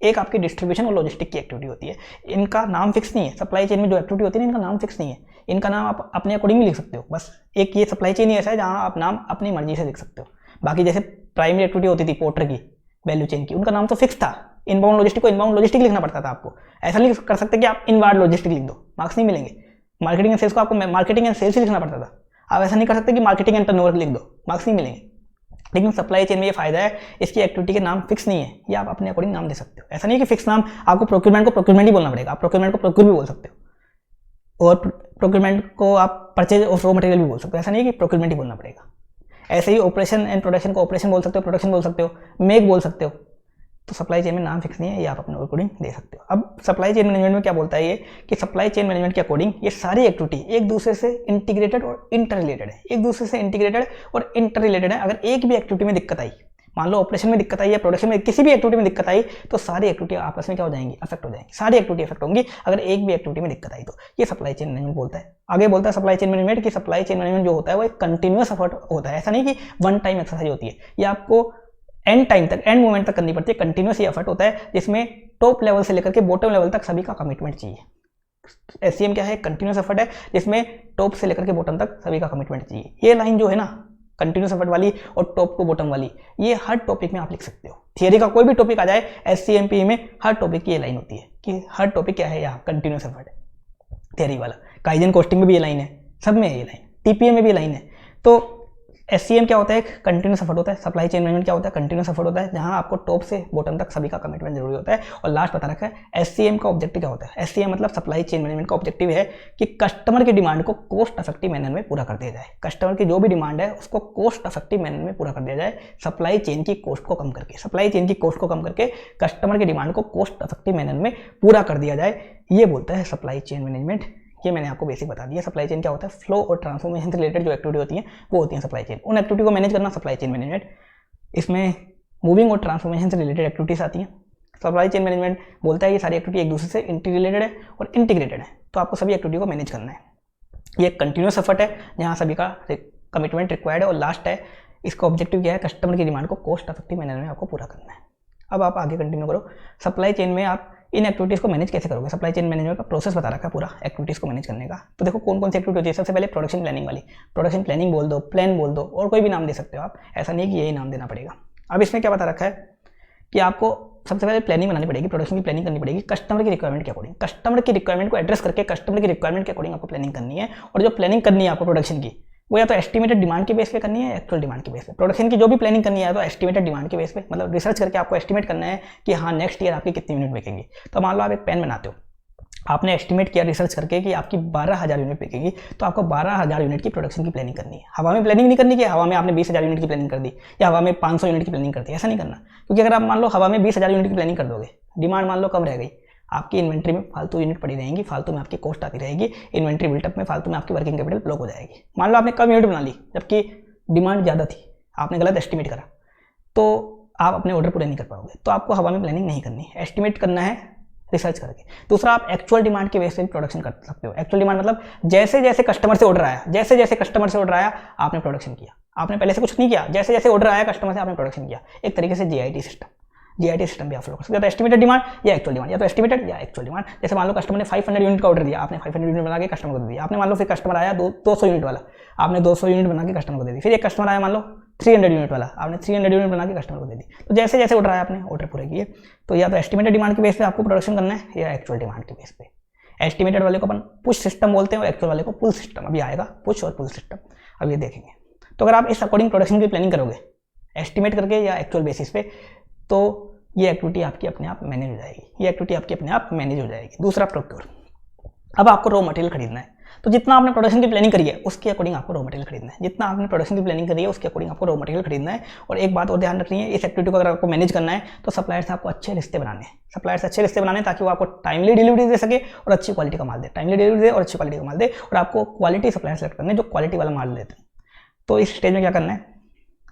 A: एक आपकी डिस्ट्रीब्यूशन और लॉजिस्टिक की एक्टिविटी होती है। इनका नाम फिक्स नहीं है। सप्लाई चेन में जो एक्टिविटी होती है इनका नाम फिक्स नहीं है, इनका नाम आप अपने अकॉर्डिंग लिख सकते हो। बस एक ये सप्लाई चेन ही ऐसा है जहाँ आप नाम अपनी मर्जी से लिख सकते हो। बाकी जैसे प्राइमरी एक्टिविटी होती थी पोर्टर की, वैल्यू चेन की, उनका नाम तो फिक्स था, इनबाउंड लॉजिस्टिक को इनबाउंड लॉजिस्टिक लिखना पड़ता था आपको। ऐसा नहीं कर सकते कि आप इनवार्ड लॉजिस्टिक लिख दो, मार्क्स नहीं मिलेंगे। मार्केटिंग एंड सेल्स को आपको मार्केटिंग एंड सेल्स ही लिखना पड़ता था। आप ऐसा नहीं कर सकते कि मार्केटिंग एंड टर्नओवर लिख दो, मार्क्स नहीं मिलेंगे। लेकिन सप्लाई चेन में ये फायदा है, इसकी एक्टिविटी के नाम फिक्स नहीं है, ये आप अपने अकॉर्डिंग नाम दे सकते हो। ऐसा नहीं है कि फिक्स नाम, आपको प्रोक्यूरमेंट को प्रोक्यूरमेंट ही बोलना पड़ेगा, आप प्रोक्यूरमेंट को प्रोक्यूर भी बोल सकते हो, और प्रोक्यूरमेंट को आप परचेज ऑफ रॉ मटेरियल भी बोल सकते हो। ऐसा नहीं है कि प्रोक्यूरमेंट ही बोलना पड़ेगा। ऐसे ही ऑपरेशन एंड प्रोडक्शन को ऑपरेशन बोल सकते हो, प्रोडक्शन बोल सकते हो, मेक बोल सकते हो। तो सप्लाई चेन में नाम फिक्स नहीं है, ये आप अपने अकॉर्डिंग दे सकते हो। अब सप्लाई चेन मैनेजमेंट में क्या बोलता है ये कि सप्लाई चेन मैनेजमेंट के अकॉर्डिंग ये सारी एक्टिविटी एक दूसरे से इंटीग्रेटेड और इंटर रिलेटेड है, एक दूसरे से इंटीग्रेटेड और इंटर रिलेटेड है। अगर एक भी एक्टिविटी में दिक्कत आई, मान लो ऑपरेशन में दिक्कत आई या प्रोडक्शन में, किसी भी एक्टिविटी में दिक्कत आई, तो सारी एक्टिविटी आपस में क्या हो जाएंगी, अफेक्ट हो जाएंगी। सारी एक्टिविटी अफेक्ट होंगी अगर एक भी एक्टिविटी में दिक्कत आई तो। ये सप्लाई चेन मैनेजमेंट बोलता है। आगे बोलता है सप्लाई चेन मैनेजमेंट कि सप्लाई चेन मैनेजमेंट जो होता है वो एक कंटिन्यूअस एफर्ट होता है। ऐसा नहीं कि वन टाइम एक्सरसाइज होती है, ये आपको एंड टाइम तक, एंड मोमेंट तक करनी पड़ती है। कंटिन्यूअस ये एफर्ट होता है जिसमें टॉप लेवल से लेकर के बॉटम लेवल तक सभी का कमिटमेंट चाहिए। एससीएम क्या है, कंटिन्यूअस एफर्ट है जिसमें टॉप से लेकर के बॉटम तक सभी का कमिटमेंट चाहिए। ये लाइन जो है ना, कंटिन्यूअस एफर्ट वाली और टॉप टू बॉटम वाली, ये हर टॉपिक में आप लिख सकते हो। थियरी का कोई भी टॉपिक आ जाए, एससीएमपी में हर टॉपिक की ये लाइन होती है कि हर टॉपिक क्या है, यहाँ कंटिन्यूअस एफर्ट है, थियरी वाला। काइजन कॉस्टिंग में भी ये लाइन है, सब में ये लाइन, टीपीएम में भी लाइन है। तो एससीएम क्या होता है, कंटिन्यूअस एफर्ट होता है। सप्लाई चेन मैनेजमेंट क्या होता है, कंटिन्यूअस एफर्ट होता है, जहां आपको टॉप से बॉटम तक सभी का कमिटमेंट जरूरी होता है। और लास्ट बता रखा है एससीएम का ऑब्जेक्टिव क्या होता है। एससीएम मतलब सप्लाई चेन मैनेजमेंट का ऑब्जेक्टिव है कि कस्टमर की डिमांड को कोस्ट इफेक्टिव मैनर में पूरा कर दिया जाए। कस्टमर की जो भी डिमांड है उसको कोस्ट इफेक्टिव मैनर में पूरा कर दिया जाए, सप्लाई चेन की कॉस्ट को कम करके। सप्लाई चेन की कॉस्ट को कम करके कस्टमर की डिमांड को कोस्ट इफेक्टिव मैनर में पूरा कर दिया जाए, ये बोलता है सप्लाई चेन मैनेजमेंट। ये मैंने आपको बेसिक बता दिया। सप्लाई चेन क्या होता है, फ्लो और ट्रांसफॉर्मेशन से रिलेटेड जो एक्टिविटी होती है वो होती है सप्लाई चेन। उन एक्टिविटी को मैनेज करना सप्लाई चेन मैनेजमेंट। इसमें मूविंग और ट्रांसफॉर्मेशन से रिलेटेड एक्टिविटीज आती हैं। सप्लाई चेन मैनेजमेंट बोलता है ये सारी एक्टिविटी एक दूसरे से इंटीग्रेटेड है और इंटीग्रेटेड है, तो आपको सभी एक्टिविटी को मैनेज करना है। ये कंटिन्यूअस एफर्ट है जहाँ सभी का कमिटमेंट रिक्वायर्ड है। और लास्ट है, इसका ऑब्जेक्टिव क्या है, कस्टमर की डिमांड को कोस्ट इफेक्टिव मैनर में आपको पूरा करना है। अब आप आगे कंटिन्यू करो। सप्लाई चेन में आप इन एक्टिविटीज़ को मैनेज कैसे करोगे। सप्लाई चेन मैनेजमेंट का प्रोसेस बता रखा है पूरा एक्टिविटीज़ को मैनेज करने का। तो देखो कौन कौन सी एक्टिविटी होती है। सबसे पहले प्रोडक्शन प्लानिंग वाली, प्रोडक्शन प्लानिंग बोल दो, प्लान बोल दो, और कोई भी नाम दे सकते हो आप, ऐसा नहीं कि यही नाम देना पड़ेगा। अब इसमें क्या बता रखा है कि आपको सबसे पहले प्लानिंग बनानी पड़ेगी, प्रोडक्शन की प्लानिंग करनी पड़ेगी कस्टमर की रिक्वायरमेंट के अकॉर्डिंग। कस्टमर की रिक्वायरमेंट को एड्रेस करके कस्टमर की रिक्वायरमेंट के अकॉर्डिंग आपको प्लानिंग करनी है। और जो प्लानिंग करनी है आपको प्रोडक्शन की, वो या तो एस्टिमेटेड डिमांड के बेस पे करनी है या एक्चुअल डिमांड के बेस पे। प्रोडक्शन की जो भी प्लानिंग करनी है तो एस्टिमेटेड डिमांड के बेस पे, मतलब रिसर्च करके आपको एस्टिमेट करना है कि हाँ नेक्स्ट ईयर आपके कितने यूनिट बिकेंगे। तो मान लो आप एक पेन बनाते हो, आपने एस्टिमेट किया रिसर्च करके कि आपकी 12,000 यूनिट बिकेगी, तो आपको 12,000 यूनिट की प्रोडक्शन की प्लानिंग करनी है। हवा में प्लानिंग नहीं करनी कि हवा में आपने 20,000 यूनिट की प्लानिंग कर दी या हवा में 500 यूनिट की प्लानिंग कर दी, ऐसा नहीं करना। क्योंकि अगर आप मान लो हवा में 20,000 यूनिट की प्लानिंग कर दोगे, डिमांड मान लो कम रह गई, आपकी इन्वेंट्री में फालतू यूनिट पड़ी रहेंगी, फालतू में आपकी कॉस्ट आती रहेगी, इन्वेंट्री बिल्टअप में फालतू में आपकी वर्किंग कैपिटल ब्लॉक हो जाएगी। मान लो आपने कम यूनिट बना ली जबकि डिमांड ज़्यादा थी, आपने गलत एस्टिमेट करा, तो आप अपने ऑर्डर पूरे नहीं कर पाओगे। तो आपको हवा में प्लानिंग नहीं करनी, एस्टिमेट करना है रिसर्च करके। दूसरा, आप एक्चुअल डिमांड के बेस पे प्रोडक्शन कर सकते हो। एक्चुअल डिमांड मतलब जैसे जैसे कस्टमर से ऑर्डर आया, जैसे जैसे कस्टमर से ऑर्डर आया आपने प्रोडक्शन किया। आपने पहले से कुछ नहीं किया, जैसे जैसे ऑर्डर आया कस्टमर से आपने प्रोडक्शन किया। एक तरीके से जीआईटी सिस्टम भी आप फॉलो कर सकते हो। तो एस्टिमेटेड डिमांड या एक्चुअल डिमांड, या तो एस्टिमेटेड या एक्चुअल डिमांड। जैसे मान लो कस्टमर ने 500 यूनिट का ऑर्डर दिया, आपने 500 यूनिट बना के कस्टमर को दे दिया। आपने मान लो फिर कस्टमर आया 200 यूनिट वाला, आपने 200 यूनिट बना के कस्टमर को दे दी। फिर एक कस्टमर आया मान लो 300 यूनिट वाला, आपने 300 यूनिट बना के कस्टमर को दे दी। तो जैसे जैसे ऑर्डर आया आपने ऑर्डर पूरे किए। तो या तो एस्टिमेटेड डिमांड के बेस पे आपको प्रोडक्शन करना है या एक्चुअल डिमांड के बेस पे। एस्टिमेटेड वाले को अपन पुश सिस्टम बोलते हैं और एक्चुअल वाले को पुल सिस्टम। अभी आएगा पुश और पुल सिस्टम, अब ये देखेंगे। तो अगर आप इस अकॉर्डिंग प्रोडक्शन की प्लानिंग करोगे एस्टिमेट करके या एक्चुअल बेसिस पे, तो ये एक्टिविटी आपकी अपने आप मैनेज हो जाएगी। ये एक्टिविटी आपकी अपने आप मैनेज हो जाएगी। दूसरा, प्रोक्योर। अब आपको रॉ मटेरियल खरीदना है, तो जितना आपने प्रोडक्शन की प्लानिंग करी है उसके अकॉर्डिंग आपको रॉ मटेरियल खरीदना है। जितना आपने प्रोडक्शन की प्लानिंग करी है उसके अकॉर्डिंग आपको रॉ मटेरियल खरीदना है। और एक बात और ध्यान रखनी है, इस एक्टिविटी को अगर आपको मैनेज करना है तो सप्लायर से आपको अच्छे रिश्ते बनाने हैं। सप्लायर से अच्छे रिश्ते बनाने ताकि वो आपको टाइमली डिलीवरी दे सके और अच्छी क्वालिटी का माल दे। टाइमली डिलीवरी दे और अच्छी क्वालिटी का माल दे। और आपको क्वालिटी सप्लायर सेलेक्ट करने जो क्वालिटी वाला माल देते हैं। तो इस स्टेज में क्या करना है,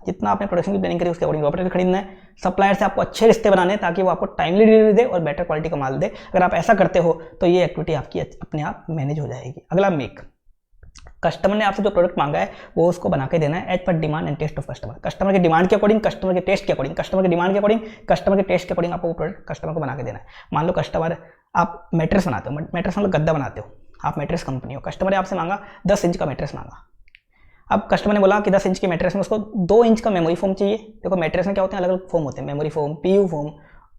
A: जितना आपने प्रोडक्शन की प्लानिंग करी उसके अकॉर्डिंग रॉ मटेरियल खरीदना है। सप्लायर से आपको अच्छे रिश्ते बनाने हैं ताकि वो आपको टाइमली डिलीवरी दे और बेटर क्वालिटी का माल दे। अगर आप ऐसा करते हो तो ये एक्टिविटी आपकी अपने आप मैनेज हो जाएगी। अगला, मेक। कस्टमर ने आपसे जो प्रोडक्ट मांगा है वो उसको बना के देना है as per demand and taste of customer. Customer के डिमांड के अकॉर्डिंग, कस्टमर के टेस्ट के अकॉर्डिंग, कस्टमर के डिमांड के अकॉर्डिंग, कस्टमर के टेस्ट के अकॉर्डिंग आपको वो प्रोडक्ट कस्टमर को बना के देना है। मान लो कस्टमर, आप मैट्रेस बनाते हो, मैट्रेस मतलब गद्दा बनाते हो, आप मैट्रेस कंपनी हो। कस्टमर ने आपसे मांगा 10 इंच का मैट्रेस मांगा। अब कस्टमर ने बोला कि 10 इंच के मैट्रेस में उसको 2 इंच का मेमोरी फोम चाहिए। देखो मैट्रेस में क्या होते हैं, अलग अलग फोम होते हैं, memory foam, PU foam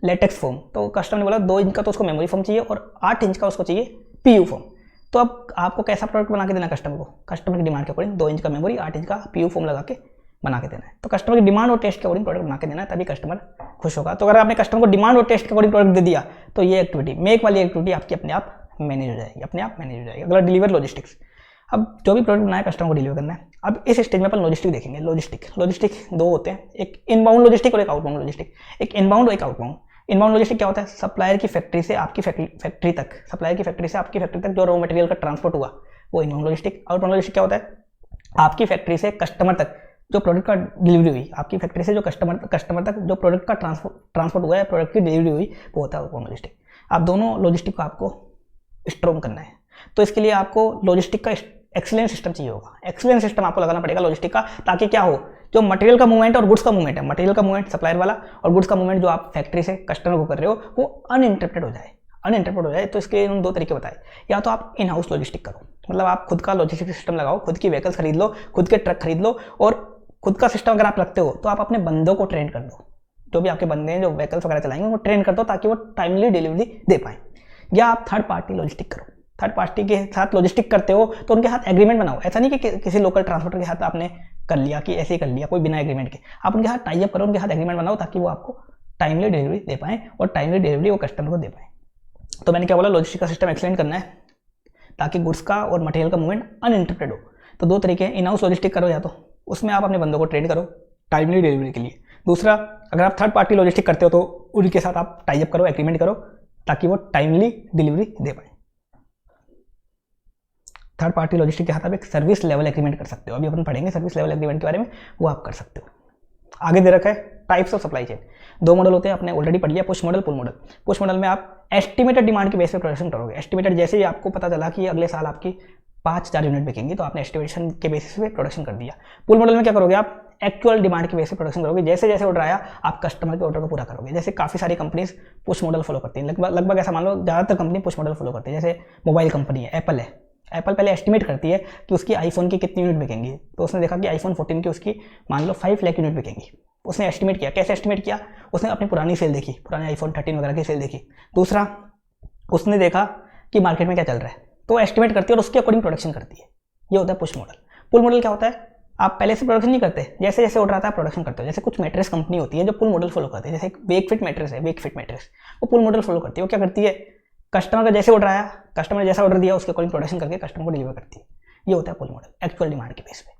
A: latex foam, तो कस्टमर ने बोला 2 इंच का तो उसको मेमोरी फोम चाहिए और 8 इंच का उसको चाहिए पीयू फोम। तो अब आपको कैसा प्रोडक्ट बना के देना कस्टमर को, कस्टमर की डिमांड के अकॉर्डिंग 2 इंच का मेमोरी 8 इंच का पीयू फोम लगा के बना के देना है। तो कस्टमर की डिमांड और टेस्ट के अकॉर्डिंग प्रोडक्ट बना के देना है, तभी कस्टमर खुश होगा। तो अगर आपने कस्टमर को डिमांड और टेस्ट के अकॉर्डिंग प्रोडक्ट दे दिया तो ये एक्टिविटी, मेक वाली एक्टिविटी आपकी अपने आप मैनेज हो जाएगी, अपने आप मैनेज हो जाएगी। अगला डिलीवर लॉजिस्टिक्स। अब जो भी प्रोडक्ट बनाया कस्टमर को डिलीवर करना है। अब इस स्टेज में अपन लॉजिस्टिक देखेंगे। लॉजिस्टिक 2 होते हैं, एक इनबाउंड लॉजिस्टिक और एक आउटबाउंड लॉजिस्टिक। एक इनबाउंड और एक आउटबाउंड। इनबाउंड लॉजिस्टिक क्या होता है, सप्लायर की फैक्ट्री से आपकी फैक्ट्री तक, सप्लायर की फैक्ट्री से आपकी फैक्ट्री तक जो रॉ मटेरियल का ट्रांसपोर्ट हुआ वो इनबाउंड लॉजिस्टिक। आउटबाउंड लॉजिस्टिक क्या होता है, आपकी फैक्ट्री से कस्टमर तक जो प्रोडक्ट का डिलीवरी हुई, आपकी फैक्ट्री से जो कस्टमर तक जो प्रोडक्ट का ट्रांसपोर्ट हुआ है, प्रोडक्ट की डिलीवरी हुई, वो होता है आउटबाउंड लॉजिस्टिक। आप दोनों लॉजिस्टिक को आपको स्ट्रॉन्ग करना है, तो इसके लिए आपको लॉजिस्टिक का एक्सीलेंट सिस्टम चाहिए होगा। एक्सीलेंट सिस्टम आपको लगाना पड़ेगा लॉजिस्टिक का, ताकि क्या हो, जो मटेरियल का मूवमेंट और गुड्स का मूवमेंट है, मटेरियल का मूवमेंट सप्लायर वाला और गुड्स का मूवमेंट जो आप फैक्ट्री से कस्टमर को कर रहे हो, वो अनइंटरप्टेड हो जाए। तो इसके उन 2 तरीके बताए। या तो आप इन हाउस लॉजिस्टिक करो, मतलब आप खुद का लॉजिस्टिक सिस्टम लगाओ, खुद की व्हीकल्स खरीद लो, खुद के ट्रक खरीद लो, और खुद का सिस्टम अगर आप रखते हो तो आप अपने बंदों को ट्रेन कर दो, जो भी आपके बंदे हैं जो व्हीकल्स वगैरह चलाएंगे उनको ट्रेन कर दो, ताकि वो टाइमली डिलीवरी दे पाए। या आप थर्ड पार्टी लॉजिस्टिक करो, थर्ड पार्टी के साथ लॉजिस्टिक करते हो तो उनके साथ एग्रीमेंट बनाओ। ऐसा नहीं कि किसी लोकल ट्रांसपोर्टर के साथ आपने कर लिया कि ऐसे ही कर लिया कोई बिना एग्रीमेंट के, आप उनके साथ टाई अप करो, उनके साथ एग्रीमेंट बनाओ, ताकि वो आपको टाइमली डिलीवरी दे पाएँ और टाइमली डिलीवरी वो कस्टमर को दे पाएँ। तो मैंने क्या बोला, लॉजिस्टिक का सिस्टम एक्सटेंड करना है ताकि गुड्स का और मटेरियल का मूवमेंट अनइंटरप्टेड हो। तो 2 तरीके हैं, इन हाउस लॉजिस्टिक करो, या तो उसमें आप अपने बंदों को ट्रेन करो टाइमली डिलीवरी के लिए। दूसरा, अगर आप थर्ड पार्टी लॉजिस्टिक करते हो तो उनके साथ आप टाई अप करो, एग्रीमेंट करो, ताकि वो टाइमली डिलीवरी दे पाए। थर्ड पार्टी लॉजिस्टिक के साथ आप एक सर्विस लेवल एग्रीमेंट कर सकते हो, अभी अपन पढ़ेंगे सर्विस लेवल एग्रीमेंट के बारे में, वो आप कर सकते हो। आगे दे रखा है types of supply chain. 2 model होते हैं, आपने ऑलरेडी पढ़ लिया, push model, pull model. Push model में आप एस्टिमेटेड डिमांड के बेस पे प्रोडक्शन करोगे। एस्टिमेटेड जैसे ही आपको पता चला कि अगले साल आपकी 5000 यूनिट बिकेंगी, तो आपने एस्टिमेशन के बेसिस पे प्रोडक्शन कर दिया। पुल मॉडल में क्या करोगे, आप एक्चुअल डिमांड के बेस पे प्रोडक्शन करोगे। जैसे जैसे ऑर्डर आया आप कस्टमर के ऑर्डर को पूरा करोगे। जैसे काफ़ी सारी कंपनीज पुश मॉडल फॉलो करती हैं, लगभग ऐसा मान लो ज़्यादातर कंपनी पुश मॉडल फॉलो करती है। जैसे मोबाइल कंपनी है, एप्पल है, एप्पल पहले एस्टिमेट करती है कि उसकी आईफोन की कितनी यूनिट बिकेंगी। तो उसने देखा कि आईफोन 14 की उसकी मान लो 5 लाख यूनिट बिकेंगी। उसने एस्टिमेट किया, कैसे एस्टिमेट किया, उसने अपनी पुरानी सेल देखी, पुराने आईफोन 13 वगैरह की सेल देखी। दूसरा, उसने देखा कि मार्केट में क्या चल रहा है, तो एस्टिमेट करती है और उसके अकॉर्डिंग प्रोडक्शन करती है। ये होता है पुश मॉडल। पुल मॉडल क्या होता है, आप पहले से प्रोडक्शन नहीं करते, जैसे जैसे ऑर्डर आता है प्रोडक्शन करते हो। जैसे कुछ मैट्रेस कंपनी होती है जो पुल मॉडल फॉलो करती है, जैसे वेक फिट मैट्रेस है, वेक फिट मैट्रेस, वो पुल मॉडल फॉलो करती है। वो क्या करती है, कस्टमर का जैसे ऑर्डर आया, कस्टमर ने जैसा ऑर्डर दिया उसके अकॉर्डिंग प्रोडक्शन करके कस्टमर को डिलीवर करती है। ये होता है पुल मॉडल, एक्चुअल डिमांड के बेस पे।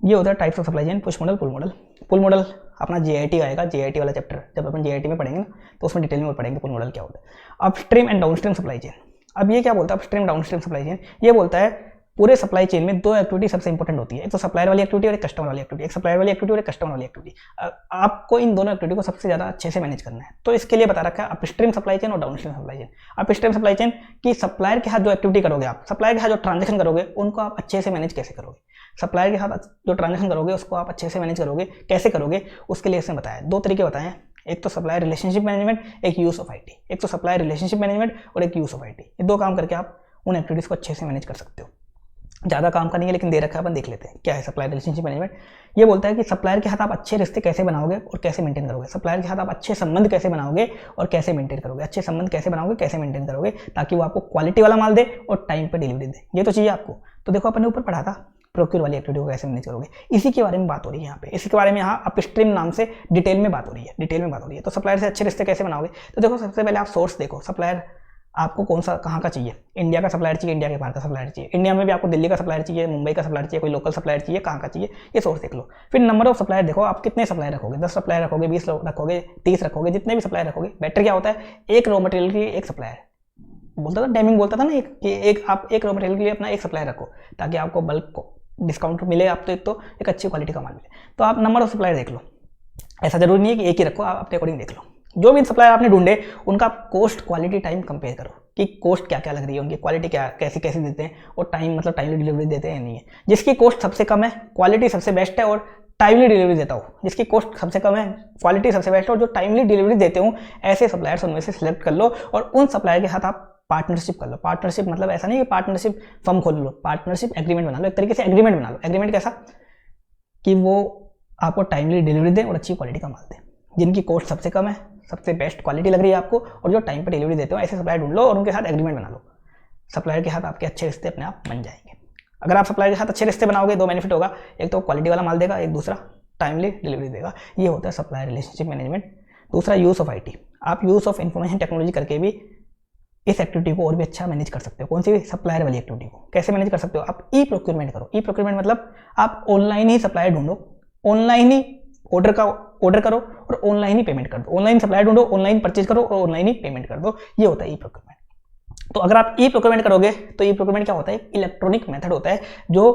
A: ये होता है types of supply chain, push model, pull model. Pull model अपना JIT आएगा, JIT वाला चैप्टर जब अपन JIT में पढ़ेंगे ना, तो उसमें डिटेल में पढ़ेंगे पुल मॉडल क्या होता है। Upstream and downstream supply chain. अब ये क्या बोलता है अपस्ट्रीम डाउनस्ट्रीम सप्लाई चेन, ये बोलता है पूरे सप्लाई चेन में 2 एक्टिविटी सबसे इंपॉर्टेंट होती है, एक तो सप्लायर वाली एक्टिविटी और एक कस्टमर वाली एक्टिविटी। एक सप्लायर वाली एक्टिविटी और एक कस्टमर वाली एक्टिविटी। आपको इन दोनों एक्टिविटी को सबसे ज़्यादा अच्छे से मैनेज करना है। तो इसके लिए बता रखा है अपस्ट्रीम सप्लाई चेन और downstream supply chain. Upstream supply chain की सप्लायर के साथ जो एक्टिविटी करोगे आप, सप्लायर के साथ जो ट्रांजेक्शन करोगे उनको आप अच्छे से मैनेज कैसे करोगे, सप्लायर के साथ जो ट्रांजेक्शन करोगे उसको आप अच्छे से मैनेज करोगे कैसे करोगे, उसके लिए इसमें बताया 2 तरीके बताए हैं। एक तो सप्लायर रिलेशनशिप मैनेजमेंट, एक यूज ऑफ IT। एक तो सप्लायर रिलेशनशिप मैनेजमेंट और एक यूज ऑफ IT। ये 2 काम करके आप उन एक्टिविटीज़ को अच्छे से मैनेज कर सकते हो। ज़्यादा काम का नहीं है लेकिन दे रखा है, अपन देख लेते हैं क्या है सप्लायर रिलेशनशिप मैनेजमेंट। ये बोलता है कि सप्लायर के साथ आप अच्छे रिश्ते कैसे बनाओगे और कैसे मेंटेन करोगे, सप्लायर के साथ आप अच्छे संबंध कैसे बनाओगे और कैसे मेंटेन करोगे, अच्छे संबंध कैसे बनाओगे कैसे मेंटेन करोगे, ताकि वो आपको क्वालिटी वाला माल दे और टाइम पे डिलीवरी दे। ये तो चाहिए आपको। तो देखो अपन ने ऊपर पढ़ा था प्रोक्योर वाली एक्टिविटी को कैसे मैनेज करोगे, इसी के बारे में बात हो रही है यहाँ पे। इसी के बारे में यहाँ अपस्ट्रीम नाम से डिटेल में बात हो रही है, डिटेल में बात हो रही है। तो सप्लायर से अच्छे रिश्ते कैसे बनाओगे, तो देखो सबसे पहले आप सोर्स देखो, सप्लायर आपको कौन सा कहाँ का चाहिए, इंडिया का सप्लायर चाहिए, इंडिया के बाहर का सप्लायर चाहिए, इंडिया में भी आपको दिल्ली का सप्लायर चाहिए, मुंबई का सप्लायर चाहिए, कोई लोकल सप्लायर चाहिए, कहाँ का चाहिए, ये सोर्स देख लो। फिर नंबर ऑफ सप्लायर देखो, आप कितने सप्लायर रखोगे, 10 सप्लायर रखोगे, 20 रखोगे, 30 रखोगे, जितने भी सप्लायर रखोगे। बेटर क्या होता है, एक रॉ मटेरियल के लिए एक सप्लायर, बोलता था डेमिंग बोलता था ना एक आप एक रॉ मटेरियल के लिए अपना एक सप्लायर रखो, ताकि आपको बल्क को डिस्काउंट मिले, आप तो एक अच्छी क्वालिटी का माल मिले। तो आप नंबर ऑफ सप्लायर देख लो, ऐसा जरूरी नहीं है कि एक ही रखो, आप अपने अकॉर्डिंग देख लो। जो भी सप्लायर आपने ढूंढे उनका कॉस्ट क्वालिटी टाइम कंपेयर करो कि कॉस्ट क्या क्या लग रही है, उनकी क्वालिटी क्या कैसी कैसी देते हैं और टाइम मतलब टाइमली डिलीवरी देते हैं या नहीं है। जिसकी कॉस्ट सबसे कम है, क्वालिटी सबसे बेस्ट है और टाइमली डिलीवरी देता हूँ, जिसकी कॉस्ट सबसे कम है, क्वालिटी सबसे बेस्ट है और जो टाइमली डिलीवरी देते हूँ, ऐसे सप्लायर्स उनमें से सिलेक्ट कर लो और उन सप्लायर के साथ आप पार्टनरशिप कर लो। पार्टनरशिप मतलब ऐसा नहीं कि पार्टनरशिप फर्म खोल लो, पार्टनरशिप एग्रीमेंट बना लो, एक तरीके से एग्रीमेंट बना लो। एग्रीमेंट कैसा कि वो आपको टाइमली डिलीवरी दें और अच्छी क्वालिटी का माल दें। जिनकी कॉस्ट सबसे कम है, सबसे बेस्ट क्वालिटी लग रही है आपको और जो टाइम पर डिलीवरी देते हो, ऐसे सप्लायर ढूंढ लो और उनके साथ एग्रीमेंट बना लो। सप्लायर के साथ आपके अच्छे रिश्ते अपने आप बन जाएंगे। अगर आप सप्लायर के साथ अच्छे रिश्ते बनाओगे, दो बेनिफिट होगा, एक तो क्वालिटी वाला माल देगा, एक दूसरा टाइमली डिलीवरी देगा। ये होता है सप्लायर रिलेशनशिप मैनेजमेंट। दूसरा यूज़ ऑफ IT। आप यूज़ ऑफ इंफॉर्मेशन टेक्नोलॉजी करके भी इस एक्टिविटी को और भी अच्छा मैनेज कर सकते हो। कौन सी भी? सप्लायर वाली एक्टिविटी को कैसे मैनेज कर सकते हो? आप ई प्रोक्योरमेंट करो। ई प्रोक्योरमेंट मतलब आप ऑनलाइन ही सप्लायर ढूंढो, ऑनलाइन ही ऑर्डर करो और ऑनलाइन ही पेमेंट कर दो। ऑनलाइन सप्लायर ढूंढो, ऑनलाइन परचेज करो और ऑनलाइन ही पेमेंट कर दो। ये होता है ई प्रोक्योरमेंट। तो अगर आप ई प्रोक्योरमेंट करोगे तो ई प्रोक्योरमेंट क्या होता है? इलेक्ट्रॉनिक मेथड होता है जो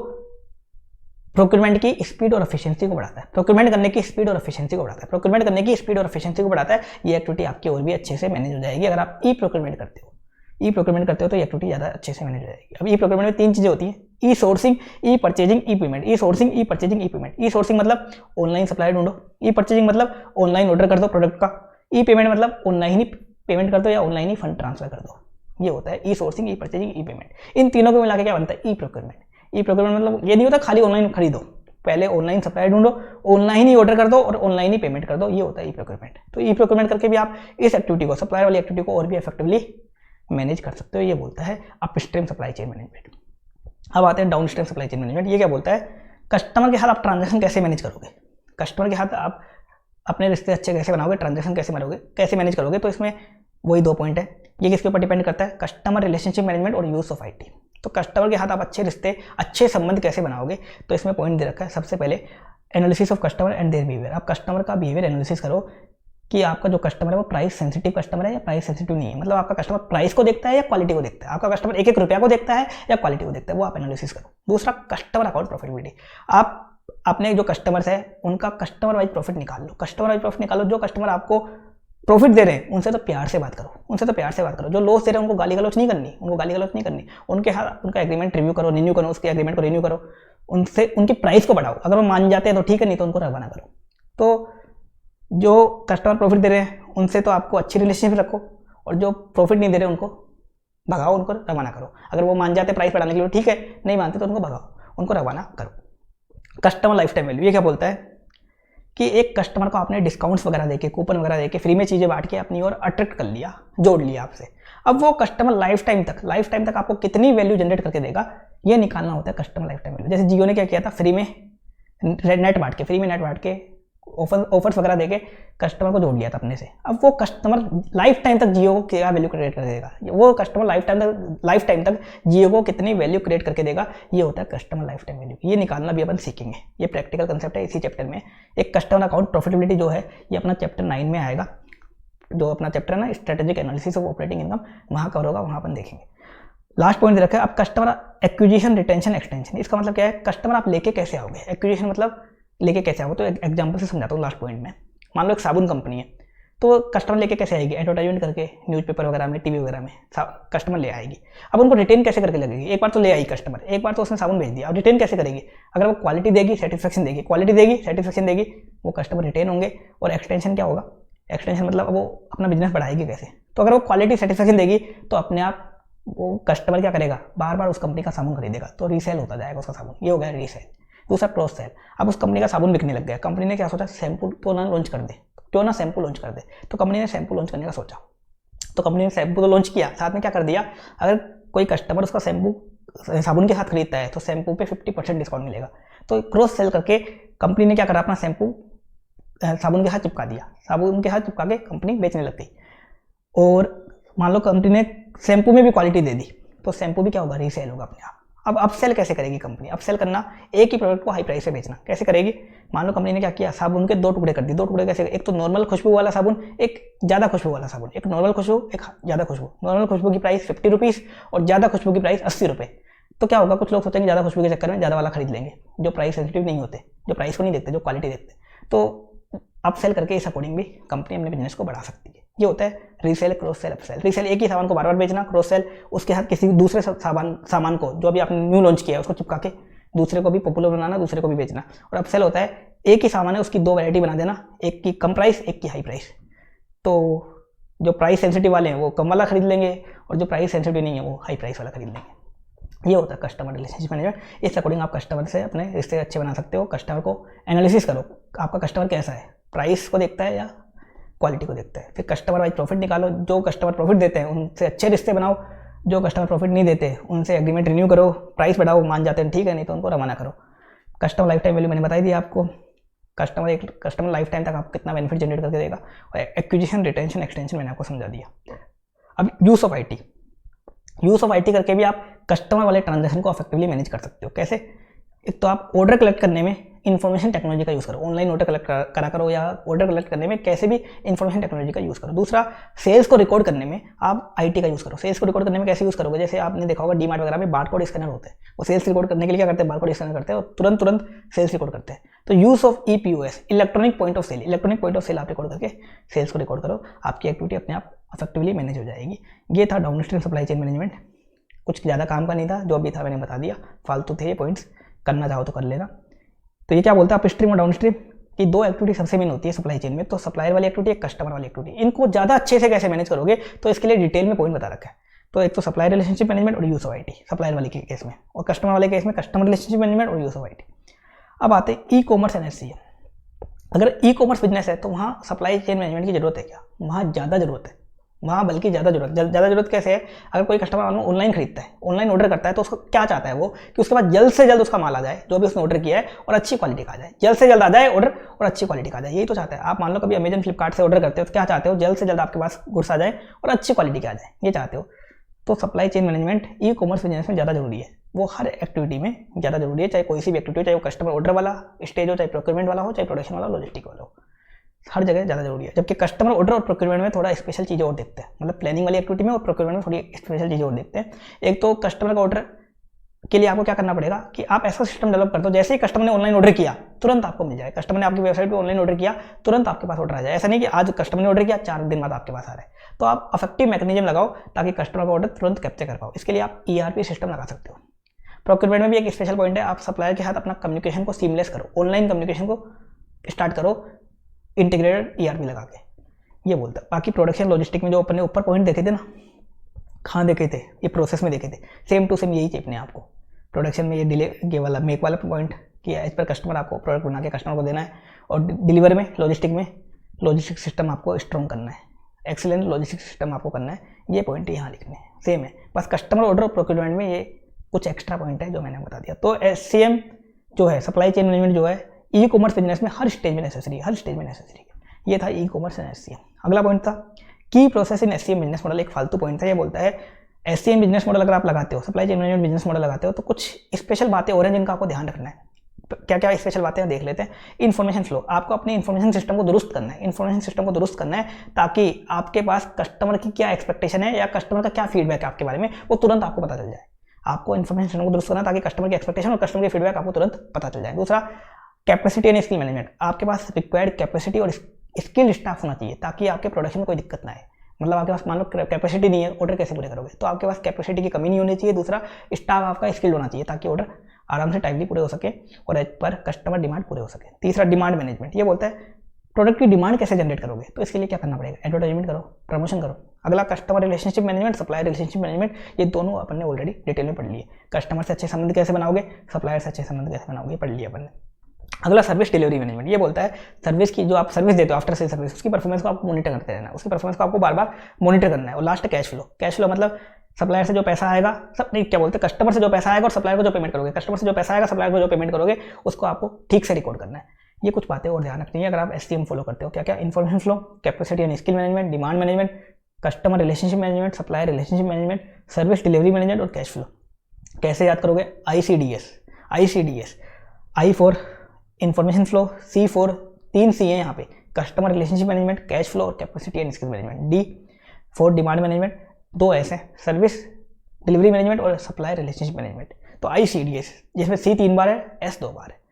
A: प्रोक्योरमेंट की स्पीड और एफिशिएंसी को बढ़ाता है। प्रोक्योरमेंट करने की स्पीड और एफिशिएंसी को बढ़ाता है। प्रोक्योरमेंट करने की स्पीड और एफिशिएंसी को बढ़ाता है। ये एक्टिविटी आपकी और भी अच्छे से मैनेज हो जाएगी अगर आप ई प्रोक्योरमेंट करते हो। ई प्रोक्योरमेंट करते हो तो ये एक्टिविटी ज़्यादा अच्छे से मैनेज हो जाएगी। अब ई प्रोक्योरमेंट में 3 चीज़ें होती हैं: ई सोर्सिंग, ई परचेजिंग, ई पेमेंट। ई सोर्सिंग, ई परचेजिंग, ई पेमेंट। ई सोर्सिंग मतलब ऑनलाइन सप्लायर ढूंढो, ई परचेजिंग मतलब ऑनलाइन ऑर्डर कर दो प्रोडक्ट का, ई पेमेंट मतलब ऑनलाइन ही पेमेंट कर दो या ऑनलाइन ही फंड ट्रांसफर कर दो। ये होता है ई सोर्सिंग, ई परचेजिंग, ई पेमेंट। इन तीनों को मिला के क्या बनता है? E procurement. ई प्रोक्योरमेंट मतलब ये नहीं होता खाली ऑनलाइन खरीदो, पहले ऑनलाइन सप्लायर ढूंढो, ऑनलाइन ही ऑर्डर कर दो और ऑनलाइन ही पेमेंट कर दो। ये होता है ई प्रोक्योरमेंट। तो ई प्रोक्योरमेंट करके भी आप इस एक्टिविटी को, सप्लायर वाली एक्टिविटी को और भी इफेक्टिवली मैनेज कर सकते हो। ये बोलता है अपस्ट्रीम सप्लाई चेन मैनेजमेंट। अब आते हैं डाउनस्ट्रीम सप्लाई चेन मैनेजमेंट। ये क्या बोलता है? कस्टमर के साथ आप ट्रांजैक्शन कैसे मैनेज करोगे, कस्टमर के साथ आप अपने रिश्ते अच्छे कैसे बनाओगे, ट्रांजैक्शन कैसे मैनेज करोगे। तो इसमें वही 2 पॉइंट है। ये किसके ऊपर डिपेंड करता है? कस्टमर रिलेशनशिप मैनेजमेंट और यूज ऑफ IT। तो कस्टमर के साथ आप अच्छे रिश्ते, अच्छे संबंध कैसे बनाओगे, तो इसमें पॉइंट दे रखा है। सबसे पहले analysis of customer and their behaviour. आप कस्टमर का बिहेवियर एनालिसिस करो कि आपका जो कस्टमर है वो प्राइस सेंसिटिव कस्टमर है या प्राइस सेंसिटिव नहीं है। मतलब आपका कस्टमर प्राइस को देखता है या क्वालिटी को देखता है, आपका कस्टमर एक रुपया को देखता है या क्वालिटी को देखता है, वो आप एनालिसिस करो। दूसरा, कस्टमर अकाउंट प्रॉफिटेबिलिटी। आप अपने जो कस्टमर्स है उनका कस्टमर वाइज प्रॉफिट निकाल लो। कस्टमर वाइज प्रॉफिट निकालो। जो कस्टमर आपको प्रॉफिट दे रहे हैं उनसे तो प्यार से बात करो, जो लॉस दे रहे हैं उनको गाली गलौच नहीं करनी, उनके साथ उनका एग्रीमेंट रिव्यू करो, रिन्यू करो, उसके एग्रीमेंट को रिन्यू करो, उनसे उनकी प्राइस को बढ़ाओ। अगर वो मान जाते हैं तो ठीक है, नहीं तो उनको रवाना करो। तो जो कस्टमर प्रॉफिट दे रहे हैं उनसे तो आपको अच्छी रिलेशनशिप रखो और जो प्रॉफिट नहीं दे रहे उनको भगाओ, उनको रवाना करो। अगर वो मान जाते प्राइस बढ़ाने के लिए ठीक है, नहीं मानते तो उनको भगाओ, उनको रवाना करो। Customer life time value. ये क्या बोलता है कि एक कस्टमर को आपने डिस्काउंट्स वगैरह देके, कूपन वगैरह देके, फ्री में चीज़ें बांट के अपनी ओर अट्रैक्ट कर लिया, जोड़ लिया आपसे। अब वो कस्टमर लाइफ टाइम तक आपको कितनी वैल्यू जनरेट करके देगा, ये निकालना होता है कस्टमर लाइफ टाइम वैल्यू। जैसे जियो ने क्या किया था, फ्री में नेट बांट के ऑफर्स वगैरह देके कस्टमर को जोड़ लिया था अपने से। अब वो कस्टमर लाइफ टाइम तक जियो को क्या वैल्यू क्रिएट कर देगा, वो कस्टमर लाइफ टाइम तक जियो को कितनी वैल्यू क्रिएट करके देगा, ये होता है कस्टमर लाइफ टाइम वैल्यू। ये निकालना भी अपन सीखेंगे, ये प्रैक्टिकल कंसेप्ट है इसी चैप्टर में। एक कस्टमर अकाउंट प्रॉफिटेबिलिटी जो है ये अपना चैप्टर 9 में आएगा, जो अपना चैप्टर है ना strategic analysis of operating income, वहाँ कवर होगा, वहाँ अपन देखेंगे। लास्ट पॉइंट दे रखा है अब कस्टमर एक्विजिशन, रिटेंशन, एक्सटेंशन। इसका मतलब क्या है? कस्टमर आप लेके कैसे आओगे, एक्विजिशन मतलब लेके कैसे आओगे। तो एग्जांपल से समझाता हूँ लास्ट पॉइंट में। मान लो एक साबुन कंपनी है, तो कस्टमर लेके कैसे आएगी? एडवर्टाइजमेंट करके न्यूज़पेपर वगैरह में, टीवी वगैरह में कस्टमर ले आएगी। अब उनको रिटेन कैसे करके लगेगी? एक बार तो ले आई कस्टमर, एक बार तो उसने साबुन भेज दिया, अब रिटेन कैसे करेगी? अगर वो क्वालिटी देगी, सेटिस्फेक्शन देगी, वो कस्टमर रिटेन होंगे। और एक्सटेंशन क्या होगा? एक्सटेंशन मतलब वो अपना बिजनेस बढ़ाएगी कैसे? तो अगर वो क्वालिटी सेटिस्फेक्शन देगी तो अपने आप वो कस्टमर क्या करेगा? बार बार उस कंपनी का साबुन खरीदेगा, तो रीसेल होता जाएगा उसका साबुन। ये हो गया रीसेल। दूसरा क्रॉस सेल। अब उस कंपनी का साबुन बिकने लग गया, कंपनी ने क्या सोचा? शैम्पू क्यों ना शैम्पू लॉन्च कर दे। तो कंपनी ने शैम्पू लॉन्च करने का सोचा, तो कंपनी ने शैम्पू तो लॉन्च किया, साथ में क्या कर दिया? अगर कोई कस्टमर उसका साबुन के साथ खरीदता है तो शैम्पू पे 50% डिस्काउंट मिलेगा। तो क्रॉस सेल करके कंपनी ने क्या करा? अपना शैम्पू साबुन के साथ चिपका दिया, साबुन के साथ चिपका के कंपनी बेचने लग गई। और मान लो कंपनी ने शैम्पू में भी क्वालिटी दे दी, तो शैम्पू भी क्या होगा? रीसेल होगा अपने आप। अब अपसेल कैसे करेगी कंपनी? अपसेल करना, एक ही प्रोडक्ट को हाई प्राइस से बेचना कैसे करेगी? मान लो कंपनी ने क्या किया? साबुन के 2 टुकड़े कर दिए। 2 टुकड़े कैसे? एक तो नॉर्मल खुशबू वाला साबुन, एक ज़्यादा खुशबू वाला साबुन। एक नॉर्मल खुशबू, एक ज़्यादा खुशबू। नॉर्मल खुशबू की प्राइस 50 रुपीज़ और ज़्यादा खुशबू की प्राइस 80 रुपये। तो क्या होगा? कुछ लोग सोचेंगे ज़्यादा खुशबू के चक्कर में ज़्यादा वाला खरीद लेंगे, जो प्राइस सेंसिटिव नहीं होते, जो प्राइस को नहीं देखते, जो क्वालिटी देखते। तो अपसेल करके इस अकॉर्डिंग भी कंपनी अपने बिजनेस को बढ़ा सकती है। ये होता है resale, cross sell, upsell. Resale एक ही सामान को बार बार बेचना, क्रॉस सेल उसके साथ किसी दूसरे सामान को जो अभी आपने न्यू लॉन्च किया है उसको चिपका के दूसरे को भी पॉपुलर बनाना, दूसरे को भी बेचना। और अपसेल होता है एक ही सामान है उसकी 2 वैरायटी बना देना, एक की कम प्राइस, एक की हाई प्राइस। तो जो प्राइस सेंसिटिव वाले हैं वो कम वाला खरीद लेंगे और जो प्राइस सेंसिटिव नहीं है वो हाई प्राइस वाला खरीद लेंगे। ये होता है कस्टमर रिलेशनशिप मैनेजमेंट। इस अकॉर्डिंग आप कस्टमर से अपने रिश्ते अच्छे बना सकते हो। कस्टमर को एनालिसिस करो, आपका कस्टमर कैसा है, प्राइस को देखता है या क्वालिटी को देखते हैं। फिर कस्टमर वाइज प्रॉफिट निकालो, जो कस्टमर प्रॉफिट देते हैं उनसे अच्छे रिश्ते बनाओ, जो कस्टमर प्रॉफिट नहीं देते उनसे एग्रीमेंट रिन्यू करो, प्राइस बढ़ाओ, मान जाते हैं ठीक है, नहीं तो उनको रवाना करो। कस्टमर लाइफ टाइम वैल्यू मैंने बताई दिया आपको, कस्टमर लाइफ टाइम तक आपको कितना बेनिफिट जनरेट करके देगा। और एक्विजिशन, रिटेंशन, एक्सटेंशन मैंने आपको समझा दिया। अब use of IT, use of IT करके भी आप कस्टमर वाले ट्रांजैक्शन को इफेक्टिवली मैनेज कर सकते हो। कैसे? एक तो आप ऑर्डर कलेक्ट करने में इन्फॉर्मेशन टेक्नोलॉजी का यूज़ करो, ऑनलाइन ऑर्डर कलेक्ट करा करो, या ऑर्डर कलेक्ट करने में कैसे भी इन्फॉर्मेशन टेक्नोलॉजी का यूज़ करो। दूसरा, सेल्स को रिकॉर्ड करने में आप आईटी का यूज़ करो। सेल्स को रिकॉर्ड करने में कैसे यूज़ करोगे? जैसे आपने देखा होगा डीमार्ट वगैरह में बारकोड स्कैनर होते हैं, वो सेल्स रिकॉर्ड करने के लिए क्या करते हैं? बारकोड स्कैनर करते हैं और तुरंत सेल्स रिकॉर्ड करते हैं। तो use of EPOS, electronic point of sale, electronic point of sale आप रिकॉर्ड करके सेल्स को रिकॉर्ड करो, आपकी एक्टिविटी अपने आप इफेक्टिवली मैनेज हो जाएगी। ये था डाउनस्ट्रीम सप्लाई चेन मैनेजमेंट, कुछ ज़्यादा काम का नहीं था, जो भी था मैंने बता दिया, फालतू थे ये पॉइंट्स, करना चाहो तो कर लेना। तो ये क्या बोलता है अपस्ट्रीम और डाउनस्ट्रीम की दो एक्टिविटी सबसे मेन होती है सप्लाई चेन में, तो सप्लायर वाली एक्टिविटी, एक कस्टमर वाली एक्टिविटी। इनको ज़्यादा अच्छे से कैसे मैनेज करोगे तो इसके लिए डिटेल में पॉइंट बता रखा है। तो एक तो सप्लायर रिलेशनशिप मैनेजमेंट और यूज़ ऑफ आईटी सप्लायर वाले के केस में, और कस्टमर वाले केस में कस्टमर रिलेशनशिप मैनेजमेंट और यूज़ ऑफ आईटी। अब आते हैं ई कॉमर्स एंड एससीएम। अगर ई कॉमर्स बिजनेस है तो वहाँ सप्लाई चेन मैनेजमेंट की जरूरत है क्या? वहाँ ज़्यादा जरूरत है, वहाँ बल्कि ज़्यादा जरूरत कैसे है? अगर कोई कस्टमर ऑनलाइन खरीदता है, ऑनलाइन ऑर्डर करता है, तो उसको क्या चाहता है वो कि उसके पास जल्द से जल्द उसका माल आ जाए, जो भी उसने ऑर्डर किया है, और अच्छी क्वालिटी का आ जाए। जल्द से जल्द आ जाए ऑर्डर और अच्छी क्वालिटी का आ जाए, यही तो चाहता है। आप मान लो कभी अमेजन, फ्लिपकार्ट से ऑर्डर करते हो तो क्या चाहते हो? जल्द से जल्द आपके पास गुड्स आ जाए और अच्छी क्वालिटी का आ जाए, ये चाहते हो। तो supply chain management e commerce business में ज़्यादा जरूरी है, वो हर एक्टिविटी में ज़्यादा जरूरी है, चाहे कोई सी भी एक्टिविटी हो, चाहे वो कस्टमर ऑर्डर वाला स्टेज हो, चाहे प्रोक्योरमेंट वाला हो, चाहे प्रोडक्शन वाला, लॉजिस्टिक वाला हो, हर जगह ज़्यादा जरूरी है। जबकि कस्टमर ऑर्डर और प्रोक्योरमेंट में थोड़ा स्पेशल चीज़ें और देखते हैं, मतलब प्लानिंग वाली एक्टिविटी में और प्रोक्योरमेंट में थोड़ी स्पेशल चीज़ें और देखते हैं। एक तो कस्टमर का ऑर्डर के लिए आपको क्या करना पड़ेगा कि आप ऐसा सिस्टम डेवलप कर दो, जैसे ही कस्टमर ने ऑनलाइन ऑर्डर किया तुरंत आपको मिल जाए। कस्टमर ने आपकी वेबसाइट पे ऑनलाइन ऑर्डर किया, तुरंत आपके पास ऑर्डर आ जाए। ऐसा नहीं कि आज कस्टमर ने ऑर्डर किया 4 दिन बाद आपके पास आ रहा है। तो आप इफेक्टिव मैकेनिज्म लगाओ ताकि कस्टमर का ऑर्डर तुरंत कैप्चर कर पाओ। इसके लिए आप ERP सिस्टम लगा सकते हो। प्रोक्योरमेंट में भी एक स्पेशल पॉइंट है, आप सप्लायर के साथ अपना कम्युनिकेशन को सीमलेस करो, ऑनलाइन कम्युनिकेशन को स्टार्ट करो इंटीग्रेटेड ERP लगा के, ये बोलता है। बाकी प्रोडक्शन लॉजिस्टिक में जो अपन ने ऊपर पॉइंट देखे थे ना, कहाँ देखे थे? ये प्रोसेस में देखे थे, सेम टू सेम यही चाहिए अपने आपको। प्रोडक्शन में ये डिले ये वाला मेक वाला पॉइंट किया है, इस पर कस्टमर आपको प्रोडक्ट बना के कस्टमर को देना है, और डिलीवर में लॉजिस्टिक सिस्टम आपको स्ट्रॉन्ग करना है, एक्सीलेंट लॉजिस्टिक सिस्टम आपको करना है। ये पॉइंट यहाँ लिखने हैं, सेम है, बस कस्टमर ऑर्डर और प्रोक्योरमेंट में ये कुछ एक्स्ट्रा पॉइंट है जो मैंने बता दिया। तो SCM जो है, सप्लाई चेन मैनेजमेंट जो है, ई कॉमर्स बिजनेस में हर स्टेज में नेसेसरी है, हर स्टेज में नेसेसरी है। ये था ई कॉमर्स एंड SCM। अगला पॉइंट था की process in SCM business model. एक फालतू पॉइंट था, ये बोलता है SCM बिजनेस मॉडल अगर आप लगाते हो, supply chain management business model लगाते हो, तो कुछ स्पेशल बातें और हैं जिनका आपको ध्यान रखना है। क्या क्या स्पेशल बातें हैं देख लेते हैं। इन्फॉर्मेशन फ्लो, आपको अपने इन्फॉर्मेशन सिस्टम को दुरुस्त करना है, इन्फॉर्मेशन सिस्टम को दुरुस्त करना है ताकि आपके पास कस्टमर की क्या एक्सपेक्टेशन है या कस्टमर का क्या फीडबैक है आपके बारे में, वो तुरंत आपको पता चल जाए। आपको इन्फॉर्मेशन सिस्टम को दुरुस्त करना है ताकि कस्टमर की एक्सपेक्टेशन और कस्टमर की फीडबैक आपको तुरंत पता चल जाए। दूसरा, कैपेसिटी एंड स्किल मैनेजमेंट, आपके पास रिक्वायर्ड कैपेसिटी और स्किल स्टाफ होना चाहिए ताकि आपके प्रोडक्शन में कोई दिक्कत ना आए। मतलब आपके पास मान लो कैपेसिटी नहीं है, ऑर्डर कैसे पूरे करोगे? तो आपके पास कैपेसिटी की कमी नहीं होनी चाहिए। दूसरा, स्टाफ आपका स्किल्ड होना चाहिए ताकि ऑर्डर आराम से टाइमली पूरे हो सके और एज पर कस्टमर डिमांड पूरे हो सके। तीसरा, डिमांड मैनेजमेंट, ये बोलता है प्रोडक्ट की डिमांड कैसे जनरेट करोगे, तो इसके लिए क्या करना पड़ेगा? एडवर्टाइजमेंट करो, प्रमोशन करो। अगला, customer relationship management, supplier relationship management, ये दोनों अपन ने ऑलरेडी डिटेल में पढ़ लिए। कस्टमर से अच्छे संबंध कैसे बनाओगे, सप्लायर से अच्छे संबंध कैसे बनाओगे, पढ़ लिया अपन ने। अगला, सर्विस डिलीवरी मैनेजमेंट, ये बोलता है सर्विस की जो आप सर्विस देते हो आफ्टर सेल सर्विस, उसकी परफॉर्मेंस को आपको मॉनिटर करते रहना है, उसकी परफॉर्मेंस को आपको बार बार मॉनिटर करना है। और last, cash flow. Cash flow मतलब सप्लायर से जो पैसा आएगा, सब नहीं क्या बोलते हैं, कस्टमर से जो पैसा आएगा और सप्लायर को जो पेमेंट करोगे, कस्टमर से जो पैसा आएगा सप्लायर को जो पेमेंट करोगे, उसको आपको ठीक से रिकॉर्ड करना है। ये कुछ बातें और ध्यान रखनी है अगर आप SCM फॉलो करते हो। क्या क्या? Information flow, capacity and skill management, demand management, customer relationship management, supplier relationship management, service delivery management और कैश फ्लो। कैसे याद करोगे? ICDS, I for information flow, C for 3 C है यहाँ पे, customer relationship management, cash flow और capacity and skill management. D for demand management, 2 S है, सर्विस डिलीवरी मैनेजमेंट और सप्लायर रिलेशनशिप मैनेजमेंट। तो ICDS, जिसमें C 3 बार है, S 2 बार है।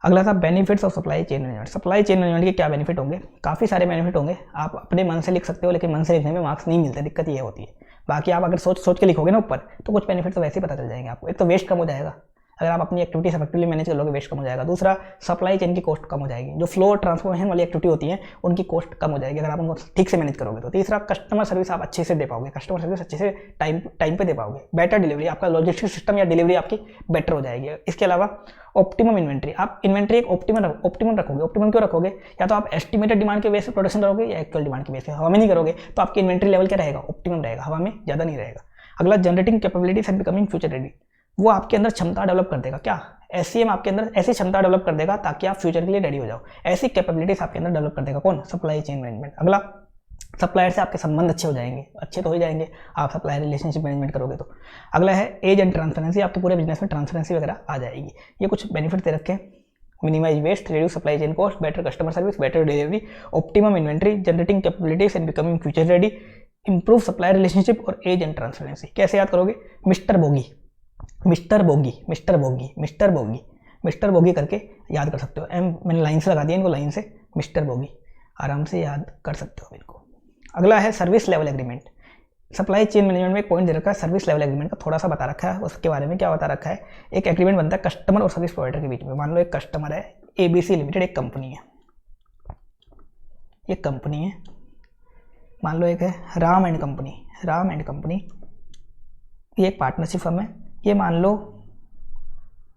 A: अगला था benefits of supply chain management. Supply chain management के क्या बेनिफिट होंगे? काफ़ी सारे बेनिफिट होंगे, आप अपने मन से लिख सकते हो, लेकिन मन से लिखने में मार्क्स नहीं मिलते, दिक्कत ये होती है। बाकी आप अगर सोच के लिखोगे ना ऊपर, तो कुछ बेनिफिट तो वैसे ही पता चल जाएंगे आपको। एक तो वेस्ट कम हो जाएगा, अगर आप अपनी एक्टिविटीज इफेक्टिवली मैनेज कर लोगे, वेस्ट कम हो जाएगा। दूसरा, सप्लाई चेन की कॉस्ट कम हो जाएगी, जो फ्लो ट्रांसफॉर्मेशन वाली एक्टिविटी होती है उनकी कॉस्ट कम हो जाएगी अगर आप उनको ठीक से मैनेज करोगे तो। तीसरा, कस्टमर सर्विस आप अच्छे से दे पाओगे, कस्टमर सर्विस अच्छे से टाइम पे दे पाओगे। बेटर डिलीवरी, आपका लॉजिस्टिक सिस्टम या डिलीवरी आपकी बेटर हो जाएगी। इसके अलावा ऑप्टिमम इन्वेंट्री, आप इन्वेंट्री एक ऑप्टिमम रखोगे। ऑप्टिमम क्यों रखोगे? या तो आप एस्टिमेटेड डिमांड के बेस पे प्रोडक्शन करोगे या एक्चुअल डिमांड के बेस पे। हवा में नहीं करोगे तो आपकी इन्वेंट्री लेवल क्या रहेगा? ऑप्टिमम रहेगा, हवा में ज़्यादा नहीं रहेगा। अगला, generating capabilities and becoming future ready, वो आपके अंदर क्षमता डेवलप कर देगा। क्या? एससीएम आपके अंदर ऐसी क्षमता डेवलप कर देगा ताकि आप फ्यूचर के लिए रेडी हो जाओ। ऐसी कैपेबिलिटीज आपके अंदर डेवलप कर देगा कौन? Supply chain management. अगला, सप्लायर से आपके संबंध अच्छे हो जाएंगे, अच्छे तो हो जाएंगे आप सप्लायर रिलेशनशिप मैनेजमेंट करोगे तो। अगला है एज एंड ट्रांसपेरेंसी, आपके पूरे बिजनेस में ट्रांसपेरेंसी वगैरह आ जाएगी। ये कुछ बेनिफिट दे रखे हैं। Minimise waste, reduce supply chain cost, better customer service, better delivery, optimum inventory, generating capabilities and becoming future ready, improve supplier relationship और एज एंड ट्रांसपेरेंसी। कैसे याद करोगे? मिस्टर बोगी, मिस्टर बोगी, मिस्टर बोगी, मिस्टर बोगी, मिस्टर बोगी करके याद कर सकते हो। मैंने लाइन से लगा दिया इनको, लाइन से मिस्टर बोगी, आराम से याद कर सकते हो इनको। अगला है service level agreement. Supply chain management में एक पॉइंट दे रखा है सर्विस लेवल एग्रीमेंट का, थोड़ा सा बता रखा है उसके बारे में। क्या बता रखा है? एक एग्रीमेंट बनता है कस्टमर और सर्विस प्रोवाइडर के बीच में। मान लो एक कस्टमर है ABC लिमिटेड, एक कंपनी है, एक कंपनी है, मान लो एक है Ram and company, Ram and company, ये एक पार्टनरशिप फर्म है। ये मान लो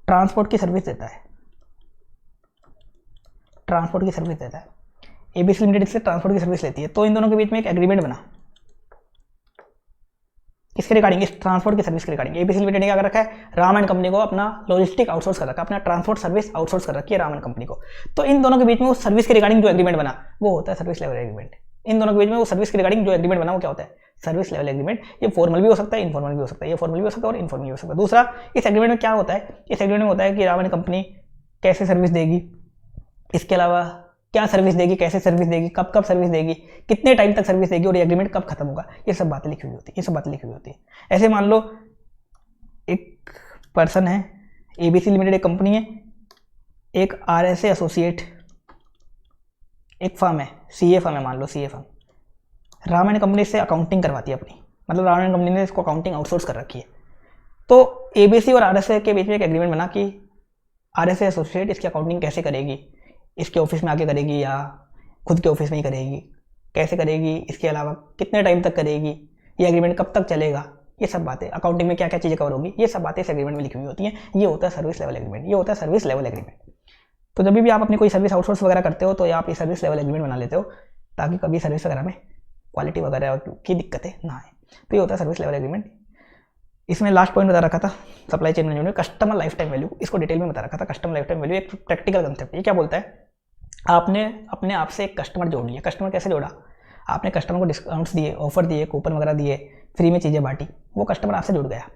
A: ट्रांसपोर्ट की सर्विस देता है, ट्रांसपोर्ट की सर्विस देता है। ABC लिमिटेड से ट्रांसपोर्ट की सर्विस लेती है, तो इन दोनों के बीच में एक एग्रीमेंट बना किसके रिगार्डिंग? इस ट्रांसपोर्ट की सर्विस के रिगार्डिंग। ABC लिमिटेड ने क्या कर रखा है? राम एंड कंपनी को अपना लॉजिस्टिक आउटसोर्स कर रखा है, अपना ट्रांसपोर्ट सर्विस आउटसोर्स कर रखी है राम एंड कंपनी को। तो इन दोनों के बीच में उस सर्विस के रिगार्डिंग जो एग्रीमेंट बना वो होता है सर्विस लेवल एग्रीमेंट। इन दोनों के बीच में वो सर्विस के रिगार्डिंग जो एग्रीमेंट बना वो क्या होता है? Service level agreement. ये फॉर्मल भी हो सकता है, इनफॉर्मल भी हो सकता है, ये फॉर्मल भी हो सकता है और इनफॉर्मल भी हो सकता है। दूसरा, इस एग्रीमेंट में क्या होता है? इस एग्रीमेंट में होता है कि राम एंड कंपनी कैसे सर्विस देगी, इसके अलावा क्या सर्विस देगी, कैसे सर्विस देगी, कब कब सर्विस देगी, कितने टाइम तक सर्विस देगी और ये एग्रीमेंट कब खत्म होगा, ये सब बातें लिखी हुई होती है, ये सब बातें लिखी हुई होती है। ऐसे मान लो एक पर्सन है, ABC लिमिटेड एक कंपनी है, एक RSA एसोसिएट एक फर्म है, CA फर्म है, मान लो CA firm. Ram and company से अकाउंटिंग करवाती है अपनी, मतलब राम एंड कंपनी ने इसको अकाउंटिंग आउटसोर्स कर रखी है। तो ABC और RSA के बीच में एक एग्रीमेंट बना कि RSA एसोसिएट इसकी अकाउंटिंग कैसे करेगी, इसके ऑफिस में आके करेगी या खुद के ऑफिस में ही करेगी, कैसे करेगी, इसके अलावा कितने टाइम तक करेगी, ये एग्रीमेंट कब तक चलेगा, ये सब बातें, अकाउंटिंग में क्या क्या चीज़ें कवर होगी, ये सब बातें इस एग्रीमेंट में लिखी हुई होती हैं। ये होता है सर्विस लेवल एग्रीमेंट, ये होता है सर्विस लेवल एग्रीमेंट। तो जब भी आप अपनी कोई सर्विस आउटसोर्स वगैरह करते हो तो आप ये सर्विस लेवल एग्रीमेंट बना लेते हो ताकि कभी सर्विस वगैरह में क्वालिटी वगैरह की दिक्कतें ना आए। तो ये होता है सर्विस लेवल एग्रीमेंट। इसमें लास्ट पॉइंट बता रखा था supply chain management, customer life time value, इसको डिटेल में बता रखा था। कस्टमर लाइफ टाइम वैल्यू एक प्रैक्टिकल कंसेप्ट। ये क्या बोलता है? आपने अपने आप से एक कस्टमर जोड़ लिया। कस्टमर कैसे जोड़ा? आपने कस्टमर को डिस्काउंट्स दिए, ऑफर दिए, कूपन वगैरह दिए, फ्री में चीज़ें बांटी, वो कस्टमर आपसे जुड़ गया।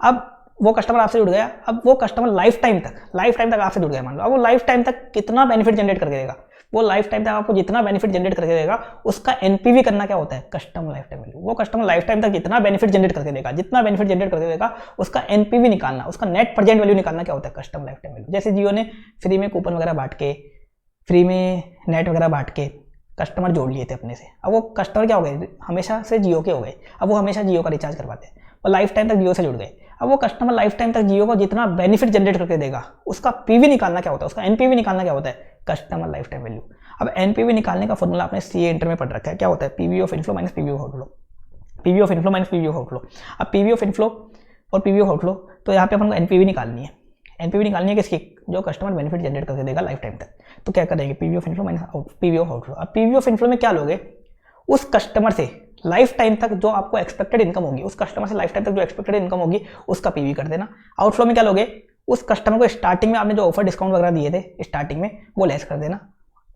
A: अब वो कस्टमर आपसे जुड़ गया, अब वो कस्टमर लाइफ टाइम तक आपसे जुड़ गया मान लो। अब वो लाइफ टाइम तक कितना बेनिफिट जनरेट करके देगा? वो लाइफ टाइम तक आपको जितना बेनिफिट जनरेट करके देगा उसका NPV करना क्या होता है? Customer life time value. वो कस्टमर लाइफ टाइम तक जितना बेनिफिट जनरेट करके देगा, जितना बेनिफिट जनरेट करके देगा उसका NPV निकालना, उसका नेट प्रेजेंट वैल्यू निकालना क्या होता है? Customer life time value. जैसे जियो ने फ्री में कूपन वगैरह बांट के, फ्री में नेट वगैरह बांट के कस्टमर जोड़ लिए थे अपने से। अब वो कस्टमर क्या हो गए? हमेशा से जियो के हो गए। अब वो हमेशा जियो का रिचार्ज करवाते हैं और लाइफ टाइम तक जियो से जुड़ गए। अब वो कस्टमर लाइफ टाइम तक जियो को जितना बेनिफिट जनरेट करके देगा उसका PV निकालना क्या होता है? उसका NPV निकालना क्या होता है? Customer life time value. अब NPV निकालने का फॉर्मूला आपने CA इंटर में पढ़ रखा है। क्या होता है? PV of inflow minus PV of outflow, PV of inflow minus PV of outflow. अब PV ऑफ इनफ्लो और PV ऑफ आउटफ्लो, तो यहाँ पे अपन को NPV निकालनी है। NPV निकालनी है किसकी? जो कस्टमर बेनिफिट जनरेट करके देगा लाइफ टाइम तक। तो क्या करेंगे? PV of inflow minus PV of outflow. अब PV ऑफ इनफ्लो में क्या लोगे? उस कस्टमर से लाइफ टाइम तक जो आपको एक्सपेक्टेड इनकम होगी, उस कस्टमर से लाइफ टाइम तक जो एक्सपेक्टेड इनकम होगी उसका PV कर देना। आउटफ्लो में क्या लोगे? उस कस्टमर को स्टार्टिंग में आपने जो ऑफर डिस्काउंट वगैरह दिए थे स्टार्टिंग में वो लेस कर देना।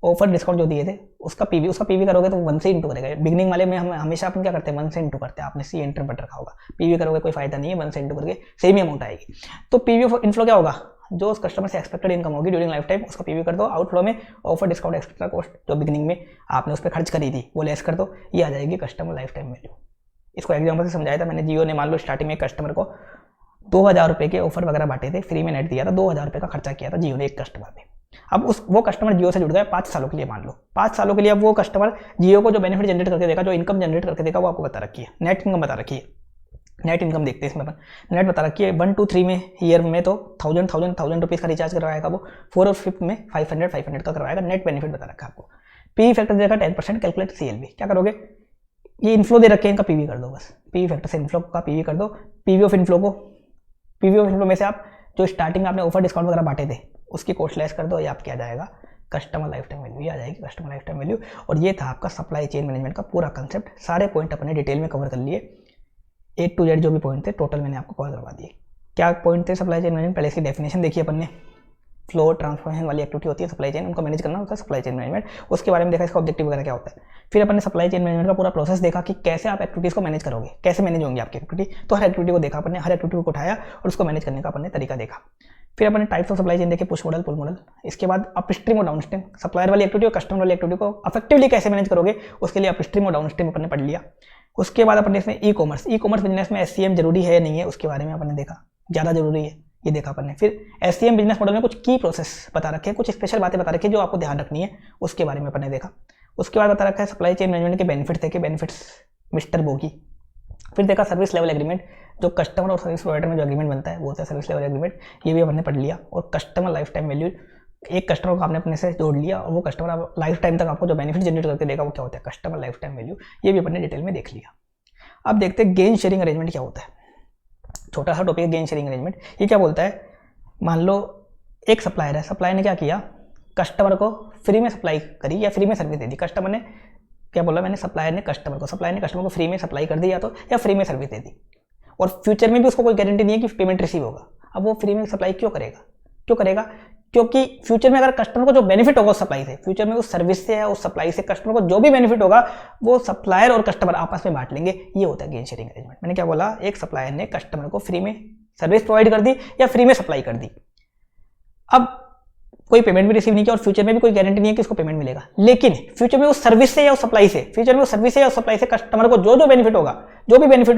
A: ऑफर डिस्काउंट जो दिए थे उसका PV करोगे तो 1 से इंटू करेगा। बिगनिंग वाले में हम हमेशा अपन क्या करते हैं? 1 से इंटू करते हैं। आपने C एंटर पर रखा होगा। PV करोगे कोई फायदा नहीं है, 1 से इंटू करके सेम ही अमाउंट आएगी। तो PV ऑफ इनफ्लो क्या होगा? जो उस कस्टमर से एक्सपेक्टेड इनकम होगी ड्यूरिंग लाइफ टाइम उसका PV कर दो। आउटफ्लो में ऑफर डिस्काउंट एक्स्ट्रा कॉस्ट जो बिगनिंग में आपने उस पर खर्च करी थी वो लेस कर दो। ये आ जाएगी कस्टमर लाइफ टाइम वैल्यू। इसको एग्जाम्पल से समझाया था मैंने। जियो ने मान लो स्टार्टिंग में कस्टमर को 2000 रुपये के ऑफर वगैरह बांटे थे, फ्री में नेट दिया था, 2000 रुपये का खर्चा किया था जियो ने एक कस्टमर पे। अब वो कस्टमर जियो से जुड़ गया 5 सालों के लिए, मान लो 5 सालों के लिए। अब वो कस्टमर जियो को जो बेनिफिट जनरेट करके देगा, जो इनकम जनरेट करके देगा वो आपको बता रखी है, नेट इनकम बता रखी है। नेट इनकम देखते हैं इसमें अपन। नेट बता रखी है 1 to 3 में ईयर में तो 1000 रुपीज़ का रिचार्ज करवाएगा वो, 4 और 5 में 500 का करवाएगा। नेट बेनिफिट बता रखा है आपको। पीवी फैक्टर दे रखा 10%, कैलकुलेट सीएलवी। क्या करोगे, ये इन्फ्लो दे रखे हैं इनका पीवी कर दो, बस पीवी फैक्टर से इन्फ्लो का पीवी कर दो। पीवी ऑफ इन्फ्लो में से आप जो स्टार्टिंग में आपने ऑफर डिस्काउंट वगैरह बांटे थे उसकी कोस्ट लेस कर दो, ये आपके आ जाएगा कस्टमर लाइफ टाइम वैल्यू, आ जाएगी कस्टमर लाइफ टाइम वैल्यू। और ये था आपका सप्लाई चेन मैनेजमेंट का पूरा कंसेप्ट। सारे पॉइंट अपने डिटेल में कवर कर लिए, A to Z जो भी पॉइंट थे टोटल मैंने आपको कवर करवा दिए। क्या पॉइंट थे सप्लाई चेन मैनेजमेंट, पहले इसकी डेफिनेशन देखी अपन ने। फ्लो ट्रांसफॉर्मेशन वाली एक्टिविटी होती है सप्लाई चेन, उनको मैनेज करना होता है सप्लाई चेन मैनेजमेंट। उसके बारे में देखा इसका ऑब्जेक्टिव वगैरह क्या होता है। फिर अपन ने सप्लाई चेन मैनेजमेंट का पूरा प्रोसेस देखा कि कैसे आप एक्टिविटीज़ को मैनेज करोगे, कैसे मैनेज होंगी आपकी एक्टिविटी। तो हर एक्टिविटी को देखा अपन ने, हर एक्टिविटी को उठाया और उसको मैनेज करने का अपन ने तरीका देखा। फिर अपन ने टाइप्स ऑफ सप्लाई चेन देखे, पुश मॉडल, पुल मॉडल। इसके बाद अपस्ट्रीम और डाउनस्ट्रीम, सप्लायर वाली एक्टिविटी और कस्टमर वाली एक्टिविटी को इफेक्टिवली कैसे मैनेज करोगे उसके लिए अपस्ट्रीम और डाउनस्ट्रीम अपन ने पढ़ लिया। उसके बाद अपन ने इसमें ई कॉमर्स बिजनेस में SCM जरूरी है या नहीं है उसके बारे में अपन ने देखा, ज़्यादा जरूरी है ये देखा अपन ने। फिर SCM बिजनेस मॉडल में कुछ की प्रोसेस बता रखे हैं, कुछ स्पेशल बातें बता रखी है जो आपको ध्यान रखनी है, उसके बारे में अपन ने देखा। उसके बाद बता रखा है सप्लाई चेन मैनेजमेंट के बेनिफिट थे कि बेनिफिट्स मिस्टर बोगी। फिर देखा सर्विस लेवल एग्रीमेंट, जो कस्टमर और सर्विस प्रोवाइडर में जो एग्रीमेंट बनता है वो होता है सर्विस लेवल एग्रीमेंट, ये भी अपन ने पढ़ लिया। और कस्टमर लाइफ टाइम वैल्यू, एक कस्टमर को आपने अपने से जोड़ लिया और वो कस्टमर लाइफ टाइम तक आपको जो बेनिफिट जनरेट करके देगा वो क्या होता है, कस्टमर लाइफ टाइम वैल्यू। ये भी अपन ने डिटेल में देख लिया। अब देखते हैं गेन शेयरिंग अरेंजमेंट क्या होता है। छोटा सा टॉपिक है गेन शेयरिंग अरेंजमेंट। ये क्या बोलता है, मान लो एक सप्लायर है, सप्लायर ने क्या किया, कस्टमर को फ्री में सप्लाई करी या फ्री में सर्विस दे दी। कस्टमर ने क्या बोला मैंने, सप्लायर ने कस्टमर को फ्री में सप्लाई कर दी या फ्री में सर्विस दे दी। और फ्यूचर में भी उसको कोई गारंटी नहीं है कि पेमेंट रिसीव होगा। अब वो फ्री में सप्लाई क्यों करेगा, क्योंकि फ्यूचर में अगर कस्टमर को जो बेनिफिट होगा उस सप्लाई से, फ्यूचर में उस सर्विस से या उस सप्लाई से कस्टमर को जो भी बेनिफिट होगा वो सप्लायर और कस्टमर आपस में बांट लेंगे। ये होता है गेन शेयरिंग अरेंजमेंट। मैंने क्या बोला, एक सप्लायर ने कस्टमर को फ्री में सर्विस प्रोवाइड कर दी या फ्री में सप्लाई कर दी। अब कोई पेमेंट भी रिसीव नहीं किया और फ्यूचर में भी कोई गारंटी नहीं है कि उसको पेमेंट मिलेगा, लेकिन फ्यूचर में उस सर्विस से या उस सप्लाई से कस्टमर को जो बेनिफिट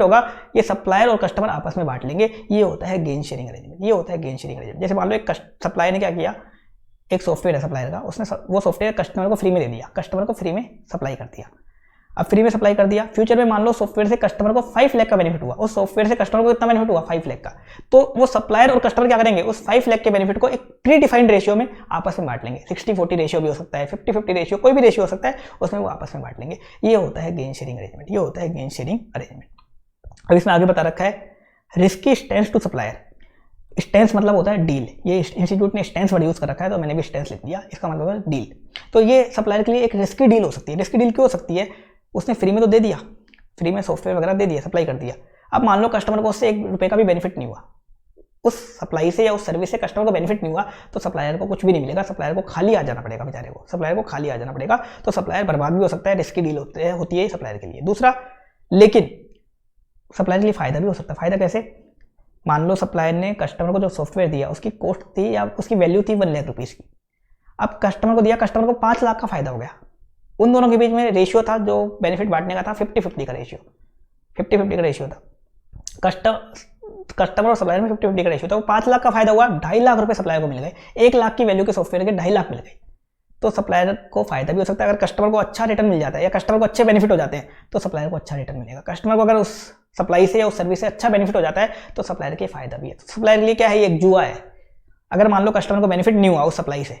A: होगा ये सप्लायर और कस्टमर आपस में बांट लेंगे। ये होता है गेन शेयरिंग अरेंजमेंट। जैसे मान लो एक सप्लायर ने क्या किया, एक सॉफ्टवेयर है सप्लायर का, उसने वो सॉफ्टवेयर कस्टमर को फ्री में दे दिया, कस्टमर को फ्री में सप्लाई कर दिया। अब फ्री में सप्लाई कर दिया, फ्यूचर में मान लो सॉफ्टवेयर से कस्टमर को 5 लाख का बेनिफिट हुआ, उस सॉफ्टवेयर से कस्टमर को कितना बेनिफिट हुआ, 5 लाख का। तो वो सप्लायर और कस्टमर क्या करेंगे, उस 5 लाख के बेनिफिट को एक प्री डिफाइंड रेशियो में आपस में बांट लेंगे। 60-40 रेशियो भी हो सकता है, 50-50 रेशियो, कोई भी रेशियो हो सकता है, उसमें वो आपस में बांट लेंगे। ये होता है गेन शेयरिंग अरेंजमेंट। अब इसमें आगे बता रखा है रिस्की स्टेंस टू सप्लायर। स्टेंस मतलब होता है डील। ये इंस्टीट्यूट ने स्टेंस वर्ड यूज कर रखा है तो मैंने भी स्टेंस लिख दिया। इसका मतलब है डील। तो ये सप्लायर के लिए एक रिस्की डील हो सकती है। रिस्की डील क्यों हो सकती है, उसने फ्री में तो दे दिया, फ्री में सॉफ्टवेयर वगैरह दे दिया, सप्लाई कर दिया। अब मान लो कस्टमर को उससे 1 रुपये का भी बेनिफिट नहीं हुआ, उस सप्लाई से या उस सर्विस से कस्टमर को बेनिफिट नहीं हुआ, तो सप्लायर को कुछ भी नहीं मिलेगा, सप्लायर को खाली आ जाना पड़ेगा बेचारे को, सप्लायर को खाली आ जाना पड़ेगा। तो सप्लायर बर्बाद भी हो सकता है, रिस्की डील होती है सप्लायर के लिए। दूसरा, लेकिन सप्लायर के लिए फायदा भी हो सकता है। फायदा कैसे, मान लो सप्लायर ने कस्टमर को जो सॉफ्टवेयर दिया उसकी कॉस्ट थी या उसकी वैल्यू थी 1 लाख रुपीज़ की। अब कस्टमर को दिया, कस्टमर को 5 लाख का फायदा हो गया। उन दोनों के बीच में रेशियो था जो बेनिफिट बांटने का था, 50-50 का रेशियो था। कस्टमर और सप्लायर में 50-50 का रेशियो था। वो 5 लाख का फायदा हुआ, 2.5 लाख रुपए सप्लायर को मिल गए। 1 लाख की वैल्यू के सॉफ्टवेयर के 2.5 लाख मिल गए। तो सप्लायर को फायदा भी हो सकता है। अगर कस्टमर को अच्छा रिटर्न मिल जाता है या कस्टमर को अच्छे बेनिफिट हो जाते हैं तो सप्लायर को अच्छा रिटर्न मिलेगा। कस्टमर को अगर उस सप्लाई से या उस सर्विस से अच्छा बेनिफिट हो जाता है तो सप्लायर के फायदा भी है। तो सप्लायर के लिए क्या है, ये एक जुआ है। अगर मान लो कस्टमर को बेनिफिट नहीं हुआ उस सप्लाई से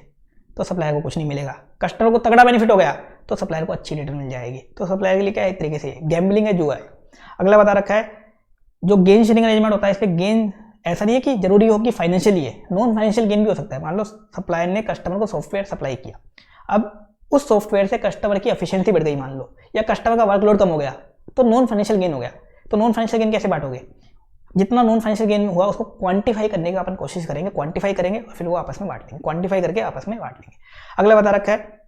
A: तो सप्लायर को कुछ नहीं मिलेगा। कस्टमर को तगड़ा बेनिफिट हो गया तो सप्लायर को अच्छी रिटर्न मिल जाएगी। तो सप्लायर के लिए क्या है, एक तरीके से गैम्बलिंग है, जुआ है। अगला बता रखा है जो गेन शेयरिंग अरेंजमेंट होता है, इस पर गेन ऐसा नहीं है कि जरूरी हो कि फाइनेंशियली है, नॉन फाइनेंशियल गेन भी हो सकता है। मान लो सप्लायर ने कस्टमर को सॉफ्टवेयर सप्लाई किया, अब उस सॉफ्टवेयर से कस्टमर की एफिशिएंसी बढ़ गई मान लो, या कस्टमर का वर्कलोड कम हो गया, तो नॉन फाइनेंशियल गेन हो गया। तो नॉन फाइनेंशियल गेन कैसे बांटोगे, जितना नॉन फाइनेंशियल गेन हुआ उसको क्वांटिफाई करने का अपन कोशिश करेंगे, क्वांटिफाई करेंगे और फिर वो आपस में बांट लेंगे, क्वांटिफाई करके आपस में बांट लेंगे। अगला बता रखा है,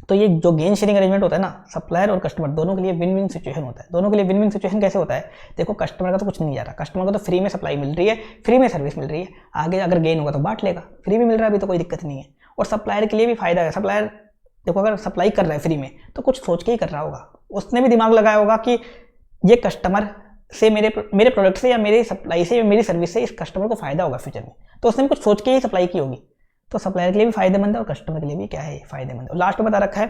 A: तो ये जो गेन शेयरिंग अरेंजमेंट होता है ना, सप्लायर और कस्टमर दोनों के लिए विन विन सिचुएशन होता है। दोनों के लिए विन विन सिचुएशन कैसे होता है, देखो कस्टमर का तो कुछ नहीं जा रहा, कस्टमर को तो फ्री में सप्लाई मिल रही है, फ्री में सर्विस मिल रही है, आगे अगर गेन होगा तो बांट लेगा, फ्री में मिल रहा है अभी तो कोई दिक्कत नहीं है। और सप्लायर के लिए भी फायदा है। सप्लायर देखो अगर सप्लाई कर रहा है फ्री में तो कुछ सोच के ही कर रहा होगा, उसने भी दिमाग लगाया होगा कि ये कस्टमर से मेरे प्रोडक्ट से या मेरी सप्लाई से या मेरी सर्विस से इस कस्टमर को फायदा होगा फ्यूचर में, तो उसने भी कुछ सोच के ही सप्लाई की होगी। तो सप्लायर के लिए भी फायदेमंद है और कस्टमर के लिए भी क्या है, फायदेमंद है। और लास्ट में बता रखा है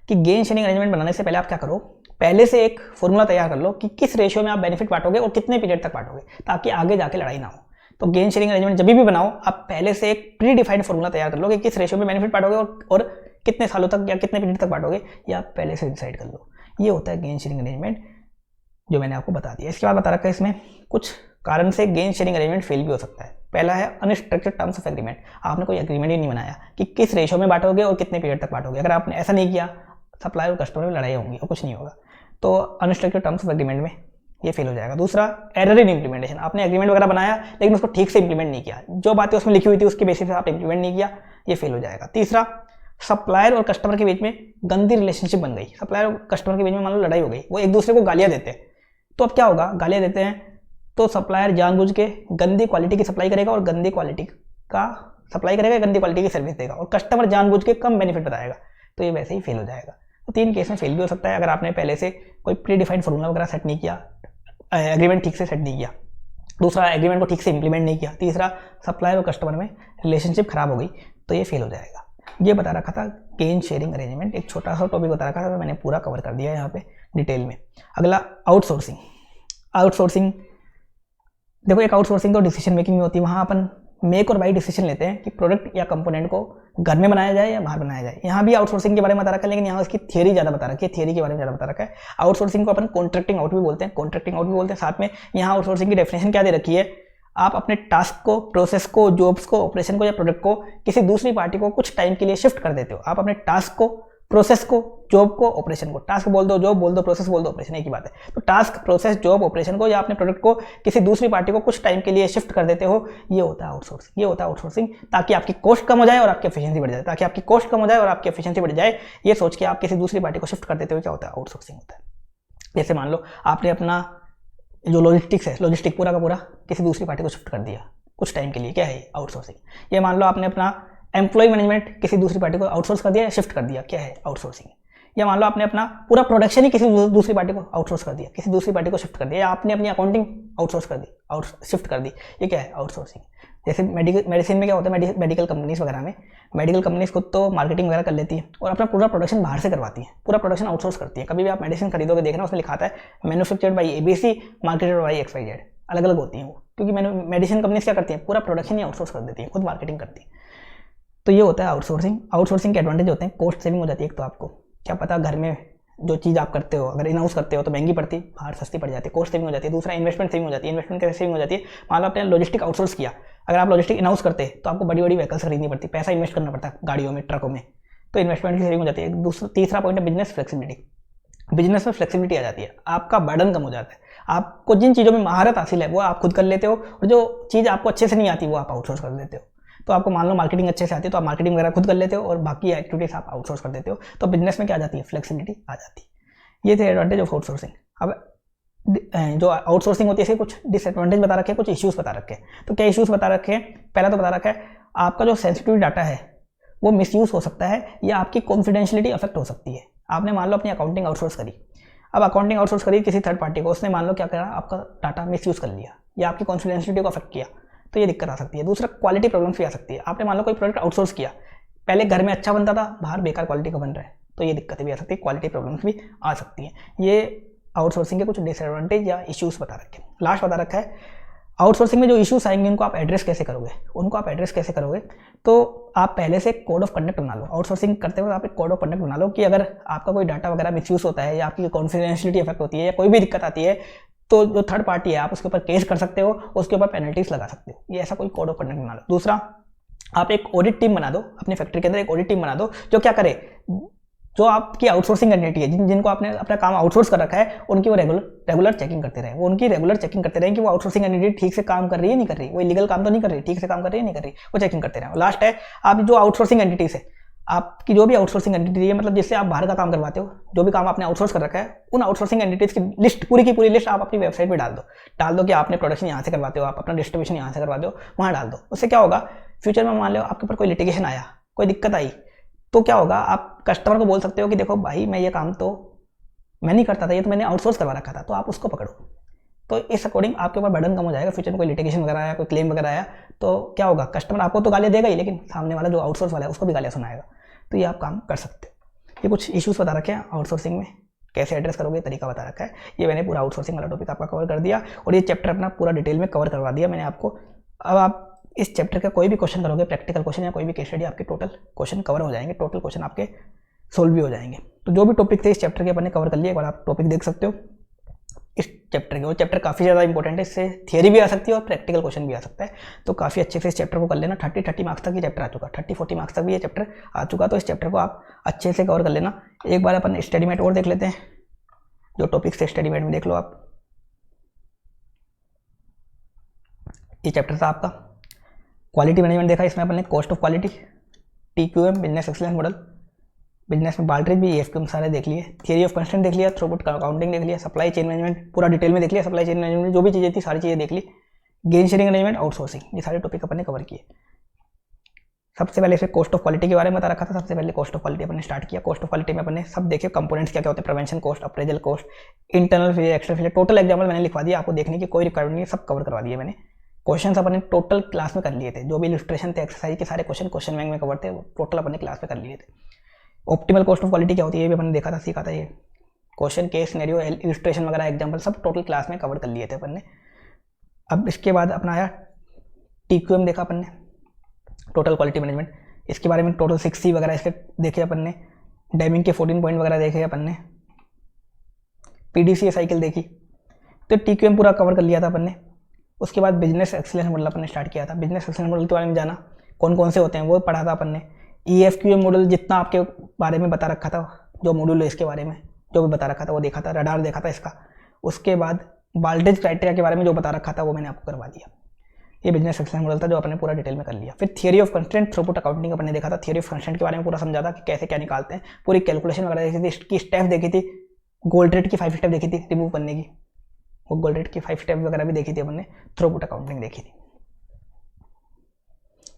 A: कि गेन शेयरिंग अरेंजमेंट बनाने से पहले आप क्या करो, पहले से एक फॉर्मूला तैयार कर लो कि किस रेशियो में आप बेनिफिट बांटोगे और कितने पीरियड तक बांटोगे, ताकि आगे जाके लड़ाई ना हो। तो गेन शेयरिंग अरेंजमेंट जब भी बनाओ, आप पहले से एक प्री डिफाइंड फॉर्मूला तैयार कर लो कि किस रेशियो में बेनिफिट बांटोगे और कितने सालों तक या कितने पीरियड तक बांटोगे, या आप पहले से डिसाइड कर लो। ये होता है गेन शेयरिंग अरेंजमेंट, जो मैंने आपको बता दिया। इसके बाद बता रखा है इसमें कुछ कारण से गेन शेयरिंग अरेंजमेंट फेल भी हो सकता है। पहला है अनस्ट्रक्चर्ड टर्म्स ऑफ एग्रीमेंट। आपने कोई एग्रीमेंट ही नहीं बनाया कि किस रेशियो में बांटोगे और कितने पीरियड तक बांटोगे। अगर आपने ऐसा नहीं किया, सप्लायर और कस्टमर में लड़ाई होंगी और कुछ नहीं होगा। तो अनस्ट्रक्चर्ड टर्म्स ऑफ एग्रीमेंट में ये फेल हो जाएगा। दूसरा, एरर इन इम्प्लीमेंटेशन। आपने एग्रीमेंट वगैरह बनाया लेकिन उसको ठीक से इंप्लीमेंट नहीं किया, जो बातें उसमें लिखी हुई थी उसके बेसिस पे आप इंप्लीमेंट नहीं किया, ये फेल हो जाएगा। तीसरा, सप्लायर और कस्टमर के बीच में गंदी रिलेशनशिप बन गई। सप्लायर और कस्टमर के बीच में मान लो लड़ाई हो गई, वो एक दूसरे को गालियां देते हैं। तो अब क्या होगा, गालियां देते हैं तो सप्लायर जानबूझ के गंदी क्वालिटी की सप्लाई करेगा और गंदी क्वालिटी का सप्लाई करेगा, गंदी क्वालिटी की सर्विस देगा, और कस्टमर जानबूझ के कम बेनिफिट बताएगा, तो ये वैसे ही फेल हो जाएगा। तो 3 केस में फेल भी हो सकता है, अगर आपने पहले से कोई प्री डिफाइंड फॉर्मूला वगैरह सेट नहीं किया, एग्रीमेंट ठीक से सेट नहीं किया। दूसरा, एग्रीमेंट को ठीक से इंप्लीमेंट नहीं किया। तीसरा, सप्लायर और कस्टमर में रिलेशनशिप खराब हो गई, तो ये फेल हो जाएगा। ये बता रखा था गेन शेयरिंग अरेंजमेंट, एक छोटा सा टॉपिक बता रखा था, तो मैंने पूरा कवर कर दिया यहाँ पे डिटेल में। अगला, आउटसोर्सिंग। आउटसोर्सिंग, देखो एक आउटसोर्सिंग तो डिसीजन मेकिंग में होती है। वहाँ अपन मेक और बाई डिसीजन लेते हैं कि प्रोडक्ट या कंपोनेंट को घर में बनाया जाए या बाहर बनाया जाए। यहाँ भी आउटसोर्सिंग के बारे में बता रखा है, लेकिन यहाँ उसकी थियरी ज़्यादा बता रखी है, थियरी के बारे में ज़्यादा बता रखा है। आउटसोर्सिंग को अपन कॉन्ट्रैक्टिंग आउट भी बोलते हैं, साथ में यहाँ आउटसोर्सिंग की डेफिनेशन क्या दे रखी है, आप अपने टास्क को, प्रोसेस को, जॉब्स को, ऑपरेशन को या प्रोडक्ट को किसी दूसरी पार्टी को कुछ टाइम के लिए शिफ्ट कर देते हो। आप अपने टास्क को, प्रोसेस को, जॉब को, ऑपरेशन को, टास्क बोल दो, जॉब बोल दो, प्रोसेस बोल दो, ऑपरेशन एक ही बात है। तो टास्क, प्रोसेस, जॉब, ऑपरेशन को या अपने प्रोडक्ट को किसी दूसरी पार्टी को कुछ टाइम के लिए शिफ्ट कर देते हो, ये होता है आउटसोर्सिंग। ये होता है आउटसोर्सिंग, ताकि आपकी कॉस्ट कम हो जाए और आपकी एफिशिएंसी बढ़ जाए, ये सोच के आप किसी दूसरी पार्टी को शिफ्ट कर देते हो, क्या होता है, आउटसोर्सिंग होता है। जैसे मान लो आपने अपना जो लॉजिस्टिक पूरा का पूरा किसी दूसरी पार्टी को शिफ्ट कर दिया कुछ टाइम के लिए, क्या है, आउटसोर्सिंग। ये मान लो आपने अपना एम्प्लॉय मैनेजमेंट किसी दूसरी पार्टी को आउटसोर्स कर दिया, शिफ्ट कर दिया, क्या है, आउटसोर्सिंग। या मान लो आपने अपना पूरा प्रोडक्शन ही किसी दूसरी पार्टी को आउटसोर्स कर दिया, किसी दूसरी पार्टी को शिफ्ट कर दिया, या आपने अपनी अकाउंटिंग आउटसोर्स कर दी, शिफ्ट कर दी, ये क्या है, आउटसोर्सिंग। जैसे मेडिसिन में क्या होता है, मेडिकल कंपनीज वगैरह में, मेडिकल कंपनीज खुद तो मार्केटिंग वगैरह कर लेती है और अपना पूरा प्रोडक्शन बाहर से करवाती है, पूरा प्रोडक्शन आउटसोर्स करती है। कभी भी आप मेडिसिन खरीदोगे, देखना उसमें लिखा आता है manufactured by ABC, marketed by XYZ, अलग अलग होती हैं वो, क्योंकि मेडिसिन कंपनीज क्या करती हैं, पूरा प्रोडक्शन ही आउटसोर्स कर देती है, खुद मार्केटिंग करती है। तो ये होता है आउटसोर्सिंग। आउटसोर्सिंग के एडवांटेज होते हैं, कॉस्ट सेविंग हो जाती है। एक तो आपको क्या पता, घर में जो चीज़ आप करते हो अगर इन हाउस करते हो तो महंगी पड़ती, बाहर सस्ती पड़ जाती है, कॉस्ट सेविंग हो जाती है। दूसरा, इन्वेस्टमेंट सेविंग हो जाती है। इन्वेस्टमेंट कैसे सेविंग हो जाती है, मान लो आपने लॉजिस्टिक आउटसोर्स किया, अगर आप लॉजिस्टिक इन हाउस करते तो आपको बड़ी बड़ी व्हीकल्स खरीदनी पड़ती, पैसा इन्वेस्ट करना पड़ता गाड़ियों में, ट्रकों में, तो इन्वेस्टमेंट की सेविंग हो जाती है। तीसरा पॉइंट है बिजनेस फ्लेक्सिबिलिटी। बिजनेस में फ्लेक्सिबिलिटी आ जाती है, आपका बर्डन कम हो जाता है। आपको जिन चीज़ों में महारत हासिल है वो आप खुद कर लेते हो, और जो चीज़ आपको अच्छे से नहीं आती वो आप आउटसोर्स कर देते हो। तो आपको मान लो मार्केटिंग अच्छे से आती है तो आप मार्केटिंग वगैरह खुद कर लेते हो और बाकी एक्टिविटीज आप आउटसोर्स कर देते हो। तो बिजनेस में क्या आ जाती है, फ्लेक्सिबिलिटी आ जाती है। ये थे एडवांटेज ऑफ आउटसोर्सिंग। अब जो आउटसोर्सिंग होती है इसके कुछ डिसएडवांटेज बता रखे हैं, कुछ इश्यूज बता रखे हैं। तो क्या इश्यूज बता रखे हैं, पहला तो बता रखा है आपका जो सेंसिटिव डाटा है वो मिसयूज हो सकता है, या आपकी कॉन्फिडेंशियलिटी अफेक्ट हो सकती है। आपने मान लो अपनी अकाउंटिंग आउटसोर्स करी, अब अकाउंटिंग आउटसोर्स करी किसी थर्ड पार्टी को, उसने मान लो क्या करा, आपका डाटा मिसयूज कर लिया या आपकी कॉन्फिडेंशियलिटी को अफेक्ट किया, तो ये दिक्कत आ सकती है। दूसरा, क्वालिटी प्रॉब्लम्स भी आ सकती है। आपने मान लो कोई प्रोडक्ट आउटसोर्स किया, पहले घर में अच्छा बनता था, बाहर बेकार क्वालिटी का बन रहा है, तो ये दिक्कतें भी आ सकती है, क्वालिटी प्रॉब्लम्स भी आ सकती हैं। ये आउटसोर्सिंग के कुछ डिसएडवांटेज या इश्यूज बता रखे हैं। लास्ट बता रखा है आउटसोर्सिंग में जो इश्यूज आएंगे उनको आप एड्रेस कैसे करोगे, तो आप पहले से कोड ऑफ कंडक्ट बना लो। आउटसोर्सिंग करते हुए आप एक कोड ऑफ कंडक्ट बना लो कि अगर आपका कोई डाटा वगैरह मिसयूज होता है या आपकी कॉन्फिडेंशियलिटी अफेक्ट होती है या कोई भी दिक्कत आती है, तो जो थर्ड पार्टी है आप उसके ऊपर केस कर सकते हो, उसके ऊपर पेनल्टीज लगा सकते हो। ये ऐसा कोई कोड ऑफ कंडक्ट बना लो। दूसरा, आप एक ऑडिट टीम बना दो, अपनी फैक्ट्री के अंदर एक ऑडिट टीम बना दो जो क्या करे, जो आपकी आउटसोर्सिंग एंटिटी है, जिनको आपने अपना काम आउटसोर्स कर रखा है, उनकी वो रेगुलर चेकिंग करते रहे, वो उनकी रेगुलर चेकिंग करते रहे कि वो आउटसोर्सिंग एंटिटी ठीक से काम कर रही है नहीं कर रही, वो इलीगल काम तो नहीं कर रही, ठीक से काम कर रही है नहीं कर रही, वो चेकिंग करते रहे। लास्ट है, आप जो आउटसोर्सिंग एंटिटीज है, आपकी जो भी आउटसोर्सिंग एंटिटी है, मतलब जिससे आप बाहर का काम करवाते हो, जो भी काम आपने आउटसोर्स कर रखा है, उन आउटसोर्सिंग एंटिटीज की लिस्ट, पूरी की पूरी लिस्ट आप अपनी वेबसाइट पे डाल दो कि आपने प्रोडक्शन यहाँ से करवाते हो, आप अपना डिस्ट्रीब्यूशन यहाँ से करवाते हो, वहाँ डाल दो। उससे क्या होगा, फ्यूचर में मान लो आपके ऊपर कोई लिटिगेशन आया, कोई दिक्कत आई, तो क्या होगा, आप कस्टमर को बोल सकते हो कि देखो भाई मैं ये काम तो मैं नहीं करता था, ये तो मैंने आउटसोर्स करवा रखा था, तो आप उसको पकड़ो। तो इस अकॉर्डिंग आपके ऊपर बर्डन कम हो जाएगा। फ्यूचर में कोई लिटिगेशन वगैरह आया, कोई क्लेम वगैरह आया, तो क्या होगा, कस्टमर आपको तो गालियाँ देगा ही, लेकिन सामने वाला जो आउटसोर्स वाला है उसको भी गालियाँ सुनाएगा। तो ये आप काम कर सकते हो। ये कुछ इश्यूज बता रखे हैं आउटसोर्सिंग में। कैसे एड्रेस करोगे तरीका बता रखा है। ये मैंने पूरा आउटसोर्सिंग वाला टॉपिक आपका कवर कर दिया और ये चैप्टर अपना पूरा डिटेल में कवर करवा दिया मैंने आपको। अब आप इस चैप्टर का कोई भी क्वेश्चन करोगे, प्रैक्टिकल क्वेश्चन या कोई भी केस स्टडी, आपके टोटल क्वेश्चन कवर हो जाएंगे, टोटल क्वेश्चन आपके सोल्व भी हो जाएंगे। तो जो भी टॉपिक थे इस चैप्टर के अपन ने कवर कर लिए, एक बार आप टॉपिक देख सकते हो इस चैप्टर के। वो चैप्टर काफ़ी ज़्यादा इंपॉर्टेंट है, इससे थियरी भी आ सकती है और प्रैक्टिकल क्वेश्चन भी आ सकता है। तो काफ़ी अच्छे से इस चैप्टर को कर लेना। 30 मार्क्स तक ये चैप्टर आ चुका, 30-40 मार्क्स तक भी ये चैप्टर आ चुका। तो इस चैप्टर को आप अच्छे से कवर कर लेना। एक बार अपन स्टडी मैट और देख लेते हैं, जो टॉपिक्स थे स्टडी मैट में देख लो आप। ये चैप्टर था आपका क्वालिटी मैनेजमेंट देखा, इसमें अपन ने cost of quality, TQM, business excellence model, business में बाल्ट्रिज भी, EFQM सारे देख लिए, थियरी ऑफ कंस्ट्रेंट देख लिया, थ्रूपुट अकाउंटिंग देख लिया, सप्लाई चेन मैनेजमेंट पूरा डिटेल में देख लिया, सप्लाई चेन मैनेजमेंट जो भी चीज़ें थी सारी चीज़ें देख ली, गेन शेयरिंग अरेंजमेंट, आउटसोर्सिंग, ये सारे टॉपिक अपन ने कवर किए। सबसे पहले इसे कॉस्ट ऑफ क्वालिटी के बारे में बता रखा था। सबसे पहले कॉस्ट ऑफ क्वालिटी अपन ने स्टार्ट किया। कॉस्ट ऑफ क्वालिटी में अपन ने सब देखे कंपोनेंट्स क्या क्या होते हैं, prevention cost, appraisal cost, internal feature, external feature, total example मैंने लिखवा दिया, आपको देखने की कोई रिक्वायरमेंट नहीं है, सब कवर करवा दिए मैंने। क्वेश्चन अपन ने टोटल क्लास में कर लिए थे, जो भी इलस्ट्रेशन थे एक्सरसाइज के सारे क्वेश्चन बैंक में कवर थे, टोटल अपन ने क्लास में कर लिए थे। ऑप्टिमल कॉस्ट ऑफ क्वालिटी क्या होती है ये भी अपन ने देखा था, सीखा था। ये क्वेश्चन, केस सिनेरियो, इलस्ट्रेशन वगैरह, एग्जाम्पल सब टोटल क्लास में कवर कर लिए थे अपन ने। अब इसके बाद अपना आया TQM देखा अपन ने, टोटल क्वालिटी मैनेजमेंट, इसके बारे में टोटल 6C वगैरह इसके देखे अपन ने, डेमिंग के 14 पॉइंट वगैरह देखे अपन ने, PDCA साइकिल देखी। तो TQM पूरा कवर कर लिया था अपन ने। उसके बाद बिजनेस एक्सीलेंस मॉडल अपन ने स्टार्ट किया था। बिजनेस एक्सीलेंस मॉडल के बारे में जाना, कौन कौन से होते हैं वो पढ़ा था अपन ने। EFQM मॉडल जितना आपके बारे में बता रखा था, जो मॉड्यूल है इसके बारे में जो भी बता रखा था वो देखा था, रडार देखा था इसका। उसके बाद बाल्टेज क्राइटेरिया के बारे में जो बता रखा था वो मैंने आपको करवा दिया। ये बिजनेस एक्सीलेंस मॉडल था जो अपने पूरा डिटेल में कर लिया। फिर theory of constraint, throughput accounting अपन ने देखा था। थियरी ऑफ कंस्ट्रेंट के बारे में पूरा समझा था कि कैसे क्या निकालते हैं, पूरी कैलकुलेशन वगैरह देखी थी, इसकी स्टेप देखी थी, गोल्ड रेट की 5 स्टेप देखी थी रिमूव करने की, वो गोल्ड रेट की 5 स्टेप वगैरह भी देखी थी अपन ने, थ्रूपुट अकाउंटिंग देखी थी,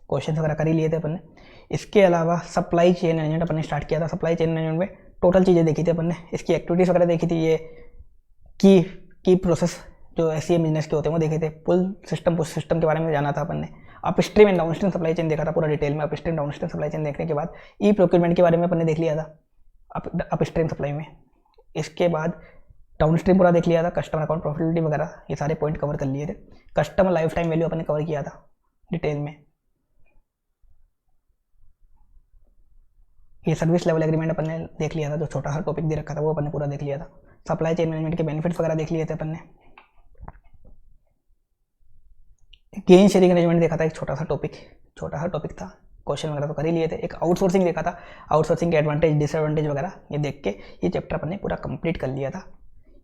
A: क्वेश्चन वगैरह कर ही लिए थे अपन ने। इसके अलावा सप्लाई चेन मैनेजमेंट अपन ने स्टार्ट किया था। सप्लाई चेन मैनेजमेंट में टोटल चीज़ें देखी थी अपन ने, इसकी एक्टिविटीज़ वगैरह देखी थी, ये की प्रोसेस जो SCM बिजनेस के होते हैं वो देखे थे, पुल सिस्टम के बारे में जाना था अपन ने। Upstream and downstream supply chain देखा था पूरा डिटेल में। अपस्ट्रीम डाउनस्ट्रीम सप्लाई चेन देखने के बाद प्रोक्योरमेंट के बारे में अपन ने देख लिया था अपस्ट्रीम सप्लाई में। इसके बाद डाउनस्ट्रीम पूरा देख लिया था, कस्टमर अकाउंट प्रॉफिटेबिलिटी वगैरह ये सारे पॉइंट कवर कर लिए थे। कस्टमर लाइफ टाइम वैल्यू अपन ने कवर किया था डिटेल में। ये सर्विस लेवल एग्रीमेंट अपन ने देख लिया था, जो छोटा सा टॉपिक दे रखा था वो अपन ने पूरा देख लिया था। सप्लाई चेन मैनेजमेंट के बेनिफिट्स वगैरह देख लिए थे अपन ने। गेन शेयरिंग अरेंजमेंट देखा था, एक छोटा सा टॉपिक था, क्वेश्चन वगैरह तो कर ही लिए थे। एक आउटसोर्सिंग देखा था, आउटसोर्सिंग के एडवांटेज डिसएडवांटेज वगैरह ये देख के ये चैप्टर अपन ने पूरा कंप्लीट कर लिया था।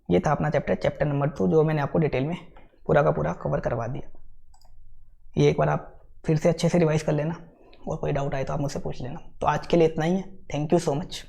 A: ये था अपना चैप्टर नंबर 2 जो मैंने आपको डिटेल में पूरा का पूरा कवर करवा दिया। ये एक बार आप फिर से अच्छे से रिवाइज कर लेना और कोई डाउट आए तो आप मुझसे पूछ लेना। तो आज के लिए इतना ही है। Thank you so much.